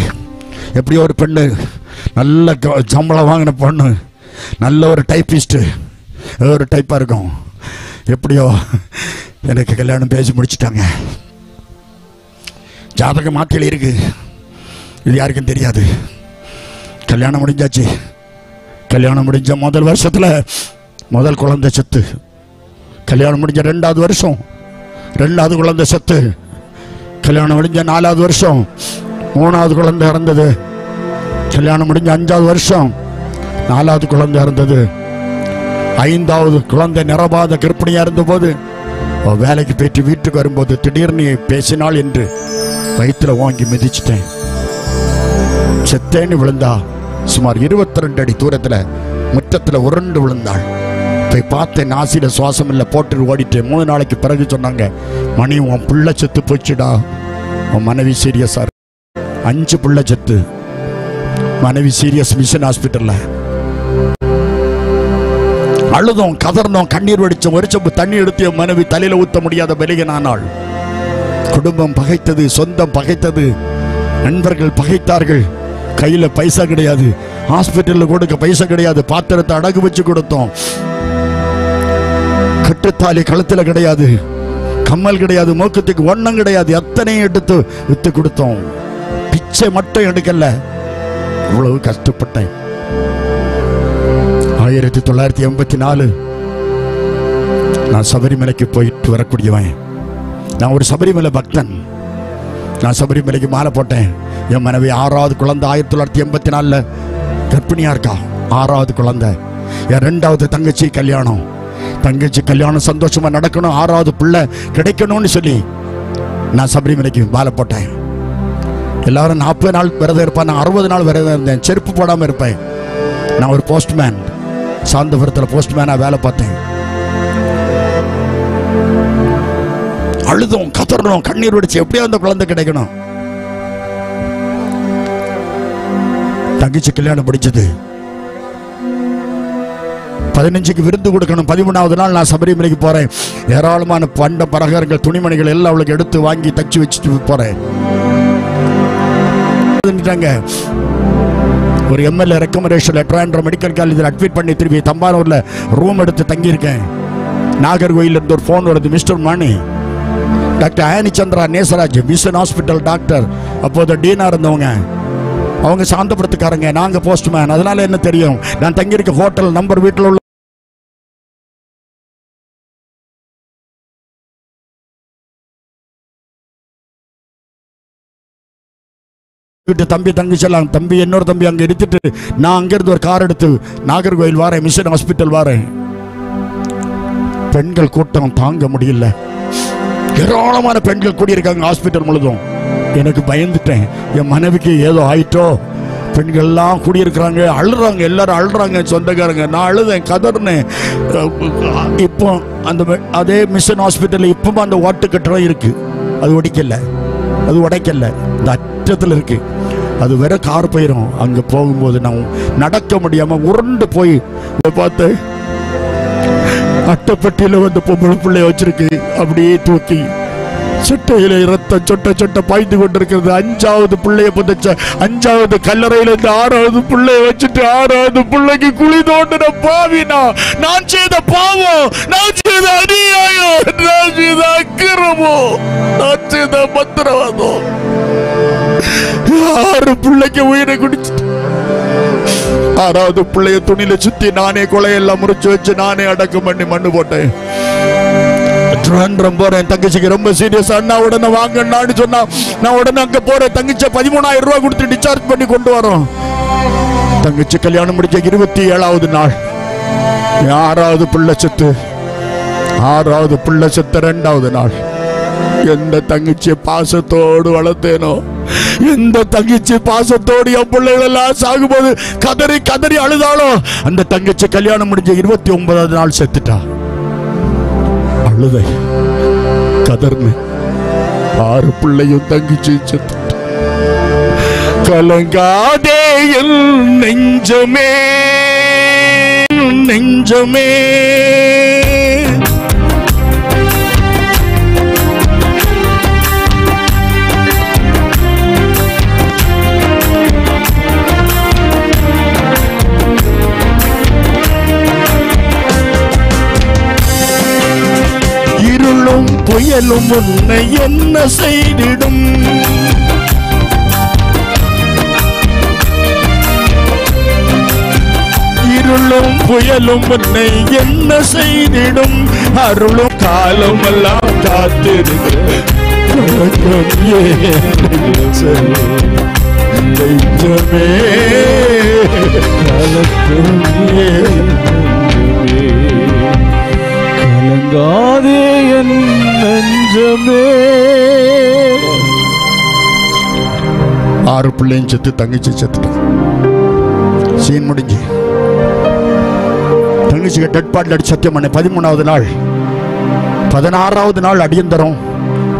எப்படியோ ஒரு பெண்ணு, நல்ல சம்பளம் வாங்கின பொண்ணு, நல்ல ஒரு டைப்பிஸ்ட்டு, ஒரு டைப்பாக இருக்கும். எப்படியோ எனக்கு கல்யாணம் பேசி முடிச்சுட்டாங்க. ஜாதக மாத்தியில் இருக்கு, இது யாருக்கும் தெரியாது. கல்யாணம் முடிஞ்சாச்சு. கல்யாணம் முடிஞ்ச முதல் வருஷத்துல முதல் குழந்தை செத்து. கல்யாணம் முடிஞ்ச 2வது வருஷம் 2வது குழந்தை செத்து. கல்யாணம் முடிஞ்ச 4வது வருஷம் 3வது குழந்தை இறந்தது. கல்யாணம் முடிஞ்ச 5வது வருஷம் 4வது குழந்தை இறந்தது. 5வது குழந்தை நிரபாத கர்ப்பிணியா இருந்தபோது வேலைக்கு போயிட்டு வீட்டுக்கு வரும்போது திடீர்னு பேசினாள் என்று வயிற்றுல வாங்கி மிதிச்சிட்டேன். செத்தேன்னு விழுந்தா. சுமார் 22 அடி தூரத்துல முற்றத்துல உருண்டு விழுந்தாள். போய் பார்த்தேன், நாசில சுவாசம் இல்லை, போட்டு ஓடிட்டேன். 3 நாளைக்கு பிறகு சொன்னாங்க, மணி உன் புள்ள செத்து போச்சுடா, உன் மனைவி சீரியஸா. 5 புள்ள செத்து, மனைவி சீரியஸ், மிஷன் ஹாஸ்பிட்டல்ல. அழுதோம், கதர்ந்தோம், கண்ணீர் வடிச்சோம். ஒரு சொம்பு தண்ணி எடுத்து என் மனைவி தலையில ஊத்த முடியாத பலிகனானாள். குடும்பம் பகைத்தது, சொந்தம் பகைத்தது, நண்பர்கள் பகைத்தார்கள். கையில பைசா கிடையாது, ஹாஸ்பிட்டல்ல கொடுக்க பைசா கிடையாது. பாத்திரத்தை அடகு வச்சு கொடுத்தோம். கட்டுத்தாலி கழுத்துல கிடையாது, கம்மல் கிடையாது, மூக்கத்துக்கு ஒண்ணம் கிடையாது. எத்தனையும் எடுத்து வித்து கொடுத்தோம். பிச்சை மட்டும் எடுக்கல. இவ்வளவு கஷ்டப்பட்டேன். 1984 நான் சபரிமலைக்கு போயிட்டு வரக்கூடியவன். நான் ஒரு சபரிமலை பக்தன். நான் சபரிமலைக்கு மாலை போட்டேன். என் மனைவி 6வது குழந்தை 1984 கர்ப்பிணியா இருக்கா. 6வது குழந்தை. என் 2வது தங்கச்சி கல்யாணம். தங்கச்சி கல்யாணம் சந்தோஷமா நடக்கணும், 6வது பிள்ளை கிடைக்கணும்னு சொல்லி நான் சபரிமலைக்கு மாலை போட்டேன். எல்லாரும் 40 நாள் விரதம் இருப்பான், நான் 60 நாள் விரதம் இருந்தேன். செருப்பு போடாம இருப்பேன். நான் ஒரு போஸ்ட்மேன், சாந்தபுரத்தில் போஸ்ட்மேனா வேலை பார்த்தேன். அழுதும் கதறணும், கண்ணீர் வடிச்சு எப்படியா அந்த குழந்தை கிடைக்கணும். தங்கச்சி கல்யாணம் படிச்சது. 15க்கு விருந்து கொடுக்கணும். 13வது நாள் நான் சபரிமலைக்கு போறேன். ஏராளமான பண்ட பரகங்கள், துணிமணிகள் எல்லாம் அவளுக்கு எடுத்து வாங்கி தச்சு வச்சுட்டு போறேன். ஒரு எம்எல்ஏ ரெக்கமெண்டேஷன்ல ட்ராண்ட்ரா மெடிக்கல் காலேஜில் அட்மிட் பண்ணி திரும்பி தம்பானூர்ல ரூம் எடுத்து தங்கியிருக்கேன். நாகர்கோயில இருந்து ஒரு போன் வருது. Mister Mani, doctor Annie Chandra Nesaraj, mission hospital doctor, அப்போது டீனா இருந்தவங்க. அவங்க சாந்தபுரத்துக்காரங்க, நாங்க போஸ்ட்மேன். அதனால என்ன தெரியும், நான் தங்கியிருக்க ஹோட்டல் நம்பர் வீட்டில் உள்ள தம்பி தங்கிச்சலாம். தம்பி இன்னொரு தம்பி அங்க எடுத்துட்டு நான் அங்கிருந்து ஒரு கார் எடுத்து நாகர்கோயில் வாரேன், மிஷன் ஹாஸ்பிட்டல் வாரேன். பெண்கள் கூட்டம் தாங்க முடியல. ஏராளமான பெண்கள் கூடியிருக்காங்க ஹாஸ்பிட்டல் முழுதும். எனக்கு பயந்துட்டேன், என் மனைவிக்கு ஏதோ ஆயிட்டோ. பெண்கள் எல்லாம் கூடியிருக்கிறாங்க, அழுறாங்க, எல்லாரும் அழுறாங்க, சொந்தக்காரங்க. நான் அழுதேன், கதர்னேன். இப்போ அந்த அதே மிஷன் ஹாஸ்பிட்டல் இப்போ அந்த ஓட்டு கட்டடம் இருக்கு, அது உடைக்கல, அது உடைக்கல, இந்த அற்றத்தில் இருக்கு. அது வேற கார் போயிடும். அங்க போகும்போது நான் நடக்க முடியாம உருண்டு போய் பார்த்தேன். அட்டைப்பட்டியில வந்து பொம்பளை பிள்ளைய வச்சிருக்கு, அப்படியே தூக்கி சட்டையில ரத்தம் சொட்ட சொட்ட பாய்ந்து கொண்டிருக்கிறது. 5வது பிள்ளைய புதைச்ச 5வது கல்லறையில இருந்து 6வது பிள்ளைய வச்சுட்டு 6வது பிள்ளைக்கு குழி தோண்டின பாவினா. நான் செய்த பாவம், நான் செய்த அநியாயம், நான் செய்த அக்கிரமம், நான் செய்த மந்திரவாதம். 6 பிள்ளைக்கு உயிரை குடிச்சிட்டு 6வது பிள்ளைய துணியில சுத்தி நானே கொலையெல்லாம் முறிச்சு வச்சு நானே அடக்கம் பண்ணி மண்ணு போட்டேன். போறேன், தங்கச்சிக்கு ரொம்ப சீரியஸ். அண்ணா உடனே வாங்கன்னு சொன்னா நான் உடனே அங்க போறேன். தங்கச்சி 13,000 ரூபாய் கொடுத்து டிஸ்சார்ஜ் பண்ணி கொண்டு வரோம். தங்கச்சி கல்யாணம் முடிச்ச 27வது நாள் 6வது பிள்ளை செத்து. 6வது பிள்ளை செத்த 2வது நாள் எந்த தங்கச்சி பாசத்தோடு வளர்த்தேனோ, எந்த தங்கச்சி பாசத்தோடு என் பிள்ளைகள் எல்லாம் சாகும்போது கதறி கதறி அழுதாளோ, அந்த தங்கச்சி கல்யாணம் முடிஞ்ச 29வது நாள் செத்துட்டா. அழுதை கதர்னு 6 பிள்ளையும் தங்கச்சி செத்து. கலங்காதே என் நெஞ்சமே, நெஞ்சமே, இருளும் புயலும் உன்னை என்ன செய்திடும். இருளும் புயலும் உன்னை என்ன செய்திடும், அருளும் காலம் எல்லாம் காத்திருக்கிறேன். கலங்காதே என் நெஞ்சமே. 6 பிள்ளையும் செத்து, தங்கச்சி செத்துட்டான். சீன் முடிஞ்சு தங்கச்சிக்கு டெட் பாட்டில் அடி சத்தியம் பண்ண 13வது நாள் 16வது நாள் அடியந்தரம்,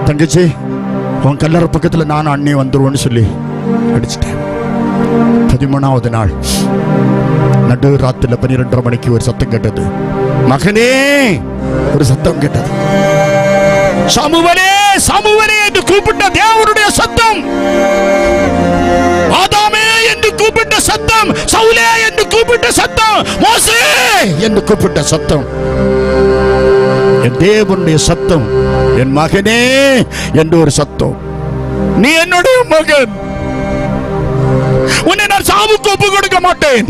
தங்கச்சி உன் கல்லறை பக்கத்தில் நானும் அண்ணி வந்துருவோன்னு சொல்லி அடிச்சிட்டேன். 13வது நாள் நடு ராத்திரில 12:30 மணிக்கு ஒரு சத்தம் கேட்டது. மகனே, ஒரு சத்தம் கேட்டது. சாமுவேலே, சாமுவேலே என்று கூப்பிட்ட தேவனுடைய சத்தம். ஆதாமே என்று கூப்பிட்ட சத்தம், சவுலே என்று கூப்பிட்ட சத்தம், மோசே என்று கூப்பிட்ட சத்தம். என் தேவனுடைய சத்தம், என் மகனே என்று ஒரு சத்தம். நீ என்னுடைய மகன், உன்னை நான் சாவுக்கு ஒப்பு கொடுக்க மாட்டேன்.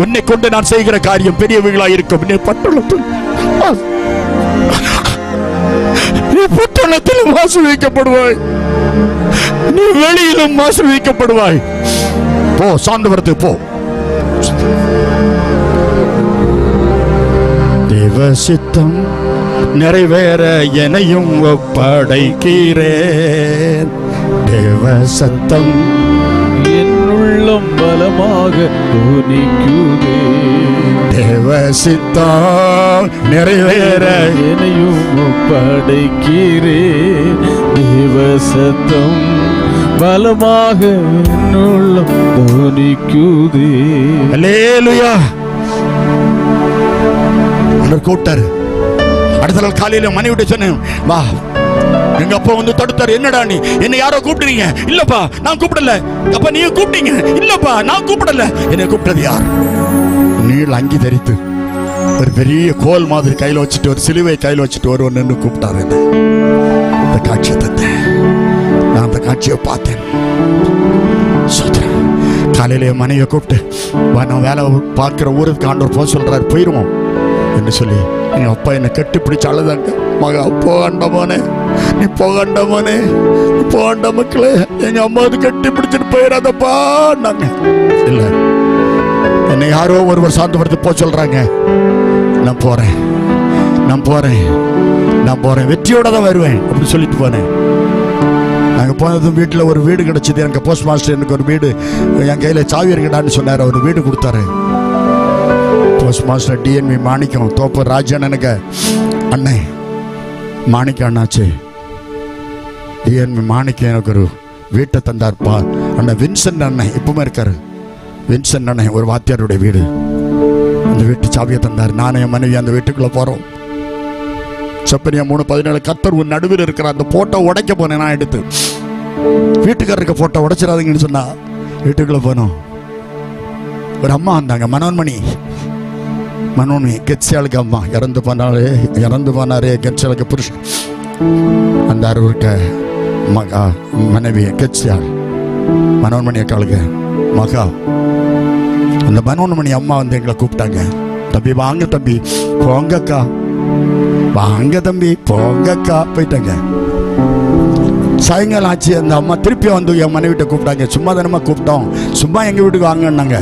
உன்னை கொண்டு நான் செய்கிற காரியம் பெரியவர்களாக இருக்கும். நீ பட்டணத்திலும் ஆசீர்வதிக்கப்படுவாய், நீ வெளியிலும் ஆசீர்வதிக்கப்படுவாய். போ, சாந்தவரத்துக்கு போ. தேவ சித்தம் நிறைவேற எனையும் ஒப்படைக்கிறேன். தேவ சத்தம் என் உள்ளம் பலமாக துணிக்குதே. தேவ சித்தம் நிறைவேற எனையும் ஒப்படைக்கிறேன். தேவ சத்தம் பலமாக என் உள்ளம் துணிக்குதே. அல்லேலூயா. அவர் கூப்பிட்டாரு. அடுத்த நாள் காலையில மனைவி விட்டு சொன்னேன், வா. எங்க அப்பா வந்து தடுத்தாரு. என்னடா நீ என்ன யாரோ கூப்பிடுறீங்க? இல்லப்பா நான் கூப்பிடல. அப்பா நீங்க கூப்பிட்டீங்க? இல்லப்பா நான் கூப்பிடல. என்னை கூப்பிட்டது யார்? நீள் அங்கி தரித்து ஒரு பெரிய கோல் மாதிரி கையில வச்சுட்டு, ஒரு சிலுவை கையில வச்சுட்டு ஒருவர் நின்று கூப்பிட்டாரு. இந்த காட்சியை தந்தேன். நான் அந்த காட்சியை பார்த்தேன். காலையில மனைவியை கூப்பிட்டு, நான் வேலை பார்க்கிற ஊருக்கு ஆண்டவர் போக சொல்றாரு, போயிருவோம் என்று சொல்லி எங்க அப்பா என்னை கட்டி பிடிச்சு அழுதாங்க. மகா போகண்டமானே, நீ போகண்டமானே, நீ போகண்ட மக்களே, எங்க அம்மாவது கட்டி பிடிச்சிட்டு போயிடாதப்பா. நாங்க இல்ல, என்னை யாரோ ஒருவர் சாந்தப்படுத்தி போக சொல்றாங்க. நான் போறேன், நான் போறேன், நான் போறேன், வெற்றியோட தான் வருவேன் அப்படின்னு சொல்லிட்டு போனேன். நாங்க போனதும் வீட்டுல ஒரு வீடு கிடைச்சது. எனக்கு போஸ்ட் மாஸ்டர் எனக்கு ஒரு வீடு என் கையில சாவி இருக்கடான்னு சொன்னார். அவர் வீடு கொடுத்தாரு. போஸ்ட் மாஸ்டர் டிஎன்வி மாணிக்கம், தோப்பு ராஜன் எனக்கு அண்ணன் மாணிக்கம் அண்ணாச்சு. டிஎன்வி மாணிக்கம் எனக்கு ஒரு வீட்டை தந்தார்ப்பா. அண்ணன் வின்சென்ட் அண்ணன் இப்பவுமே இருக்காரு. வின்சென்ட் அண்ணன் ஒரு வாத்தியாருடைய வீடு, அந்த வீட்டு சாவியை தந்தார். நானும் என் மனைவி அந்த வீட்டுக்குள்ள போறோம். செப்பனியா 3:17 கர்த்தர் உன் நடுவில் இருக்கிற அந்த போட்டோ உடைக்க போனேன். நான் எடுத்து வீட்டுக்காரருக்கு போட்டோ உடைச்சிடாதீங்கன்னு சொன்னா வீட்டுக்குள்ள போனோம். ஒரு அம்மா வந்தாங்க, மனோன்மணி. மனோன்மணி கெட்சியாளுக்கு அம்மா, இறந்து போனாரே கெட்சியாளுக்கு புருஷன். அந்த அருவருக்க மகா மனைவி கெட்சியாள் மனோன்மணி அக்காளுக்கு மகா. அந்த மனோன்மணி அம்மா வந்து எங்களை கூப்பிட்டாங்க. தம்பி வாங்க தம்பி, போங்கக்கா, வாங்க தம்பி, போங்கக்கா. போயிட்டாங்க. சாயங்காலம் ஆச்சு. அந்த அம்மா திருப்பி வந்து என் மனைவிட்ட கூப்பிட்டாங்க. சும்மா தானம்மா கூப்பிட்டோம், சும்மா எங்க வீட்டுக்கு வாங்கன்னாங்க.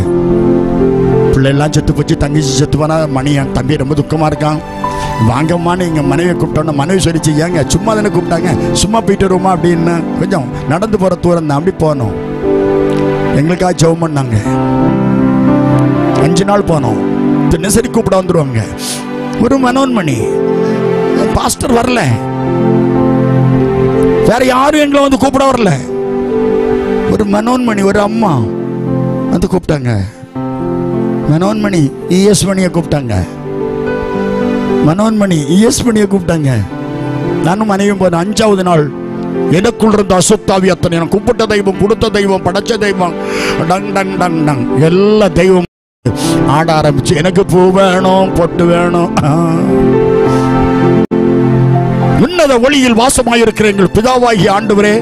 பிள்ளைலாம் செத்து போச்சு, தங்கச்சி செத்து போனா, மணி என் தம்பி ரொம்ப துக்கமா இருக்கான், வாங்கம்மான்னு எங்க மனைவியை கூப்பிட்டோன்னா மனைவி சொல்லிச்சு, ஏங்க சும்மா தானே கூப்பிட்டாங்க, சும்மா போயிட்டு வருவோமா அப்படின்னு. கொஞ்சம் நடந்து போற தூரம் தான், அப்படி போனோம். எங்களுக்காக ஜெபம் பண்ணாங்க. 5 நாள் போனோம். தினசரி கூப்பிட வந்துருவாங்க. ஒரு மனோன்மணி பாஸ்டர் வரல, வேற யாரும் எங்களை வந்து கூப்பிட வரல. ஒரு மனோன்மணி, ஒரு அம்மா வந்து கூப்பிட்டாங்க. மனோன்மணி இஎஸ் மணியை கூப்பிட்டாங்க. மனோன்மணி இஎஸ் மணியை கூப்பிட்டாங்க. நானும் மனைவியும் போன 5வது நாள் எனக்குள் இருந்த அசுத்தாவி அத்தனை, எனக்கு கூப்பிட்ட தெய்வம், கொடுத்த தெய்வம், படைச்ச தெய்வம், டங் டங் டங் டங் எல்லா தெய்வம் ஆட ஆரம்பிச்சு. எனக்கு பூ வேணும், பொட்டு வேணும். உன்னத ஒளியில் வாசமாயிருக்கிற எங்கள் பிதாவாகிய ஆண்டவரே,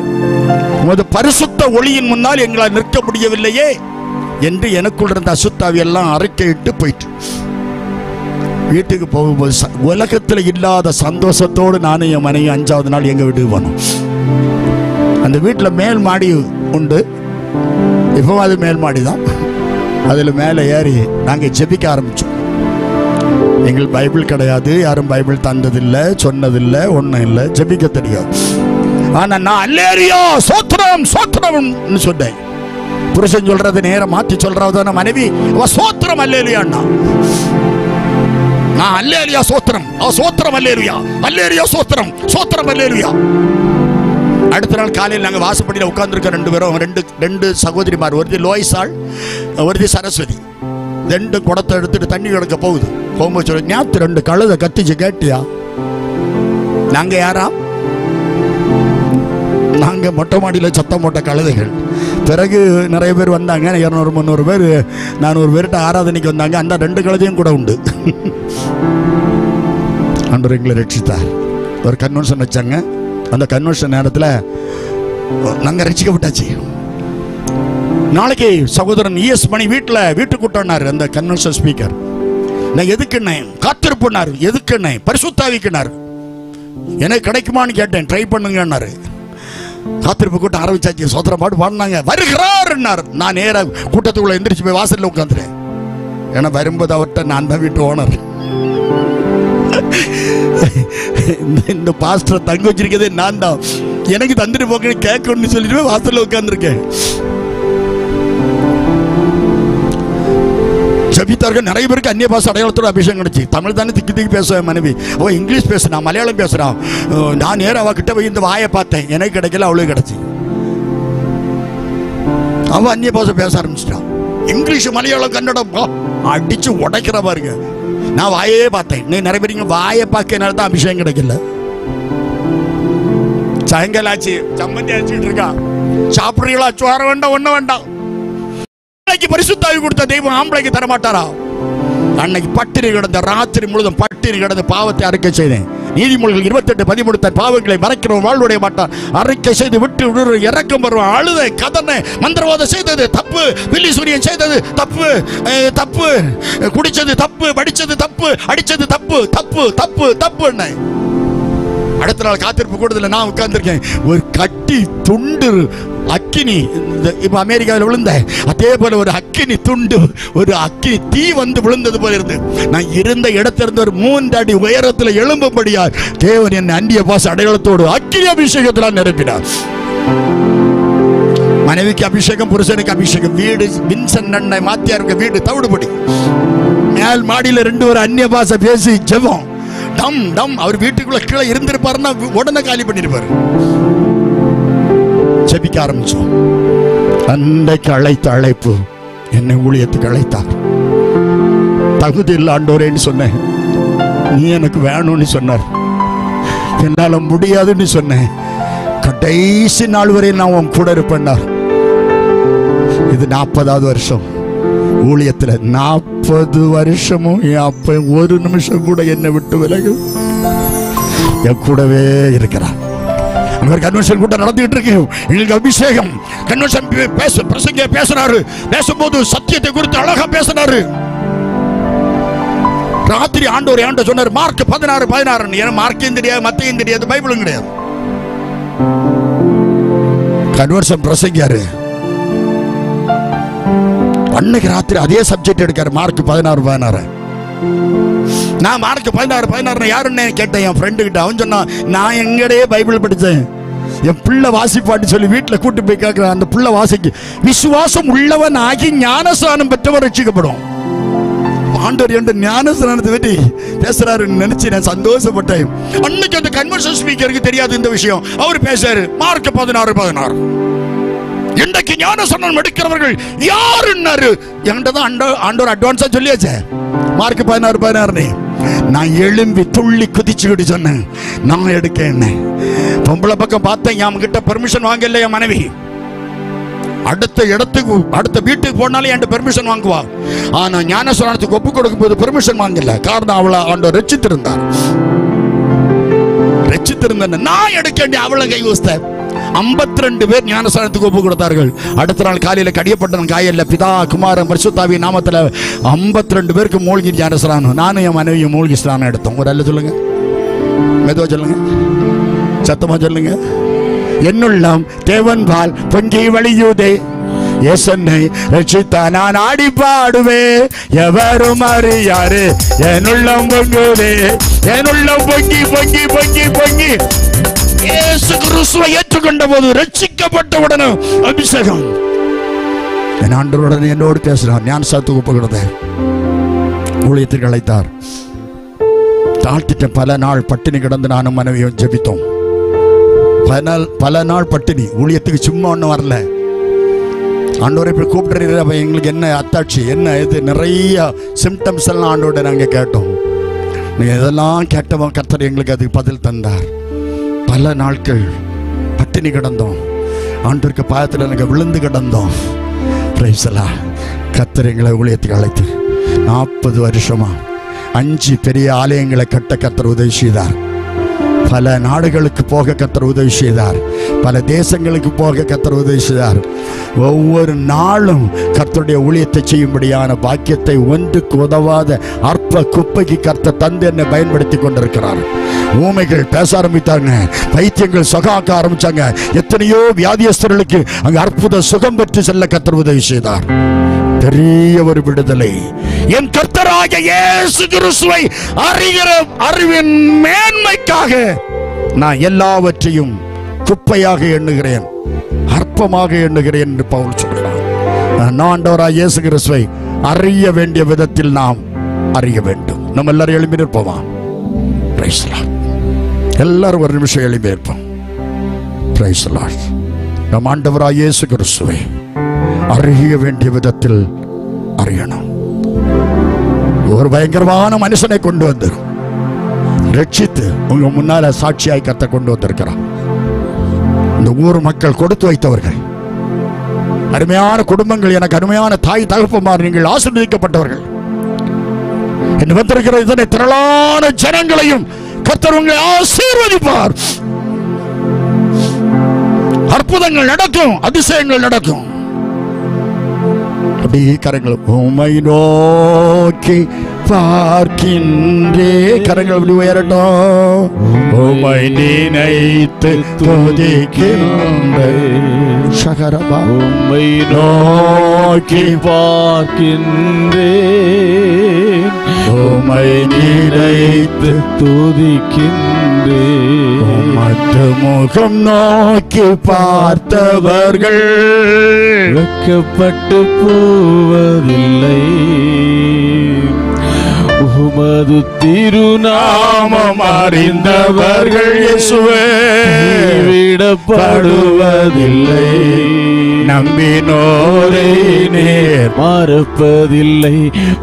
உமது பரிசுத்த ஒளியின் முன்னால் எங்களால் நிற்க முடியவில்லையே. என்று எனக்குள்ள இருந்த அசுத்தாவி எல்லாம் அறிக்கையிட்டு போயிட்டு வீட்டுக்கு போகும்போது உலகத்தில் இல்லாத சந்தோஷத்தோடு நானும் என் மனைவி 5வது நாள் எங்கள் வீட்டுக்கு போனோம். அந்த வீட்டில் மேல் மாடி உண்டு, இப்போ அது மேல் மாடி தான். அதில் மேலே ஏறி நாங்கள் ஜெபிக்க ஆரம்பித்தோம். எங்களுக்கு பைபிள் கிடையாது, யாரும் பைபிள் தந்ததில்லை, சொன்னதில்லை, ஒன்றும் இல்லை, ஜெபிக்க தெரியாது. ஆனால் நான் அல்லேலியா சோத்திரம் சோத்திரம்னு சொன்னேன். புருஷன் சொல்றது நேரம் மாற்றி சொல்றதான மனைவி சோத்திரம் அல்லேலியான்னா, நான் அல்லேலியா சோத்திரம் சோத்திரம் அல்லேலியா அல்லேலியா சோத்திரம் சோத்திரம் அல்லேலியா. அடுத்த நாள் காலையில் நாங்கள் வாசப்படியில் உட்கார்ந்துருக்க 2 பேரும், ரெண்டு சகோதரிமார், ஒருத்தி லோய்சாள், ஒருத்தி சரஸ்வதி. 2 குடத்தை எடுத்துட்டு தண்ணி கிடக்க போகும்போது சொல்லி, ஞாத்து 2 கழுதை கத்திச்சு கேட்டியா? நாங்கள் யாரா? நாங்கள் மொட்டை மாடியில் சத்தம் போட்ட கழுதைகள். பிறகு நிறைய பேர் வந்தாங்க, 200-300 பேர் 400 பேர்கிட்ட ஆராதனைக்கு வந்தாங்க. அந்த 2 கழுதையும் கூட உண்டு. ஆண்டவர் எங்களை ரட்சித்தார். ஒரு கன்வென்ஷன் வச்சாங்க. அந்த கன்வென்ஷன் நேரத்தில் நாங்கள் ரட்சிக்கப்பட்டாச்சு. நாளைக்கு சகோதரன் ES மணி வீட்டு கூட்டம்னாரு அந்த கன்வென்ஷன் ஸ்பீக்கர். நான் எதுக்குன்னே காத்திருப்புனாரு, எதுக்குன்னே பரிசுத்தாவிக்குனாரு. எனக்கு கிடைக்குமான்னு கேட்டேன், ட்ரை பண்ணுங்கன்னாரு. காத்திருப்பு கூட்டம் ஆரம்பிச்சாச்சு. சோத்திரம் பாட்டு பாடினாங்க. வருகிறார். நான் நேராக கூட்டத்துக்குள்ள எந்திரிச்சு போய் வாசல்ல உட்காந்துறேன். ஏன்னா வரும்போது அவர்கிட்ட நான் தான் வீட்டு ஓனர். இந்த பாஸ்டரை தங்க வச்சிருக்கதே நான் தான், எனக்கு தந்துட்டு போக கேட்கணும்னு சொல்லிட்டு போய் வாசல்ல உட்காந்துருக்கேன். ஜபித்தார்கள். நிறைய பேருக்கு அந்நிய பாஷை அடையாளத்தோட அபிஷேகம் கிடைச்சி. தமிழ் தானே திக்கி பேசுவேன் மனைவி, அவள் இங்கிலீஷ் பேசுனா, மலையாளம் பேசுறான். நான் நேரம் அவகிட்ட போய் இந்த வாயை பார்த்தேன், எனக்கு கிடைக்கல, அவளுக்கு கிடைச்சி. அவன் அந்நிய பாஷை பேச ஆரம்பிச்சிட்டான். இங்கிலீஷ், மலையாளம், கன்னடம் அடிச்சு உடைக்கிற பாருங்க. நான் வாயே பார்த்தேன். நீ நிறைய பேர் வாயை பார்க்கனால தான் அபிஷேகம் கிடைக்கல. சாயங்காலம் ஆச்சு, சம்மந்தி அடிச்சுட்டு இருக்கான். சாப்பிடுறீங்களா? சோற வேண்டாம், ஒன்றும் வேண்டாம். பரிசுத்தாவி கொடுத்த தெய்வம் ஆம்பளைக்கு தரமாட்டாரா? அன்னைக்கு பட்டினி கிடந்த, ராத்திரி முழுதும் பட்டினி கிடந்த பாவத்தை அறிக்கை செய்தேன். நீதிமொழிகள் 28:13 தன் பாவங்களை மறைக்கிறவன் வாழ்வுடைய மாட்டான், அறிக்கை செய்து விட்டு விடு, இறக்கம் வருவான். அழுத, கதனை, மந்திரவாதம் செய்தது தப்பு, வில்லி சூரியன் செய்தது தப்பு, தப்பு, குடிச்சது தப்பு, படிச்சது தப்பு, அடிச்சது தப்பு, தப்பு தப்பு தப்பு. அடுத்த நாள் காத்திருப்பு கூடுதல நான் உட்கார்ந்துருக்கேன். ஒரு கட்டி துண்டு அக்கினி, இப்ப அமெரிக்காவில் விழுந்த அதே போல ஒரு அக்கினி துண்டு, ஒரு அக்கினி தீ வந்து விழுந்தது போல இருந்து நான் இருந்த இடத்திலிருந்து ஒரு 3 அடி உயரத்தில் எழும்பும்படியார் தேவன் என்னை அந்நிய பாஷை அடையாளத்தோடு அக்கினி அபிஷேகத்தினால் நிரப்பினார். மனைவிக்கு அபிஷேகம், புருஷனுக்கு அபிஷேகம். வீடு வின்சன் அண்ணன் மாத்தியாருக்கு வீடு தவிடுபடி. மேல் மாடியில் 2 பேர் அந்நிய பாஷை பேசி ஜெபம். டம் டம். அவர் வீட்டுக்குள்ள கீழே இருந்திருப்பாருன்னா உடனே காலி பண்ணிருப்பாரு. ஜெபிக்க ஆரம்பிச்சோம். அன்றைக்கு அழைத்த அழைப்பு என்னை ஊழியத்துக்கு அழைத்தார். தகுதி இல்லை ஆண்டவரேன்னு சொன்னேன். நீ எனக்கு வேணும்னு சொன்னார். என்னால முடியாதுன்னு சொன்னேன். கடைசி நாள் வரை நான் உன் கூட இருப்பேன்னார். இது 40வது வருஷம் ஊழியத்தில். 40 வருஷமும் என் அப்ப ஒரு நிமிஷம் கூட என்னை விட்டு விலகு என் கூடவே இருக்கிறார். கன்வென்ஷன் கூட்டம் நடந்துகிட்டு இருக்கு. எங்களுக்கு அபிஷேகம். கன்வென்ஷன் பிரசங்க பேசுறாரு. பேசும்போது சத்தியத்தை குறித்து அழகா பேசுறாரு. ராத்திரி ஆண்டவர் சொன்னார், மார்க் 16:16. மார்க்கையும் தெரியாது, மத்தையும் தெரியாது, பைபிளும் கிடையாது. கன்வென்ஷன் பிரசங்கியாரு. அன்னைக்கு ராத்திரி அதே சப்ஜெக்ட் எடுக்காரு. மார்க் 16:16. நான் மார்க் 16:16 யாருன்னு கேட்டேன் என் ஃப்ரெண்டு கிட்ட. அவன் சொன்னான், நான் எங்கடையே பைபிள் படித்தேன், என் பிள்ளை வாசிப்பாட்டு சொல்லி வீட்டில் கூட்டு போய் கேட்கிறேன். அந்த பிள்ளை வாசிக்கு விசுவாசம் உள்ளவன் ஆகி ஞானஸ்நானம் பெற்றவர் ரட்சிக்கப்படும். ஆண்டவர் என்ற ஞானஸ்நானத்தை பற்றி பேசுறாருன்னு நினைச்சு நான் சந்தோஷப்பட்டேன். அன்னைக்கு அந்த கன்வென்ஷன் ஸ்பீக்கருக்கு தெரியாது இந்த விஷயம். அவர் பேசுறாரு மார்க் 16:16. இன்றைக்கு ஞானஸ்நானம் எடுக்கிறவர்கள் யாருன்னாரு. என்கிட்ட தான் ஆண்டவர் அட்வான்ஸா சொல்லியாச்சே. மார்க் 16:16. நான் எழும்பி துள்ளி குதிச்சுக்கிட்டு சொன்னேன், நான் எடுக்க என்ன. பொம்பளை பக்கம் பார்த்தேன், என் கிட்ட பெர்மிஷன் வாங்கல என் மனைவி. அடுத்த இடத்துக்கு, அடுத்த வீட்டுக்கு போனாலும் என்கிட்ட பெர்மிஷன் வாங்குவா. ஆனா ஞானஸ்நானத்துக்கு ஒப்பு கொடுக்கும் போது பெர்மிஷன் வாங்கல. காரணம் அவளை ஆண்டவர் ரட்சித்திருந்தார். நான் எடுக்க வேண்டிய அவளை கை வச்சேன். 52 பேர் ஞானஸ்நானத்துக்கு ஒப்பு கொடுத்தார்கள். அடுத்த நாள் காலையில கடியப்பட்ட காயல்ல பிதா குமாரன் பரிசுத்தாவி நாமத்துல 52 பேருக்கு மூழ்கி ஞானஸ்நானம். நானும் என் மனைவியும் மூழ்கி ஸ்நானம் எடுத்தோம். ஒரு அல்ல சொல்லுங்க, மெதுவா சொல்லுங்க, சத்தமா சொல்லுங்க. என்னுள்ளம் தேவன்பால் பொங்கி வழியுதே, என்னை ரட்சித்தா நான் ஆடி பாடுவே, எவரும் அறியாரு என்னுள்ளம் பொங்குதே, என்னுள்ளம் பொங்கி பொங்கி பொங்கி பொங்கி. இயேசு கிறிஸ்துவை ஏற்றுக்கொண்ட போது ரட்சிக்கப்பட்ட உடனே அபிஷேகம். என் ஆண்டவருடன் என்னோடு பேசினார். ஞானஸ்நானத்துக்கு ஒப்பு கொடுத்தார், ஊழியத்திற்கு அழைத்தார். தாழ்த்திட்ட பல நாள் பட்டினி கிடந்து நானும் மனைவியும் ஜெபித்தோம். பல நாள் பட்டினி. ஊழியத்துக்கு சும்மா ஒன்றும் வரல. ஆண்டவரை இப்படி கூப்பிட்டு எங்களுக்கு என்ன அத்தாட்சி, என்ன இது, நிறைய சிம்டம்ஸ் எல்லாம் ஆண்டோட நாங்கள் கேட்டோம். நீங்கள் இதெல்லாம் கேட்டவன் கர்த்தர் எங்களுக்கு அதுக்கு பதில் தந்தார். பல நாட்கள் பட்டினி கிடந்தோம். ஆண்டவருக்கு பாயத்தில் நாங்கள் விழுந்து கிடந்தோம். கர்த்தர் எங்களை ஊழியத்துக்கு அழைத்து 40 வருஷமா 5 பெரிய ஆலயங்களை கட்ட கர்த்தர் உதவி செய்தார். பல நாடுகளுக்கு போக கர்த்தர் உதவி செய்தார். பல தேசங்களுக்கு போக கர்த்தர் உதவி செய்தார். ஒவ்வொரு நாளும் கர்த்தருடைய ஊழியத்தை செய்யும்படியான பாக்கியத்தை ஒன்றுக்கு உதவாத அற்ப குப்பைக்கு கர்த்தர் தந்து என்னை பயன்படுத்தி கொண்டிருக்கிறார். ஊமைகள் பேச ஆரம்பித்தாங்க, பைத்தியங்கள் சுகாக்க ஆரம்பிச்சாங்க. எத்தனையோ வியாதியஸ்தர்களுக்கு அங்கு அற்புத சுகம் பெற்று செல்ல கர்த்தர் உதவி செய்தார். பெரிய ஒரு விடுதலை. என் கர்த்தராகிய இயேசு கிறிஸ்துவை அறிகிற அறிவின் மேன்மைக்காக நான் எல்லாவற்றையும் குப்பையாக எண்ணுகிறேன், அற்பமாக எண்ணுகிறேன் என்று பவுல் சொல்கிறார். நான் ஆண்டவராகிய இயேசு கிறிஸ்துவை அறிய வேண்டிய விதத்தில் நாம் அறிய வேண்டும். நம்ம எல்லாரும் எழுப்பி நிற்போமா? எல்லாரும் ஒரு நிமிஷம் எழுப்பி நிற்போம். நம் ஆண்டவராகிய இயேசு கிறிஸ்துவை அறிய வேண்டிய விதத்தில் அறியணும். ஒரு பயங்கரமான மனுஷனை கொண்டு வந்து ரட்சித்து உங்க முன்னால சாட்சியாய் கர்த்தர் கொண்டு வந்திருக்கிறார். இந்த ஊர் மக்கள் கொடுத்து வைத்தவர்கள், அருமையான குடும்பங்கள், எனக்கு அருமையான தாய் தகப்பமார், நீங்கள் ஆசீர்வதிக்கப்பட்டவர்கள். என்று வந்திருக்கிற இதனை திரளான ஜனங்களையும் கர்த்தர் உங்களை ஆசீர்வதிப்பார். அற்புதங்கள் நடக்கும், அதிசயங்கள் நடக்கும். அப்படியே கரங்கள் உம்மை நோக்கி பார்க்கின்றே, கரங்கள் அப்படி உயரட்டும். உம்மை நினைத்து துதிக்கின்றேன், உம்மை நோக்கி பார்க்கின்றேன், உம்மை நினைத்து துதிக்கின்றேன். உமது முகம் நோக்கி பார்த்தவர்கள் வெட்கப்பட்டு போவதில்லை, உமது திருநாமம் அறிந்தவர்கள் இயேசுவே விடப்படுவதில்லை, நம்பினோரை நேர் மறப்பதில்லை,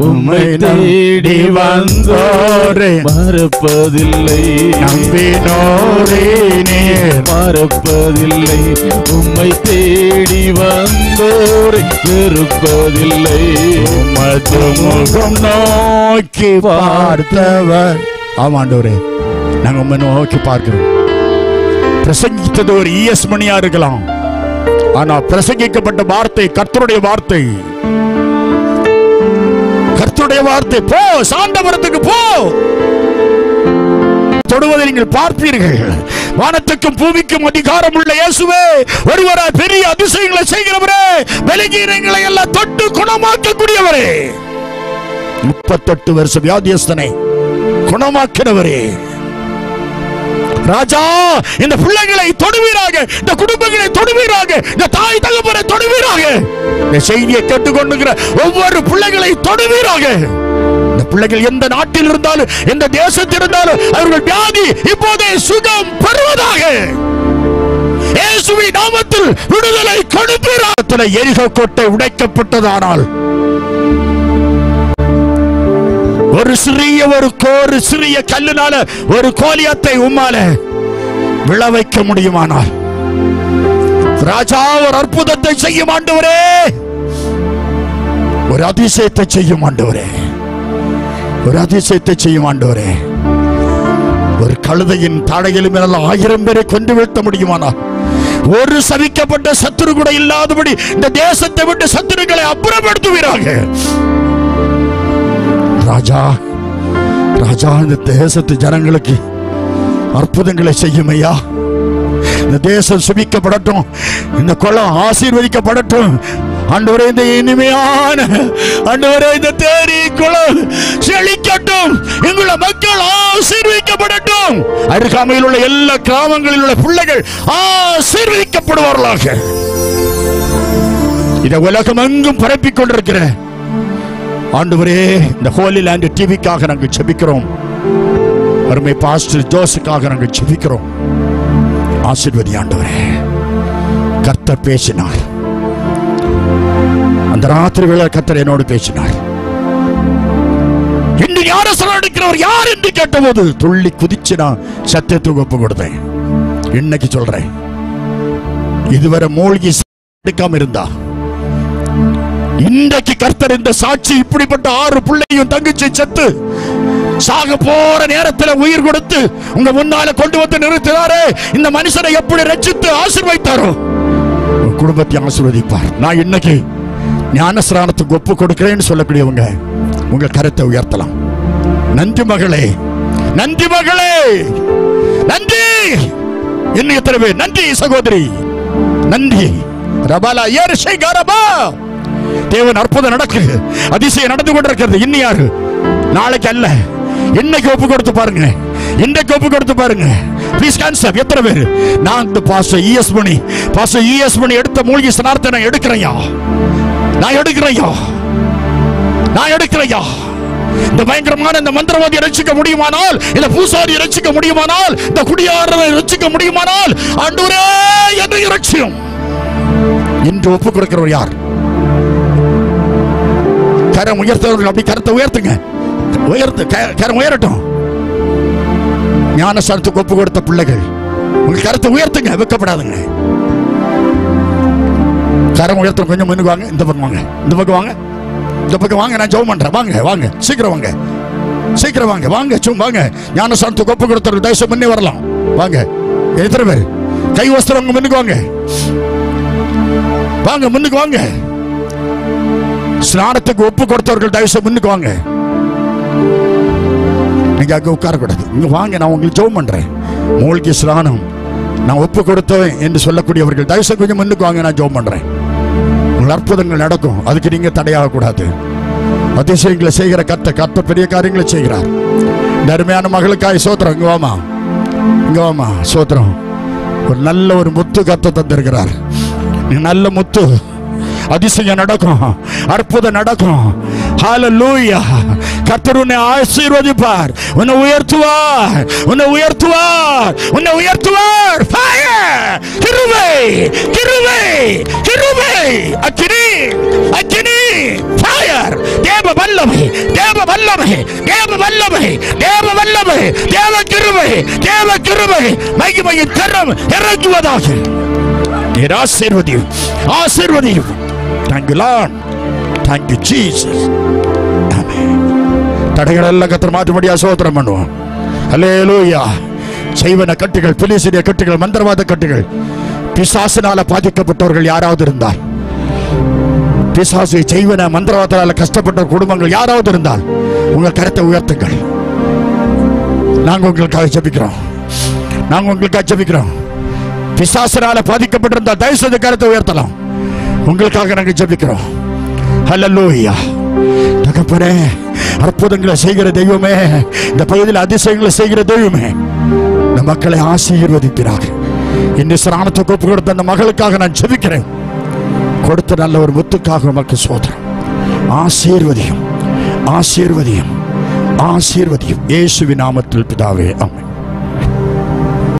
உம்மை தேடி வந்தோரை மறப்பதில்லை, நம்பினோரை நேர் மறப்பதில்லை, உம்மை தேடி வந்தோரை வெறுப்பதில்லை, உமது முகம் நோக்கி பார்த்தவர். ஆமாண்டவரே, நாங்க உம்மை நோக்கி பார்க்கிறோம். பிரசங்கித்தது ஒரு ES மணியா இருக்கலாம், ஆனா பிரசங்கிக்கப்பட்ட வார்த்தை கர்த்தருடைய வார்த்தை. கர்த்தருடைய வார்த்தை. போ, சாண்டவரத்துக்கு போ, தொடுவதை நீங்கள் பார்ப்பீர்கள். வானத்துக்கும் பூமிக்கும் அதிகாரம் உள்ள இயேசுவே, ஒருவராய் பெரிய அதிசயங்களை செய்கிறவரே, பலவீனங்களை எல்லாம் தொட்டு குணமாக்கக்கூடியவரே, 38 வருஷ வியாதியஸ்தனை குணமாக்கிறவரே, ராஜா, இந்த பிள்ளைகளை தொடுவீராக, இந்த குடும்பங்களை தொடுவீராக, இந்த தாய் தகப்பனை தொடுவீராக, இந்த செய்தியை கேட்டுக்கொண்டிருக்கிற ஒவ்வொரு பிள்ளைகளை தொடுவீராக. இந்த பிள்ளைகள் எந்த நாட்டில் இருந்தாலும் எந்த தேசத்தில் இருந்தாலும் அவர்கள் வியாதி இப்போதே சுகம் பெறுவதாக. இயேசுவின் நாமத்தில் விடுதலை கொடுப்பீராக. எரிகோ கோட்டை உடைக்கப்பட்டதானால் ஒரு சிறிய கல்லுனால ஒரு கோலியத்தை உம்மால விழ வைக்க முடியுமானால், ராஜா, ஒரு அற்புதத்தை செய்யும் ஆண்டவரே, ஒரு அதிசயத்தை செய்யும் ஆண்டவரே, ஒரு அதிசயத்தை செய்யும் ஆண்டவரே. ஒரு கழுதையின் தாடையிலும் 1000 பேரை கொண்டு வீழ்த்த முடியுமானால், ஒரு சபிக்கப்பட்ட சத்துரு கூட இல்லாதபடி இந்த தேசத்தை விட்டு சத்துருக்களை அப்புறப்படுத்துவீராக. ராஜா ராஜா, இந்த தேசத்து ஜனங்களுக்கு அற்புதங்களை செய்யும் ஐயா. இந்த தேசம் சுபிக்கப்படட்டும், இந்த குளம் ஆசீர்வதிக்கப்படட்டும். ஆண்டவரே, இந்த இனிமையான ஆண்டவரே, இந்த தேரி குளம் செழிக்கட்டும். எங்களுடைய மக்கள் ஆசீர்வதிக்கப்படட்டும். அருகாமையில் உள்ள எல்லா கிராமங்களில் உள்ள பிள்ளைகள் ஆசீர்வதிக்கப்படுவார்களாக. இதை உலகம் எங்கும் பரப்பிக் கொண்டிருக்கிற ஆண்டவரே, இந்த ஹோலி லேண்ட் டிவிக்காக நாங்கள் ஜெபிக்கிறோம். அருமை பாஸ்டர் ஜோஸுக்காக நாங்கள் ஜெபிக்கிறோம். ஆசீர்வதி ஆண்டவரே. கர்த்தர் பேசினார், அந்த ராத்திரி வேளை கர்த்தர் என்னோடு பேசினார். இன்று யார எடுக்கிறவர் யார் என்று கேட்டபோது துள்ளி குதிச்சு நான் சத்தியத்துக்கு ஒப்பு கொடுத்தேன். இன்னைக்கு சொல்றேன், இதுவரை மூழ்கி எடுக்காம இருந்தா இன்றைக்கு கர்த்தர் இந்த சாட்சி இப்படிப்பட்ட 6 பிள்ளையும் தங்கச்சி செத்து சாக போற நேரத்தில் உயிர் கொடுத்து உங்க முன்னால கொண்டு வந்து நிறுத்தினாரே, இந்த மனுஷனை எப்படி ரட்சித்து ஆசீர்வதித்தாரோ குடும்பத்தை ஆசீர்வதிப்பார். நான் இன்னைக்கு ஞானஸ்நானத்துக்கு ஒப்பு கொடுக்கிறேன்னு சொல்லக்கூடியவங்க உங்க கருத்தை உயர்த்தலாம். நன்றி மகளே, நன்றி மகளே, நன்றி. இன்னும் எத்தனை பேர் நன்றி சகோதரி, நன்றி. ரபாலா ஏர்ஷை கரபா, தேவன் அற்புதம் நடக்குது, அதிசயம் நடந்து கொண்டிருக்கிறது. இன்னும் யாரு? நாளைக்கு அல்ல, இன்னைக்கு ஒப்பு கொடுத்து பாருங்க, இன்னைக்கு ஒப்பு கொடுத்து பாருங்க. Please concept. எத்தனை பேர்? நான் இந்த பாஸ்டர் இஎஸ் மணி எடுத்த மூழ்கி ஸ்நானத்தை நான் எடுக்கிறேயா, நான் எடுக்கிறேயா, நான் எடுக்கிறேயா. இந்த பயங்கரமான இந்த மந்திரவாதியை ரட்சிக்க முடியுமானால், இந்த பூசாரியை ரட்சிக்க முடியுமானால், இந்த குடியாரரை ரட்சிக்க முடியுமானால், ஆண்டவரே என்னை ரட்சியும் என்று ஒப்பு கொடுக்கிறவர் யார்? கரம் உயர்த்தவர்கள் அப்படி கரத்தை உயர்த்துங்க, உயர்த்து, கரம் உயரட்டும். ஞானஸ்நானத்துக்கு ஒப்பு கொடுத்த பிள்ளைகள் உங்க கரத்தை உயர்த்துங்க, வெக்கப்படாதுங்க. கரம் உயர்த்த கொஞ்சம் முன்னுக்கு வாங்க, இந்த பக்கம் வாங்க, இந்த பக்கம் வாங்க, இந்த பக்கம் வாங்க. நான் ஜெபம் பண்றேன். வாங்க வாங்க, சீக்கிரம் வாங்க, சீக்கிரம் வாங்க, வாங்க சும்மா வாங்க. ஞானஸ்நானத்துக்கு ஒப்பு கொடுத்தவர்கள் தயவு முன்னே வரலாம். வாங்க. எத்தனை பேர் கை வஸ்திரம் முன்னுக்கு வாங்க, வாங்க முன்னுக்கு வாங்க. ஸ்நானத்துக்கு ஒப்பு கொடுத்தவர்கள் தயவு முன்னுக்கு வாங்க. நீங்க அங்க உட்காரக்கூடாது, இங்க வாங்க. நான் உங்களுக்கு ஜெபம் பண்றேன். மூழ்கி ஸ்நானம் நான் ஒப்பு கொடுத்தவன் என்று சொல்லக்கூடியவர்கள் தயவு கொஞ்சம் முன்னுக்கு வாங்க. நான் ஜெபம் பண்றேன். உங்கள் அற்புதங்கள் நடக்கும், அதுக்கு நீங்க தடையாக கூடாது. அதிசயங்களை செய்கிற கர்த்தர் பெரிய காரியங்களை செய்கிறார். அருமையான மகளுக்காய் சோத்திரம். இங்க வாமா, இங்க வாமா, சோத்திரம். ஒரு நல்ல ஒரு முத்து கர்த்தர் தந்திருக்கிறார். நல்ல முத்து. அதிசயம் நடக்கும், அற்புதம் நடக்கும். ஹல்லேலூயா. கர்த்தர் உன்னை ஆசீர்வதிப்பார், உன்னை உயர்த்துவார், உன்னை உயர்த்துவார், உன்னை உயர்த்துவார். ஃபயர், கிருபை, கிருபை, கிருபை, அக்கினி, அக்கினி, ஃபயர். தேவ வல்லமை, தேவ வல்லமை, தேவ வல்லமை, தேவ வல்லமை, தேவ கிருபை, தேவ கிருபை, மகிமையின் கரம் இறங்குவதாக. நீர் ஆசீர்வதியும், ஆசீர்வதியும். Thank you Lord, thank you Jesus. Amen. தடைகள் எல்லாம் கர்த்தர் மாற்றும்படியா சோத்திரம் பண்ணுவோம். ஹல்லேலூயா. செய்வன கட்டுகள், பிலிஸ்தீய கட்டுகள், மந்திரவாத கட்டுகள், பிசாசினால பாதிக்கப்பட்டவர்கள் யாராவது இருந்தால், பிசாசு செய்வன மந்திரவாதத்தால கஷ்டப்பட்ட குடும்பங்கள் யாராவது இருந்தால் உங்கள் கரத்தை உயர்த்துங்கள். நாங்கள் உங்களுக்காக ஜெபிக்கிறோம், நாங்கள் உங்களுக்காக ஜெபிக்கிறோம். பிசாசினால பாதிக்கப்பட்டிருந்தால் தயவு செய்து கரத்தை உயர்த்தலாம். உங்களுக்காக நாங்கள் ஜெபிக்கிறோம். ஹல்லேலூயா. தகப்பனே, அற்புதங்களை செய்கிற தெய்வமே, இந்த பகுதியில் அதிசயங்களை செய்கிற தெய்வமே, இந்த மக்களை ஆசீர்வதிக்கிறார். இந்த ஸ்நானத்துக்கு ஒப்பு கொடுத்த அந்த மகளுக்காக நான் ஜெபிக்கிறேன். கொடுத்த நல்ல ஒரு முத்துக்காக மக்கள் சோதரம். ஆசீர்வதியும், ஆசீர்வதியும், ஆசீர்வதியும். இயேசுவின் நாமத்தில் பிதாவே, ஆமென்.